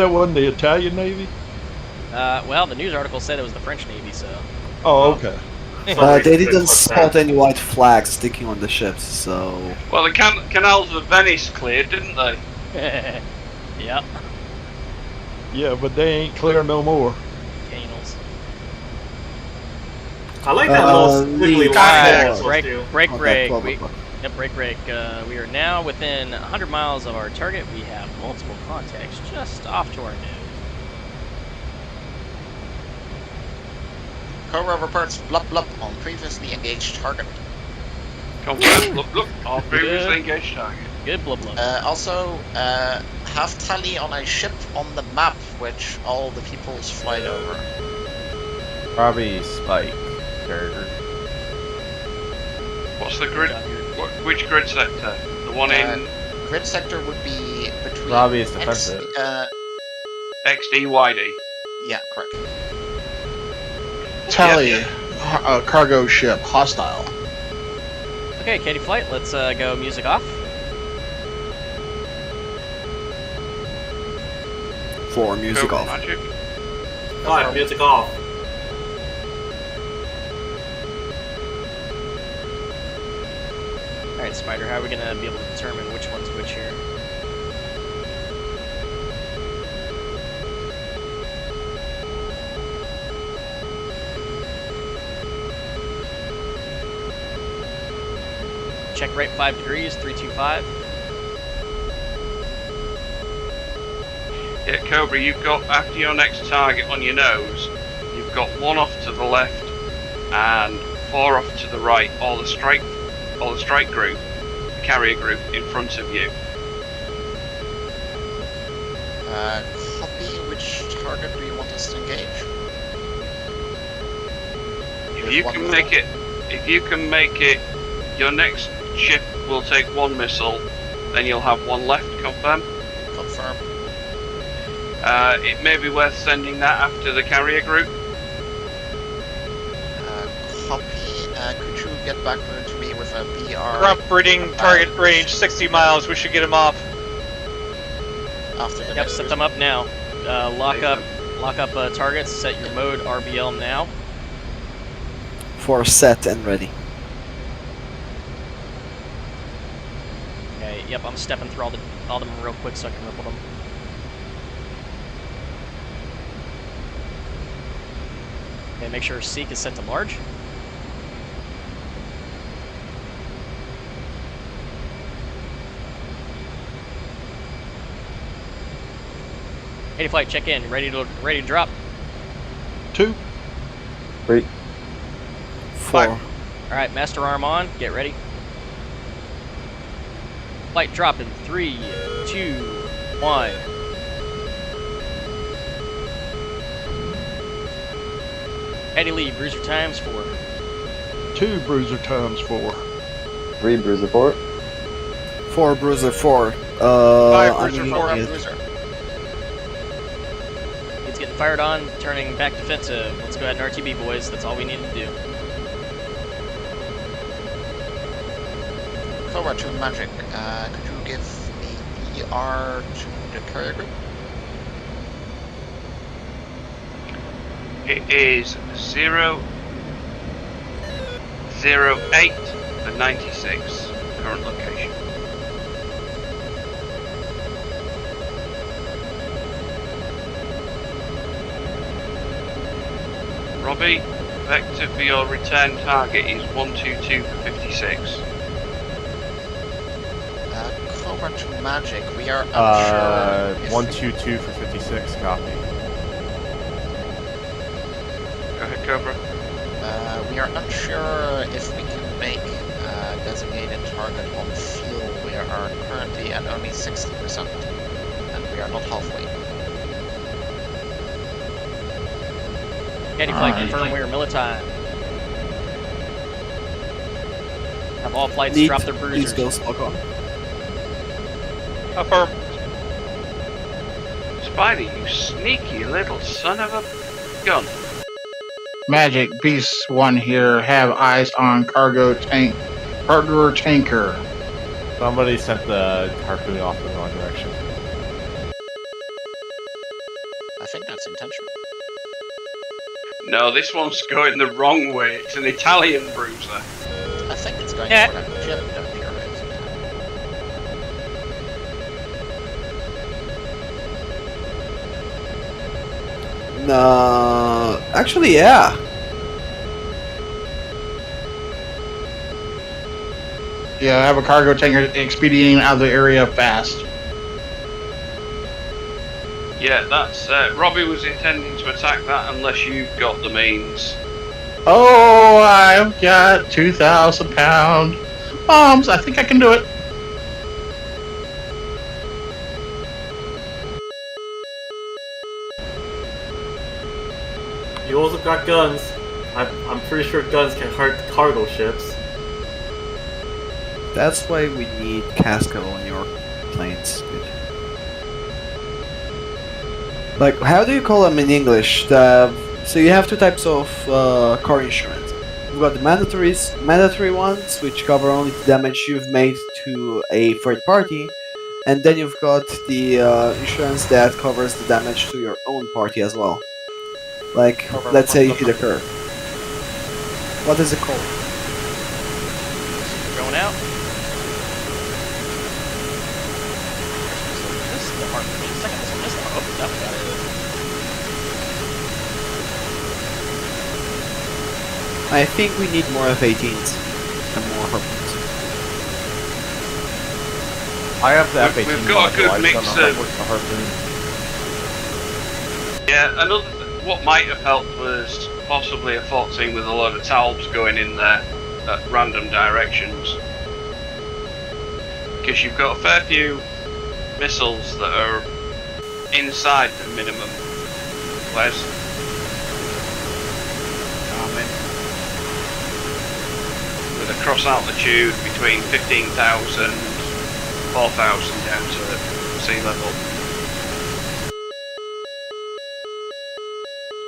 S7: wasn't the Italian Navy?
S3: Well, the news article said it was the French Navy, so.
S7: Oh, okay.
S6: They didn't spot any white flags sticking on the ships, so.
S1: Well, the canals of Venice cleared, didn't they?
S3: Yep.
S7: Yeah, but they ain't clear no more.
S3: Canals.
S5: I like that little squiggly line.
S3: Break. We are now within 100 miles of our target. We have multiple contacts just off to our nose.
S8: Cobra reports blup blup on previously engaged target.
S1: Confirm blup blup on previously engaged target.
S3: Good blup blup.
S8: Also, have tally on a ship on the map which all the peoples flight over.
S13: Probably Spike carrier.
S1: What's the grid? Which grid sector? The one in.
S8: Grid sector would be between.
S13: Robbie is defensive.
S1: XD YD.
S8: Yeah, correct.
S10: Tally, cargo ship hostile.
S3: Okay, Katie Flight, let's go music off.
S6: For music off.
S1: Magic.
S5: Alright, music off.
S3: Alright, Spider, how are we gonna be able to determine which one's which here? Check right 5 degrees, 325.
S1: Yeah, Cobra, you've got, after your next target on your nose, you've got 1 off to the left and 4 off to the right, or the strike or the strike group, the carrier group in front of you.
S8: Copy. Which target do you want us to engage?
S1: If you can make it, your next ship will take 1 missile, then you'll have 1 left. Confirm.
S8: Confirm.
S1: It may be worth sending that after the carrier group.
S8: Copy. Could you get back to me with a BR?
S4: Grump reading target range 60 miles. We should get him off.
S8: After the
S3: Yep, set them up now. Lock up targets. Set your mode RBL now.
S6: For set and ready.
S3: Okay. Yep, I'm stepping through all them real quick so I can ripple them. Okay, make sure Seek is set to large. Ready flight, check in. Ready to drop.
S7: 2,
S9: 3,
S6: 4.
S3: All right, master arm on. Get ready. Flight drop in 3, 2, 1. Eddie Lee, bruiser times 4.
S7: 2 bruiser times 4.
S9: 3 bruiser 4.
S6: 4 bruiser 4.
S4: 5 bruiser 4.
S8: Bruiser.
S3: It's getting fired on, turning back defensive. Let's go ahead and RTB, boys. That's all we need to do.
S8: Cobra to Magic. Could you give me BR to the carrier group?
S1: It is 008 and 96 current location. Robbie, vector for your return target is 122 for 56.
S8: Cobra to Magic. We are unsure.
S13: 122 for 56. Copy.
S1: Go ahead, Cobra.
S8: We are unsure if we can make a designated target on fuel. We are currently at only 60%, and we are not halfway.
S3: Eddie flight, confirm we are militime. Have all flights drop their bruisers.
S6: Please go lock on.
S4: Affirm.
S1: Spider, you sneaky little son of a gun.
S10: Magic Beast 1 here. Have eyes on cargo tanker.
S13: Somebody sent the harpoon off in the wrong direction.
S8: I think that's intentional.
S1: No, this one's going the wrong way. It's an Italian bruiser.
S8: I think it's going
S3: Yeah.
S8: for that gem pyramid.
S6: No, actually, yeah.
S10: Yeah, have a cargo tanker expediting out of the area fast.
S1: Yeah, that's Robbie was intending to attack that unless you've got the means.
S10: Oh, I've got 2,000 pound bombs. I think I can do it.
S5: You also got guns. I'm pretty sure guns can hurt cargo ships.
S6: That's why we need Casco on your planes. Like, how do you call them in English? So you have 2 types of car insurance. You've got the mandatory ones, which cover only the damage you've made to a third party, and then you've got the insurance that covers the damage to your own party as well. Like, let's say you hit a curve. What is it called?
S3: Going out. This is the hard for me. Second, this one is the hard. Oh, that got it.
S6: I think we need more F-18s and more harpoons.
S13: I have the F-18.
S1: We've got a good mix of.
S13: harpoon.
S1: Yeah, what might have helped was possibly a 14 with a lot of talbs going in there at random directions. because you've got a fair few missiles that are inside the minimum. Where's with a cross altitude between 15,000, 4,000 down to sea level.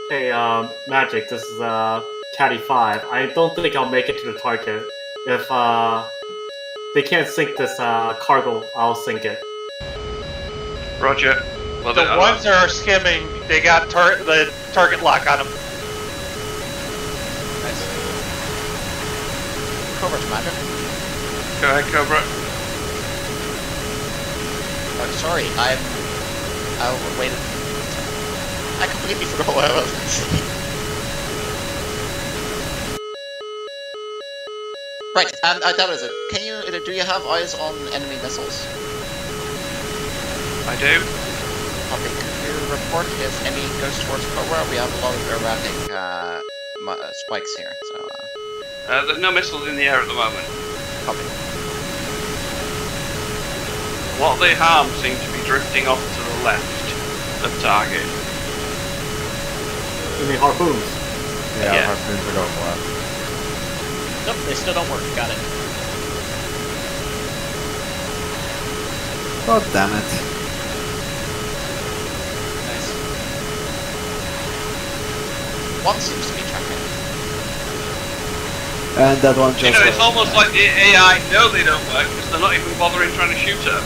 S5: Hey, Magic, this is Caddy 5. I don't think I'll make it to the target. If they can't sink this cargo, I'll sink it.
S1: Roger. Well,
S4: the ones that are skimming, they got the target lock on them.
S8: Nice. Cobra's Magic.
S1: Go ahead, Cobra.
S8: Oh, sorry, oh, wait. I completely forgot what I was going to say. Right, and that is it. Do you have eyes on enemy missiles?
S1: I do.
S8: Okay, could you report if any goes towards Cobra? We have a lot of erratic spikes here, so...
S1: There's no missiles in the air at the moment.
S8: Copy.
S1: A lot of the harm seem to be drifting off to the left of target.
S5: You mean harpoons?
S13: Yeah, harpoons are going left.
S3: Nope, they still don't work. Got it.
S6: God damn it.
S8: Nice. One seems to be tracking.
S6: And that one just...
S1: You know, it's almost like the AI know they don't work because they're not even bothering trying to shoot her.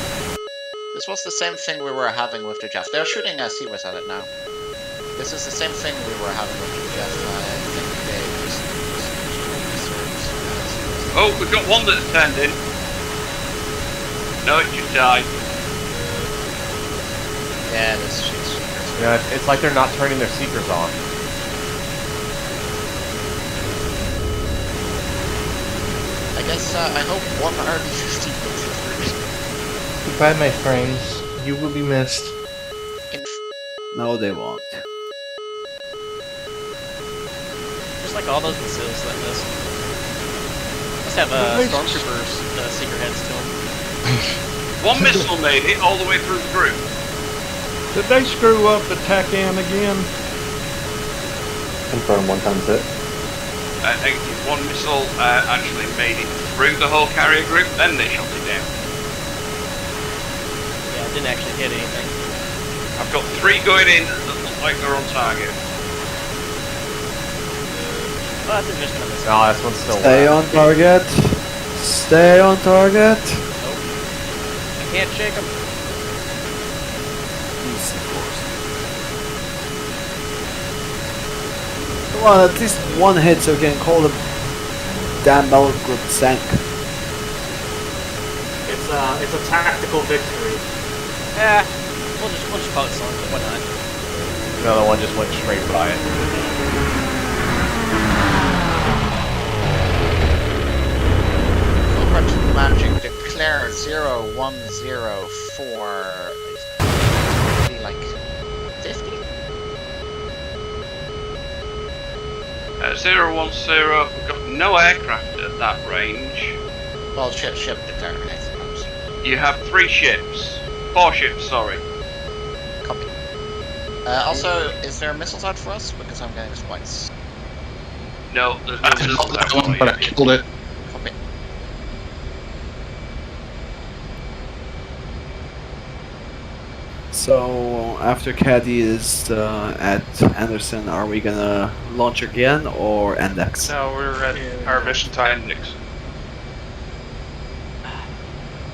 S8: This was the same thing we were having with the Jeff. They're shooting Seaways at it now. This is the same thing we were having with the Jeff. I think they just...
S1: Oh, we've got one that's turned in. No, it just died.
S8: Yeah, this shoots seekers.
S13: Yeah, it's like they're not turning their seekers on.
S8: I guess, I hope one RB-50 makes it through.
S11: Goodbye, my friends. You will be missed.
S6: No, they won't.
S3: Just like all those missiles that missed. Must have stormtroopers seeker heads to them.
S1: One missile made it all the way through the group.
S7: Did they screw up the TACAN again?
S9: Confirm 1 times hit.
S1: I think one missile actually made it through the whole carrier group, then they shot it down.
S3: Yeah, it didn't actually hit anything.
S1: I've got 3 going in that look like they're on target.
S3: Oh, that's just gonna miss.
S13: No, this one's still
S6: Stay on target. Stay on target.
S3: Nope. I can't shake them.
S6: Easy course. Come on, at least one hit so we can call the damn battle group sank.
S5: It's a tactical victory.
S3: Yeah, we'll just call it something. Why not?
S13: Another one just went straight by it.
S8: Managing to declare 0104. Maybe like 50?
S1: 010, we've got no aircraft at that range.
S8: Well, ship declared, I suppose.
S1: You have 3 ships. 4 ships, sorry.
S8: Copy. Also, is there missiles out for us? Because I'm getting spikes.
S1: No, there's no missiles out for
S10: but I
S1: you.
S10: killed it.
S8: Copy.
S6: So after Caddy is at Anderson, are we gonna launch again or index?
S4: No, we're at our mission time.
S1: Index.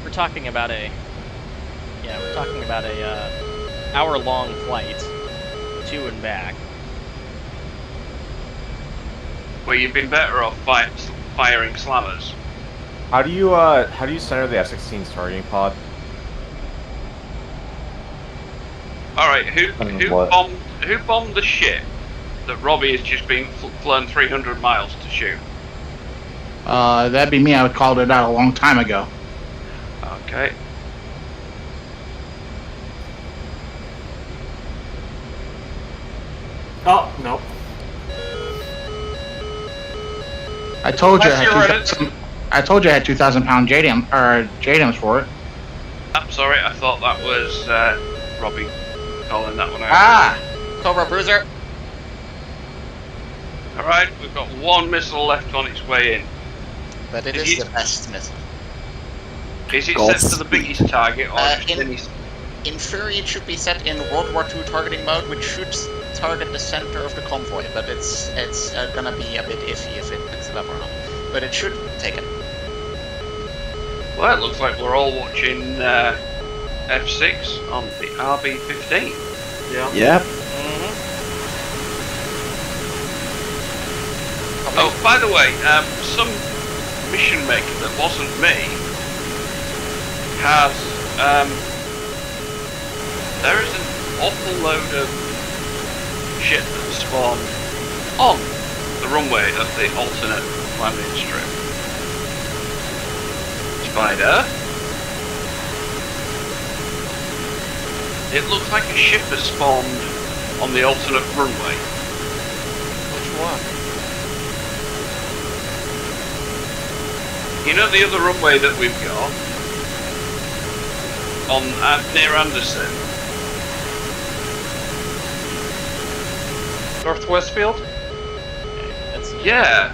S3: We're talking about a hour-long flight to and back.
S1: Well, you've been better off firing slammers.
S13: How do you center the F-16's targeting pod?
S1: All right, who bombed the ship that Robbie has just been flown 300 miles to shoot?
S10: That'd be me. I would called it out a long time ago.
S1: Okay.
S5: Oh, no.
S10: I told you I had 2,000 pound JDAM or JDAMs for it.
S1: I'm sorry, I thought that was Robbie calling that one out.
S8: Ah! Cobra Bruiser.
S1: Alright, we've got one missile left on its way in.
S8: But it is the best missile.
S1: Is it set to the biggest target or just any...
S8: In theory, it should be set in World War II targeting mode, which should target the center of the convoy, but it's gonna be a bit iffy if it picks it up or not. But it should take it.
S1: Well, it looks like we're all watching F6 on the RB-15.
S4: Yeah.
S6: Yep.
S1: Oh, by the way, some mission maker that wasn't me has... there is an awful load of shit that spawned on the runway of the alternate landing strip. Spider. It looks like a ship has spawned on the alternate runway.
S4: Which one?
S1: You know the other runway that we've got? On near Anderson.
S4: Northwest Field?
S1: Yeah.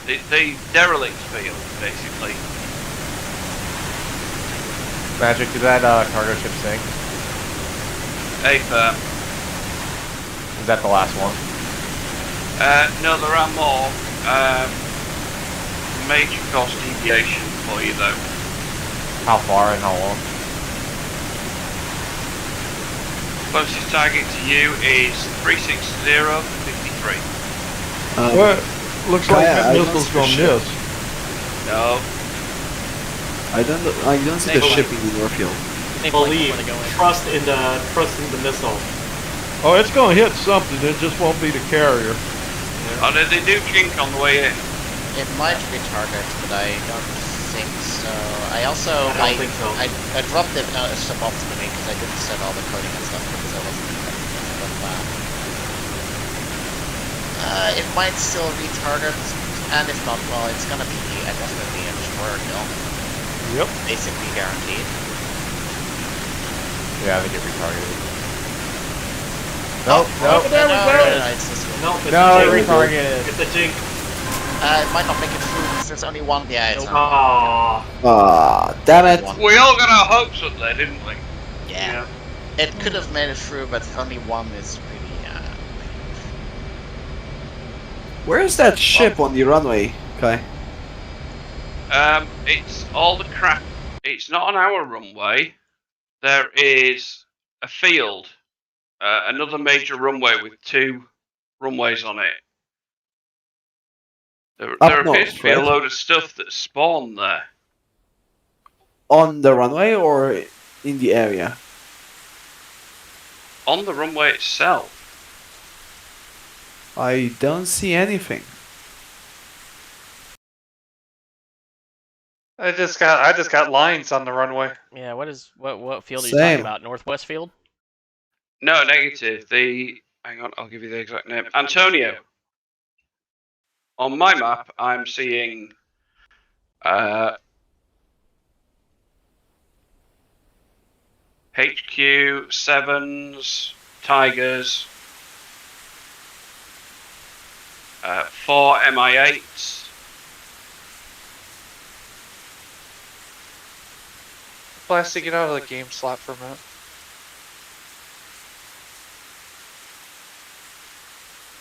S1: The derelict field, basically.
S13: Magic, did that cargo ship sink?
S1: Aether.
S13: Is that the last one?
S1: No, there are more. Major cost deviation for you, though.
S13: How far and how long?
S1: Closest target to you is 360-53.
S7: Well, looks like that missile's gonna miss.
S1: No.
S6: I don't see the ship in the field.
S5: Believe. Trust in the missile.
S7: Oh, it's gonna hit something. It just won't be the carrier.
S1: Oh, no, they do jink on the way in.
S8: It might be target, but I don't think so. I don't think so. I dropped it suboptimally because I didn't set all the coding and stuff because I wasn't expecting it. It might still retarget, and if not, well, it's gonna be definitely a destroyer kill.
S7: Yep.
S8: Basically guaranteed.
S13: Yeah, I think it retargeted.
S8: Nope.
S5: There we go.
S8: It's this one.
S5: Nope, it's
S13: No,
S5: a
S13: it
S5: jink.
S13: retargeted.
S5: It's a jink.
S8: It might not make it through because there's only one. Yeah, it's only
S6: Ah, damn it.
S1: We all got our hopes up there, didn't we?
S8: Yeah. It could have made it through, but only one is really.
S6: Where is that ship on the runway? Okay.
S1: It's all the crap. It's not on our runway. There is a field, another major runway with 2 runways on it. There appears to be a load of stuff that spawned there.
S6: On the runway or in the area?
S1: On the runway itself.
S6: I don't see anything.
S4: I just got lines on the runway.
S3: Yeah, what field are you
S6: Same.
S3: talking about? Northwest Field?
S1: No, negative. Hang on, I'll give you the exact name. Antonio. On my map, I'm seeing HQ, 7s, Tigers, 4 MI8s.
S4: Plastic, get out of the game slot for a minute.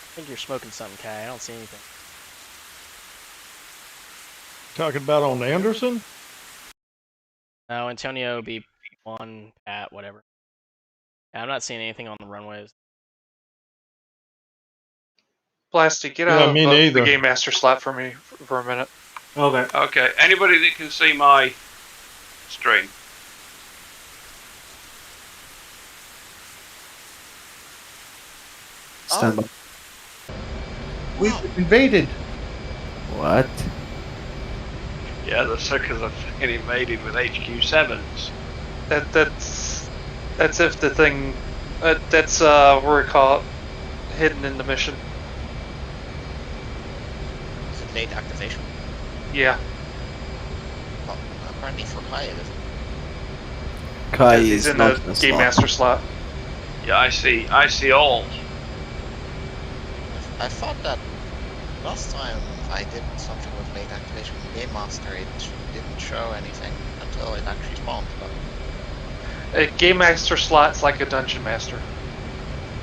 S3: I think you're smoking something, Kai. I don't see anything.
S7: Talking about on Anderson?
S3: No, Antonio B1, Pat, whatever. Yeah, I'm not seeing anything on the runways.
S4: Plastic, get out of the game master slot for me for a minute.
S5: Okay.
S1: Okay, anybody that can see my stream.
S6: Stand by.
S11: We've invaded.
S6: What?
S1: Yeah, the suckers are fucking invaded with HQ7s.
S4: That's if the thing. That's what we call it, hidden in the mission.
S8: Is it late activation?
S4: Yeah.
S8: Well, Apparently for Kai it is.
S6: Kai
S4: He's
S6: is
S4: in
S6: not
S4: the
S6: in a
S4: Game
S6: slot.
S4: Master slot.
S1: Yeah, I see all.
S8: I thought that last time I did something with late activation in Game Master, it didn't show anything until it actually spawned. But
S4: A Game Master slot's like a Dungeon Master.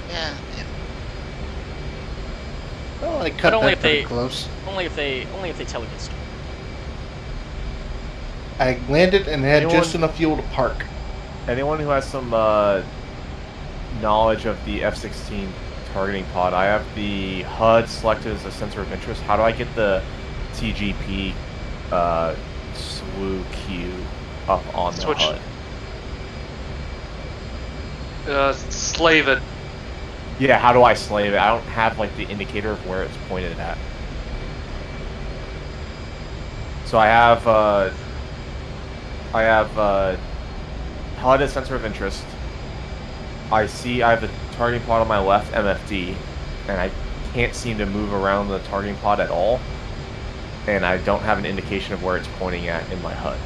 S8: yeah.
S11: Well, I cut
S3: only
S11: that
S3: if
S11: pretty
S3: they-
S11: close.
S3: Only if they tell you it's.
S11: I landed and had
S13: Anyone-
S11: just enough fuel to park.
S13: Anyone who has some knowledge of the F-16 targeting pod, I have the HUD selected as a sensor of interest. How do I get the TGP SWU queue up on the HUD?
S4: Slave it.
S13: Yeah, how do I slave it? I don't have like the indicator of where it's pointed at. So I have HUD as sensor of interest. I have the targeting pod on my left, MFD, and I can't seem to move around the targeting pod at all. And I don't have an indication of where it's pointing at in my HUD.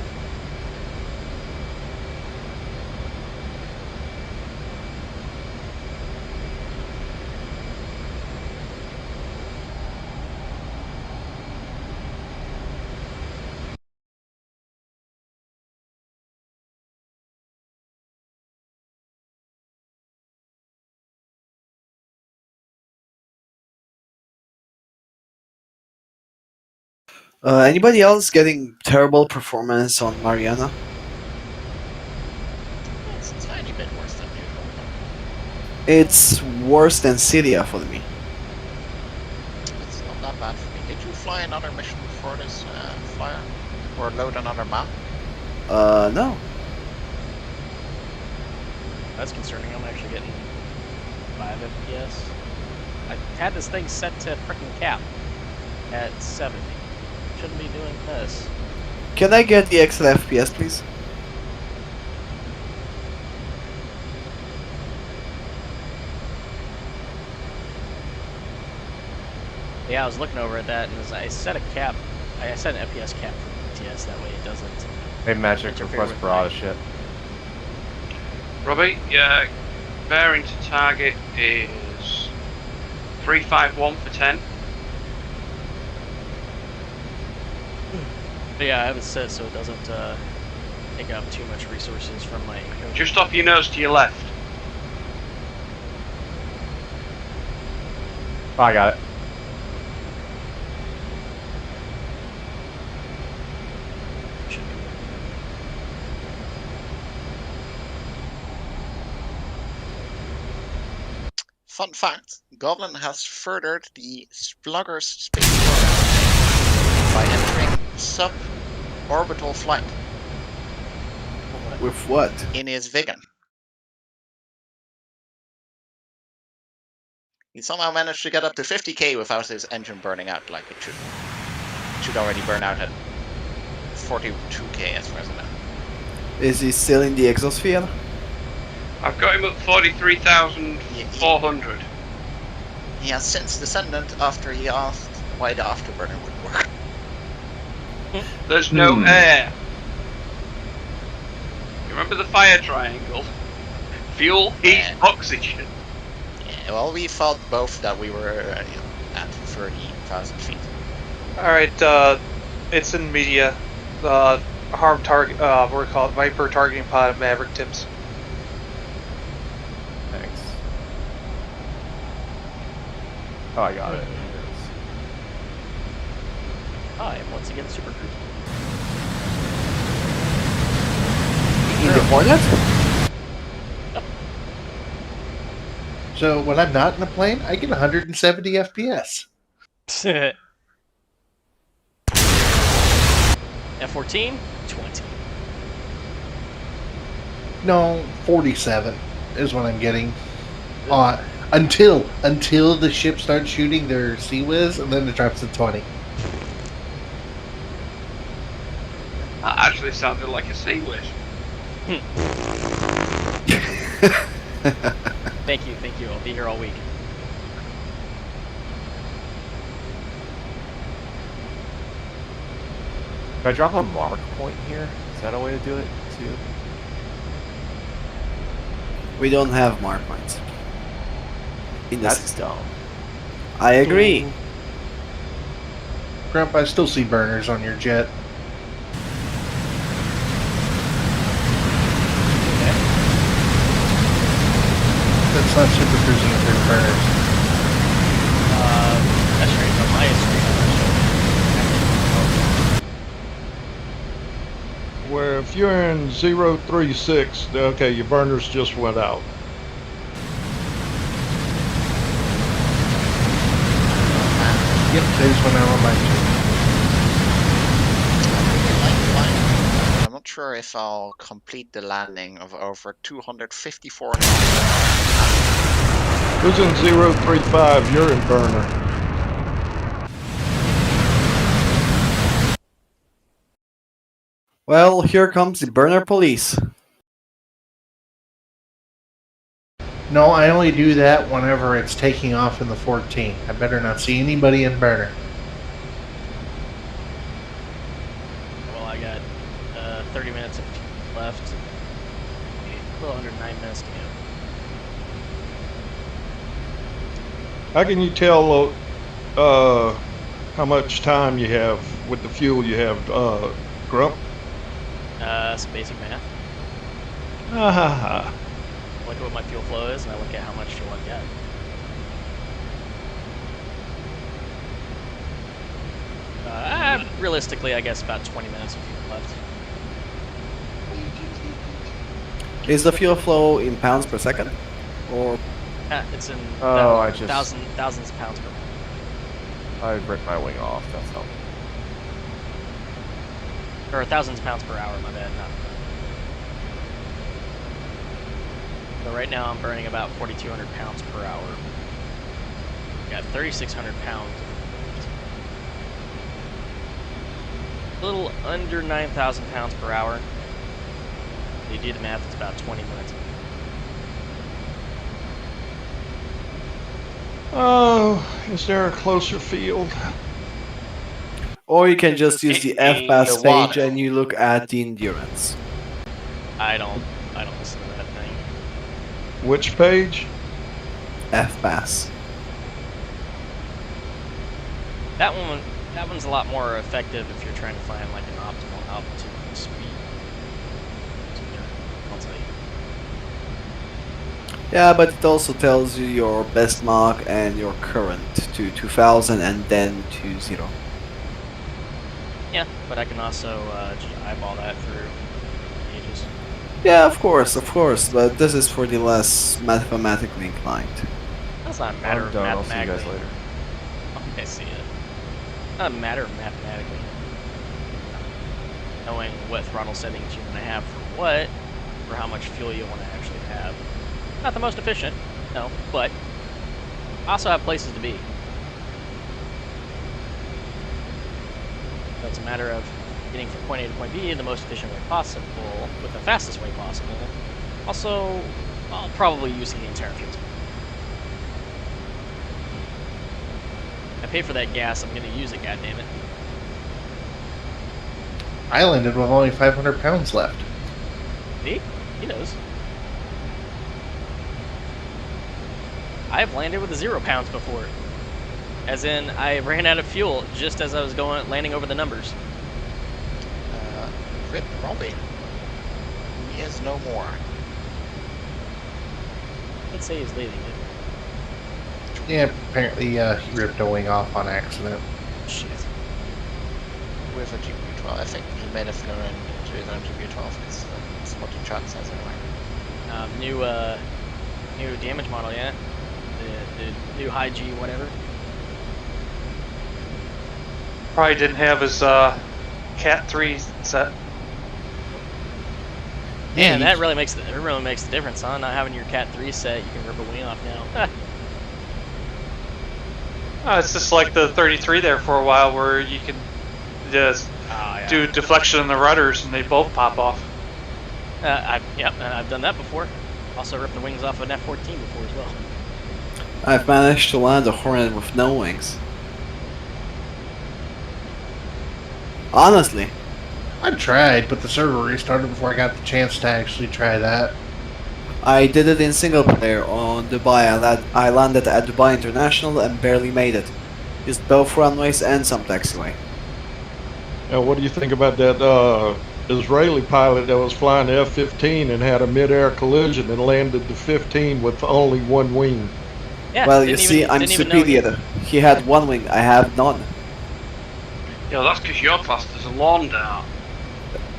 S6: Anybody else getting terrible performance on Mariana?
S8: It's a tiny bit worse than usual.
S6: It's worse than Syria for me.
S8: It's not that bad for me. Did you fly another mission before this flyer? Or load another map?
S6: No.
S3: That's concerning. I'm actually getting 5 FPS. I had this thing set to frickin' cap at 70. Shouldn't be doing this.
S6: Can I get the extra FPS, please?
S3: Yeah, I was looking over at that, and I set a cap. I set an FPS cap for DCS. That way it doesn't.
S13: Hey, Magic,
S3: interfere
S13: request
S3: with
S13: for
S3: my-
S13: auto ship.
S1: Robbie, yeah, bearing to target is 351 for 10.
S3: But yeah, I have it set so it doesn't take up too much resources from my encoder.
S1: Just off your nose to your left.
S13: Oh, I got it.
S8: Fun fact, Goblin has furthered the Sluggers space program by entering suborbital flight.
S6: With what?
S8: In his Vigan. He somehow managed to get up to 50k without his engine burning out like it should. It should already burn out at 42k as far as I know.
S6: Is he still in the exosphere?
S1: I've got him at 43,400.
S8: He has since descended after he asked why the afterburner wouldn't work.
S1: There's no air. You remember the fire triangle? Fuel, heat, oxygen.
S8: Yeah, well, we felt both that we were at 30,000 feet.
S4: Alright, it's in media. Harm target, what do we call it? Viper targeting pod at Maverick Tips.
S13: Thanks. Oh, I got it.
S3: I am once again super cruising.
S6: In the Hornet?
S11: So when I'm not in a plane, I get 170 FPS.
S3: F-14, 20.
S11: No, 47 is what I'm getting. Until the ship starts shooting their Sea Whiz, and then it drops to 20.
S1: That actually sounded like a sea wish.
S3: Thank you. I'll be here all week.
S13: Can I drop a mark point here? Is that a way to do it too?
S6: We don't have mark points in the
S13: That's
S6: system.
S13: dumb.
S6: I agree.
S11: Grump, I still see burners on your jet. That's not super cruising if there's burners.
S3: That's right. On my screen,
S7: Where if you're in 036, okay, your burners just went out.
S11: Yep, they just went out on mine too.
S8: I'm not sure if I'll complete the landing of over 254 knots.
S7: Who's in 035? You're in burner.
S6: Well, here comes the burner police.
S11: No, I only do that whenever it's taking off in the 14. I better not see anybody in burner.
S3: well, I got 30 minutes left. A little under 9 minutes to go.
S7: How can you tell how much time you have with the fuel you have, Grump?
S3: Some basic math.
S7: Ha ha ha.
S3: Look at what my fuel flow is, and I look at how much fuel I've got. Realistically, I guess about 20 minutes of fuel left.
S6: Is the fuel flow in pounds per second? Or
S3: It's in thousands of pounds per minute.
S13: I ripped my wing off. That's all.
S3: Or thousands of pounds per hour, my bad. Not. So right now I'm burning about 4,200 pounds per hour. Got 3,600 pounds. A little under 9,000 pounds per hour. If you do the math, it's about 20 minutes.
S7: Oh, is there a closer field?
S6: Or you can just use the F-Pass
S8: the water.
S6: page and you look at the endurance.
S3: I don't listen to that thing.
S7: Which page?
S6: F-Pass.
S3: That one's a lot more effective if you're trying to find like an optimal altitude and speed. I'll tell you.
S6: Yeah, but it also tells you your best Mach and your current to 2000 and then to 0.
S3: Yeah, but I can also just eyeball that through pages.
S6: Yeah, of course, but this is for the less mathematically inclined.
S3: That's not a matter
S13: I'm
S3: of
S13: done. I'll see you guys
S3: mathematically.
S13: later.
S3: Okay, see it. Not a matter of mathematically. Knowing what throttle settings you want to have for what, or how much fuel you want to actually have. Not the most efficient, no, but also have places to be. So it's a matter of getting from point A to point B in the most efficient way possible, with the fastest way possible. Also, I'll probably using the entire fuel tank. I pay for that gas, I'm gonna use it, goddammit.
S11: I landed with only 500 pounds left.
S3: See? He knows. I've landed with 0 pounds before. As in, I ran out of fuel just as I was landing over the numbers.
S8: Rip Robin. He is no more.
S3: Let's say he's leaving it.
S11: Yeah, apparently he ripped a wing off on accident.
S3: Shit.
S8: With a GPU-12. I think he may have flown into his own GPU-12 because that's what the chart says anyway.
S3: New damage model, yeah? The new high G whatever.
S4: Probably didn't have his Cat 3 set.
S3: Yeah, and that really makes the difference, huh? Not having your Cat 3 set, you can rip a wing off now.
S4: It's just like the 33 there for a while, where you can just do deflection on the rudders and they both pop off.
S3: I've done that before. Also ripped the wings off of an F-14 before as well.
S6: I've managed to land a Hornet with no wings. Honestly.
S11: I tried, but the server restarted before I got the chance to actually try that.
S6: I did it in single player on Dubai. I landed at Dubai International and barely made it. Used both runways and some taxiway.
S7: Now, what do you think about that Israeli pilot that was flying the F-15 and had a mid-air collision and landed the 15 with only one wing?
S3: Yeah,
S6: well, you see, I'm superior. He had one wing, I have none.
S1: Yeah, that's because your class is a lawn dart.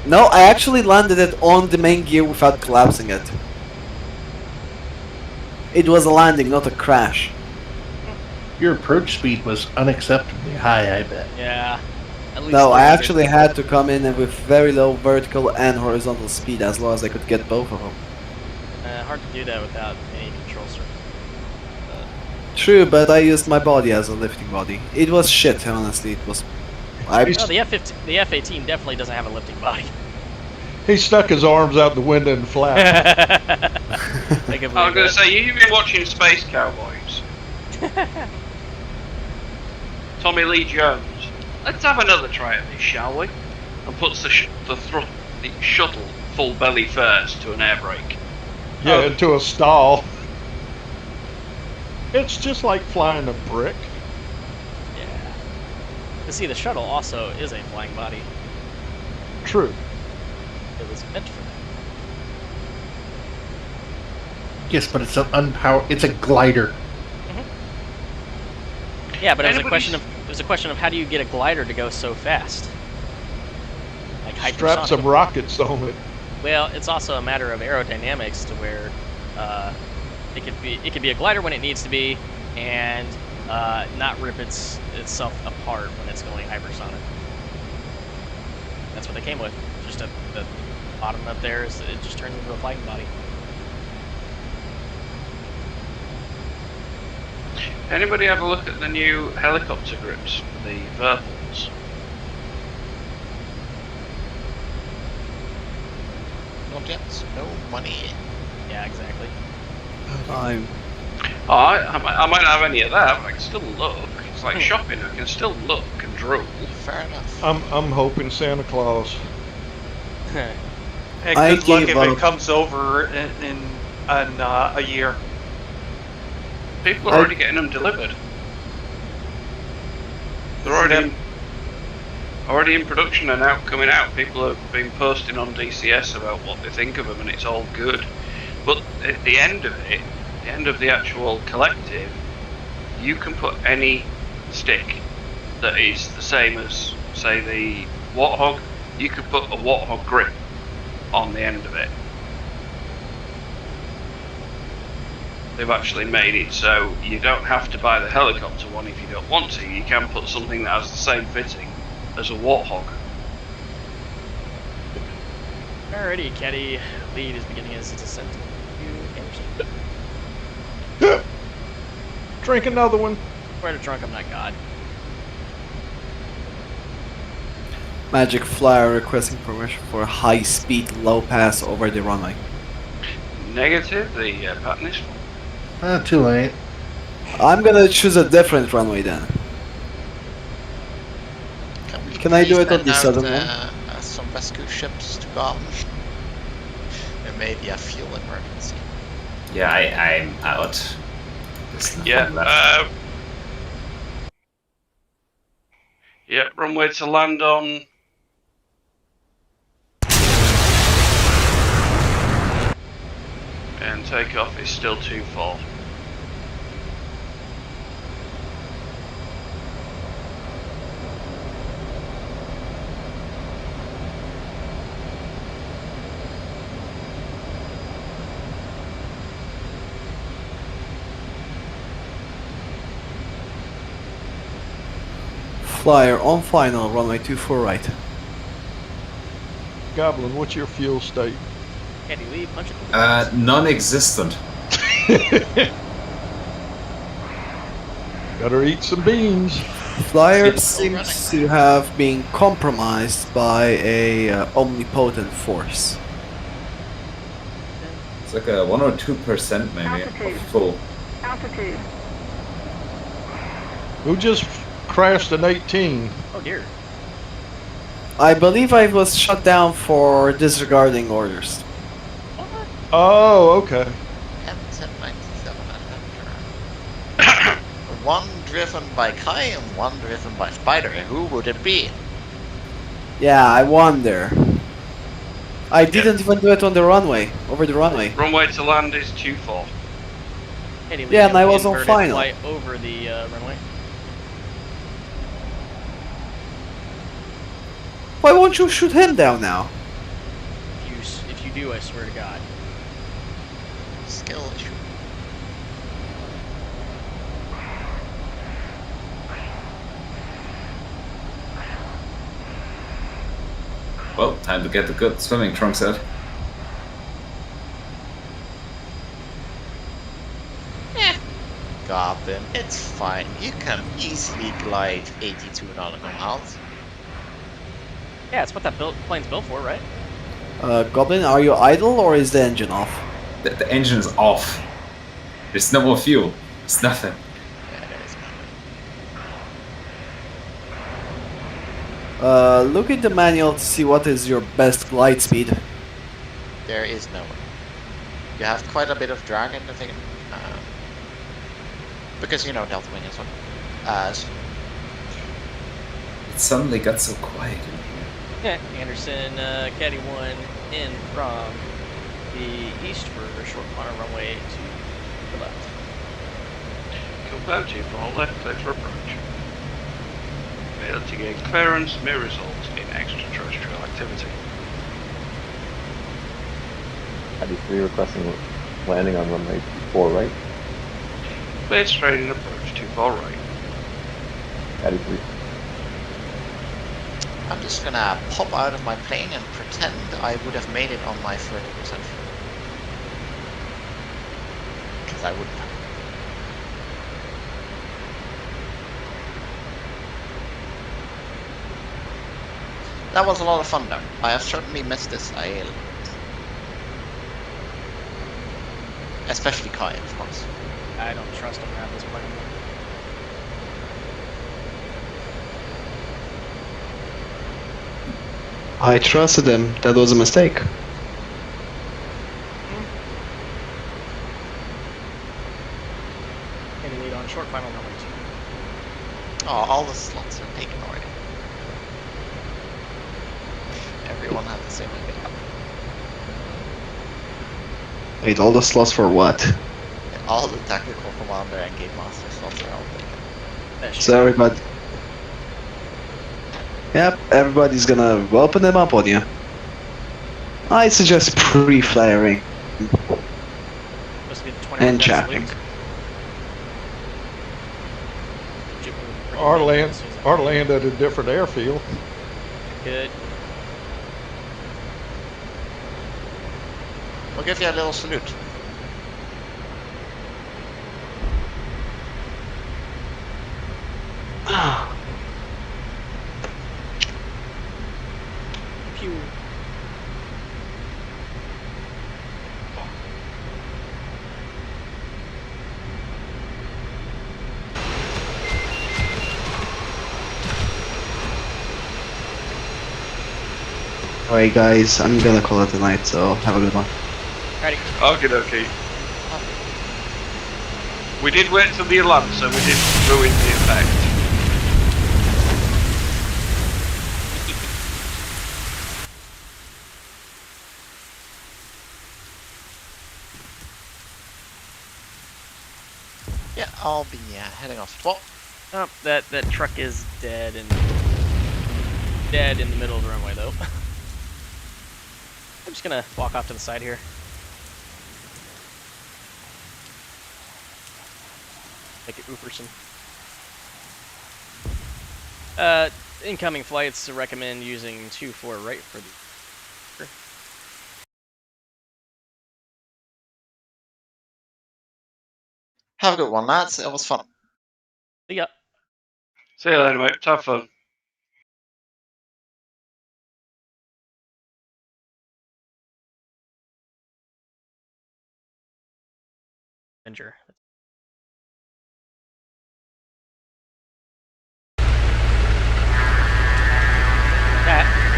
S6: No, I actually landed it on the main gear without collapsing it. It was a landing, not a crash.
S11: Your approach speed was unacceptably high, I bet.
S3: Yeah.
S6: No, I actually had to come in with very low vertical and horizontal speed as low as I could get both of them.
S3: Hard to do that without any control surface.
S6: True, but I used my body as a lifting body. It was shit, honestly. It was.
S3: No, the F-18 definitely doesn't have a lifting body.
S7: He stuck his arms out the window and flapped.
S1: I was going to say, you've been watching Space Cowboys. Tommy Lee Jones. Let's have another try at this, shall we? And puts the shuttle full belly first to an air brake.
S7: Yeah, into a stall. It's just like flying a brick.
S3: Yeah. But see, the shuttle also is a flying body.
S7: True.
S3: It was meant for that.
S11: Yes, but it's an unpowered. It's a glider.
S3: Yeah, but it was a question of how do you get a glider to go so fast? Like
S7: strap some rockets on it.
S3: Well, it's also a matter of aerodynamics to where it could be a glider when it needs to be, and not rip itself apart when it's going hypersonic. That's what they came with. Just at the bottom up there, it just turns into a flying body.
S1: Anybody have a look at the new helicopter grips for the Verpals?
S8: Not yet. No money.
S3: Yeah, exactly.
S1: I might not have any of that, but I can still look. It's like shopping. I can still look and drool.
S8: Fair enough.
S7: I'm hoping Santa Claus.
S4: And good luck if it comes over in a year.
S1: People are already getting them delivered. They're already in production and coming out. People have been posting on DCS about what they think of them, and it's all good. But at the end of it, the end of the actual collective, you can put any stick that is the same as, say, the Warthog. You could put a Warthog grip on the end of it. They've actually made it so you don't have to buy the helicopter one if you don't want to. You can put something that has the same fitting as a Warthog.
S3: Alrighty, Caddy. Lead is beginning his descent.
S7: Drink another one.
S3: Quite a drunk, I'm not God.
S6: Magic Flyer requesting permission for high speed low pass over the runway.
S1: Negative, the pattern is full.
S11: Too late.
S6: I'm gonna choose a different runway then. Can I do it on the southern one?
S8: Some rescue ships to go out. There may be a fuel emergency.
S2: Yeah, I'm out.
S1: Yeah. Yeah, runway to land on. And takeoff is still too full.
S6: Flyer on final, runway 24 right.
S7: Goblin, what's your fuel state?
S3: Candy leave, punch it.
S2: Non-existent.
S7: Better eat some beans.
S6: Flyer seems to have been compromised by a omnipotent force.
S2: It's like a 1 or 2% maybe of full.
S14: Altitude.
S7: Who just crashed an 18?
S3: Oh dear.
S6: I believe I was shut down for disregarding orders.
S7: Oh, okay.
S8: M1097 Adventure. One driven by Kai and one driven by Spider. Who would it be?
S6: Yeah, I wonder. I didn't even do it on the runway, over the runway.
S1: Runway to land is 24.
S6: Yeah, and I was on final.
S3: Fly over the runway.
S6: Why won't you shoot him down now?
S3: If you do, I swear to God.
S8: Skill issue.
S2: Well, time to get the good swimming trunks out.
S8: Goblin, it's fine. You can easily glide 82 nautical miles.
S3: Yeah, it's what that plane's built for, right?
S6: Goblin, are you idle or is the engine off?
S2: The engine is off. There's no more fuel. It's nothing.
S8: Yeah, there is nothing.
S6: Look at the manual to see what is your best glide speed.
S8: There is no one. You have quite a bit of drag in the thing. Because you know Delta Wing is one.
S2: It suddenly got so quiet in here.
S3: Yeah, Anderson, Caddy 1 in from the east for a short corner runway to the left.
S1: Kilbounty for all left, clear for approach. Failed to gain clearance may result in extraterrestrial activity.
S9: Caddy 3 requesting landing on runway 4 right.
S1: Clear straight in approach, 24 right.
S9: Caddy 3.
S8: I'm just gonna pop out of my plane and pretend I would have made it on my 30%. Because I wouldn't have. That was a lot of fun though. I have certainly missed this IL. Especially Kai, of course.
S3: I don't trust him around this plane.
S6: I trusted him. That was a mistake.
S3: Any lead on short final number 2.
S8: Oh, all the slots are taken already. Everyone had the same idea.
S6: Wait, all the slots for what?
S8: All the tactical commander and game master slots are all taken.
S6: So everybody... Yep, everybody's gonna open them up on you. I suggest pre-flaring and chapping.
S7: Or land at a different airfield.
S3: Good.
S8: We'll give you a little salute.
S3: Pew.
S6: Alright guys, I'm gonna call it a night, so have a good one.
S3: Ready.
S1: Okie dokie. We did wait till the alarm, so we didn't ruin the effect.
S8: Yeah, I'll be heading off. Well,
S3: Oh, that truck is dead in the middle of the runway though. I'm just gonna walk off to the side here. Make it Ooperson. Incoming flights recommend using 2-4 right for the.
S8: have a good one, lads. It was fun.
S3: See ya.
S1: See you later, mate. Have fun.
S3: Avenger. That.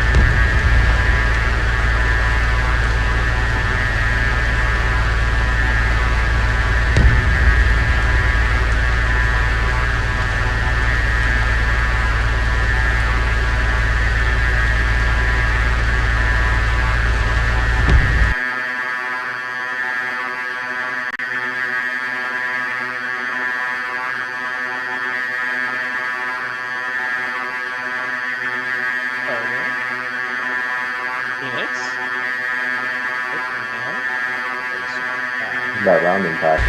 S9: that rounding pack.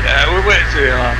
S1: Yeah, we're waiting too long.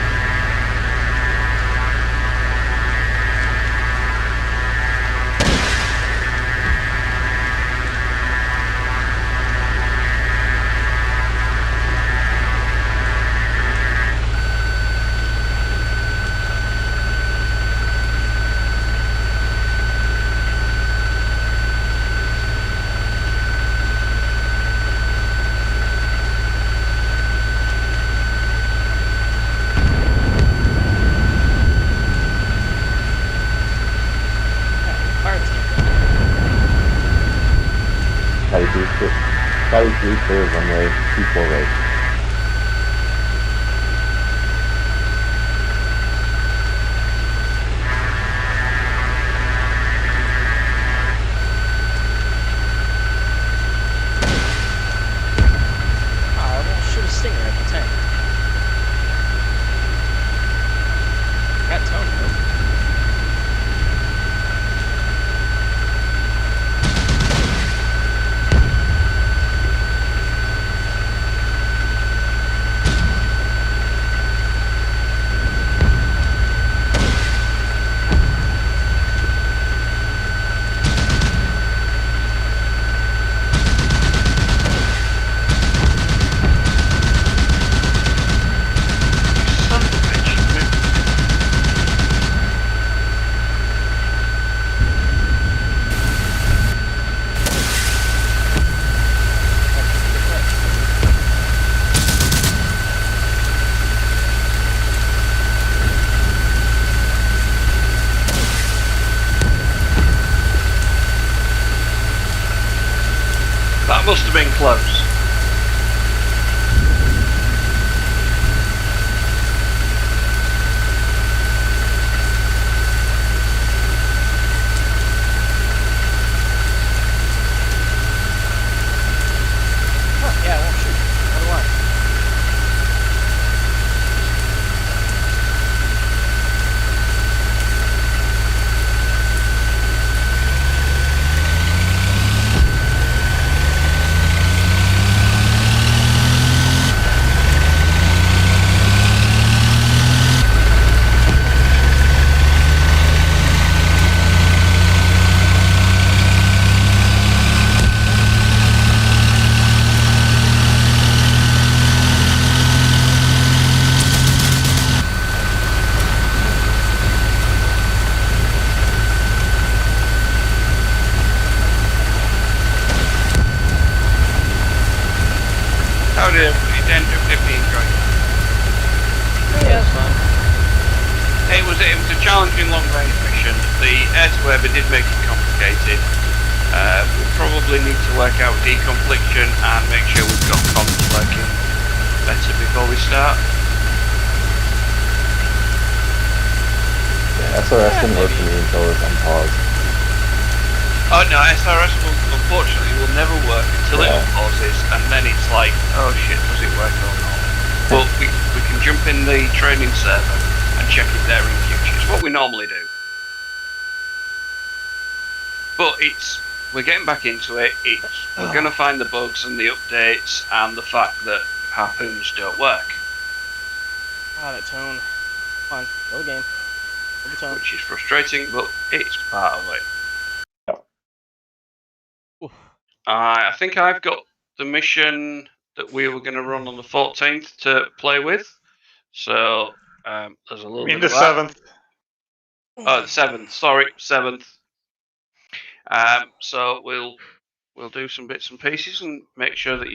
S9: Cali 3 clear runway 24 right.
S3: I won't shoot a stinger at the tank. Got tone though.
S1: That must have been close.
S3: Huh, yeah, I won't shoot. What do I?
S1: How did it end up being going?
S3: Yeah, it's fine.
S1: It was a challenging long range mission. The air-to-air did make it complicated. We probably need to work out deconfliction and make sure we've got comms working better before we start.
S9: Yeah, SRS didn't work for me until it was unpaused.
S1: Oh no, SRS unfortunately will never work until it unpauses, and then it's like, oh shit, does it work or not? But we can jump in the training server and check it there in future. It's what we normally do. But we're getting back into it. We're going to find the bugs and the updates and the fact that harpoons don't work.
S3: Ah, that tone. Come on, go the game. Go the tone.
S1: Which is frustrating, but it's part of it. I think I've got the mission that we were going to run on the 14th to play with. So there's a little bit of that.
S4: 7th.
S1: Oh, the 7th. Sorry, 7th. So we'll do some bits and pieces and make sure that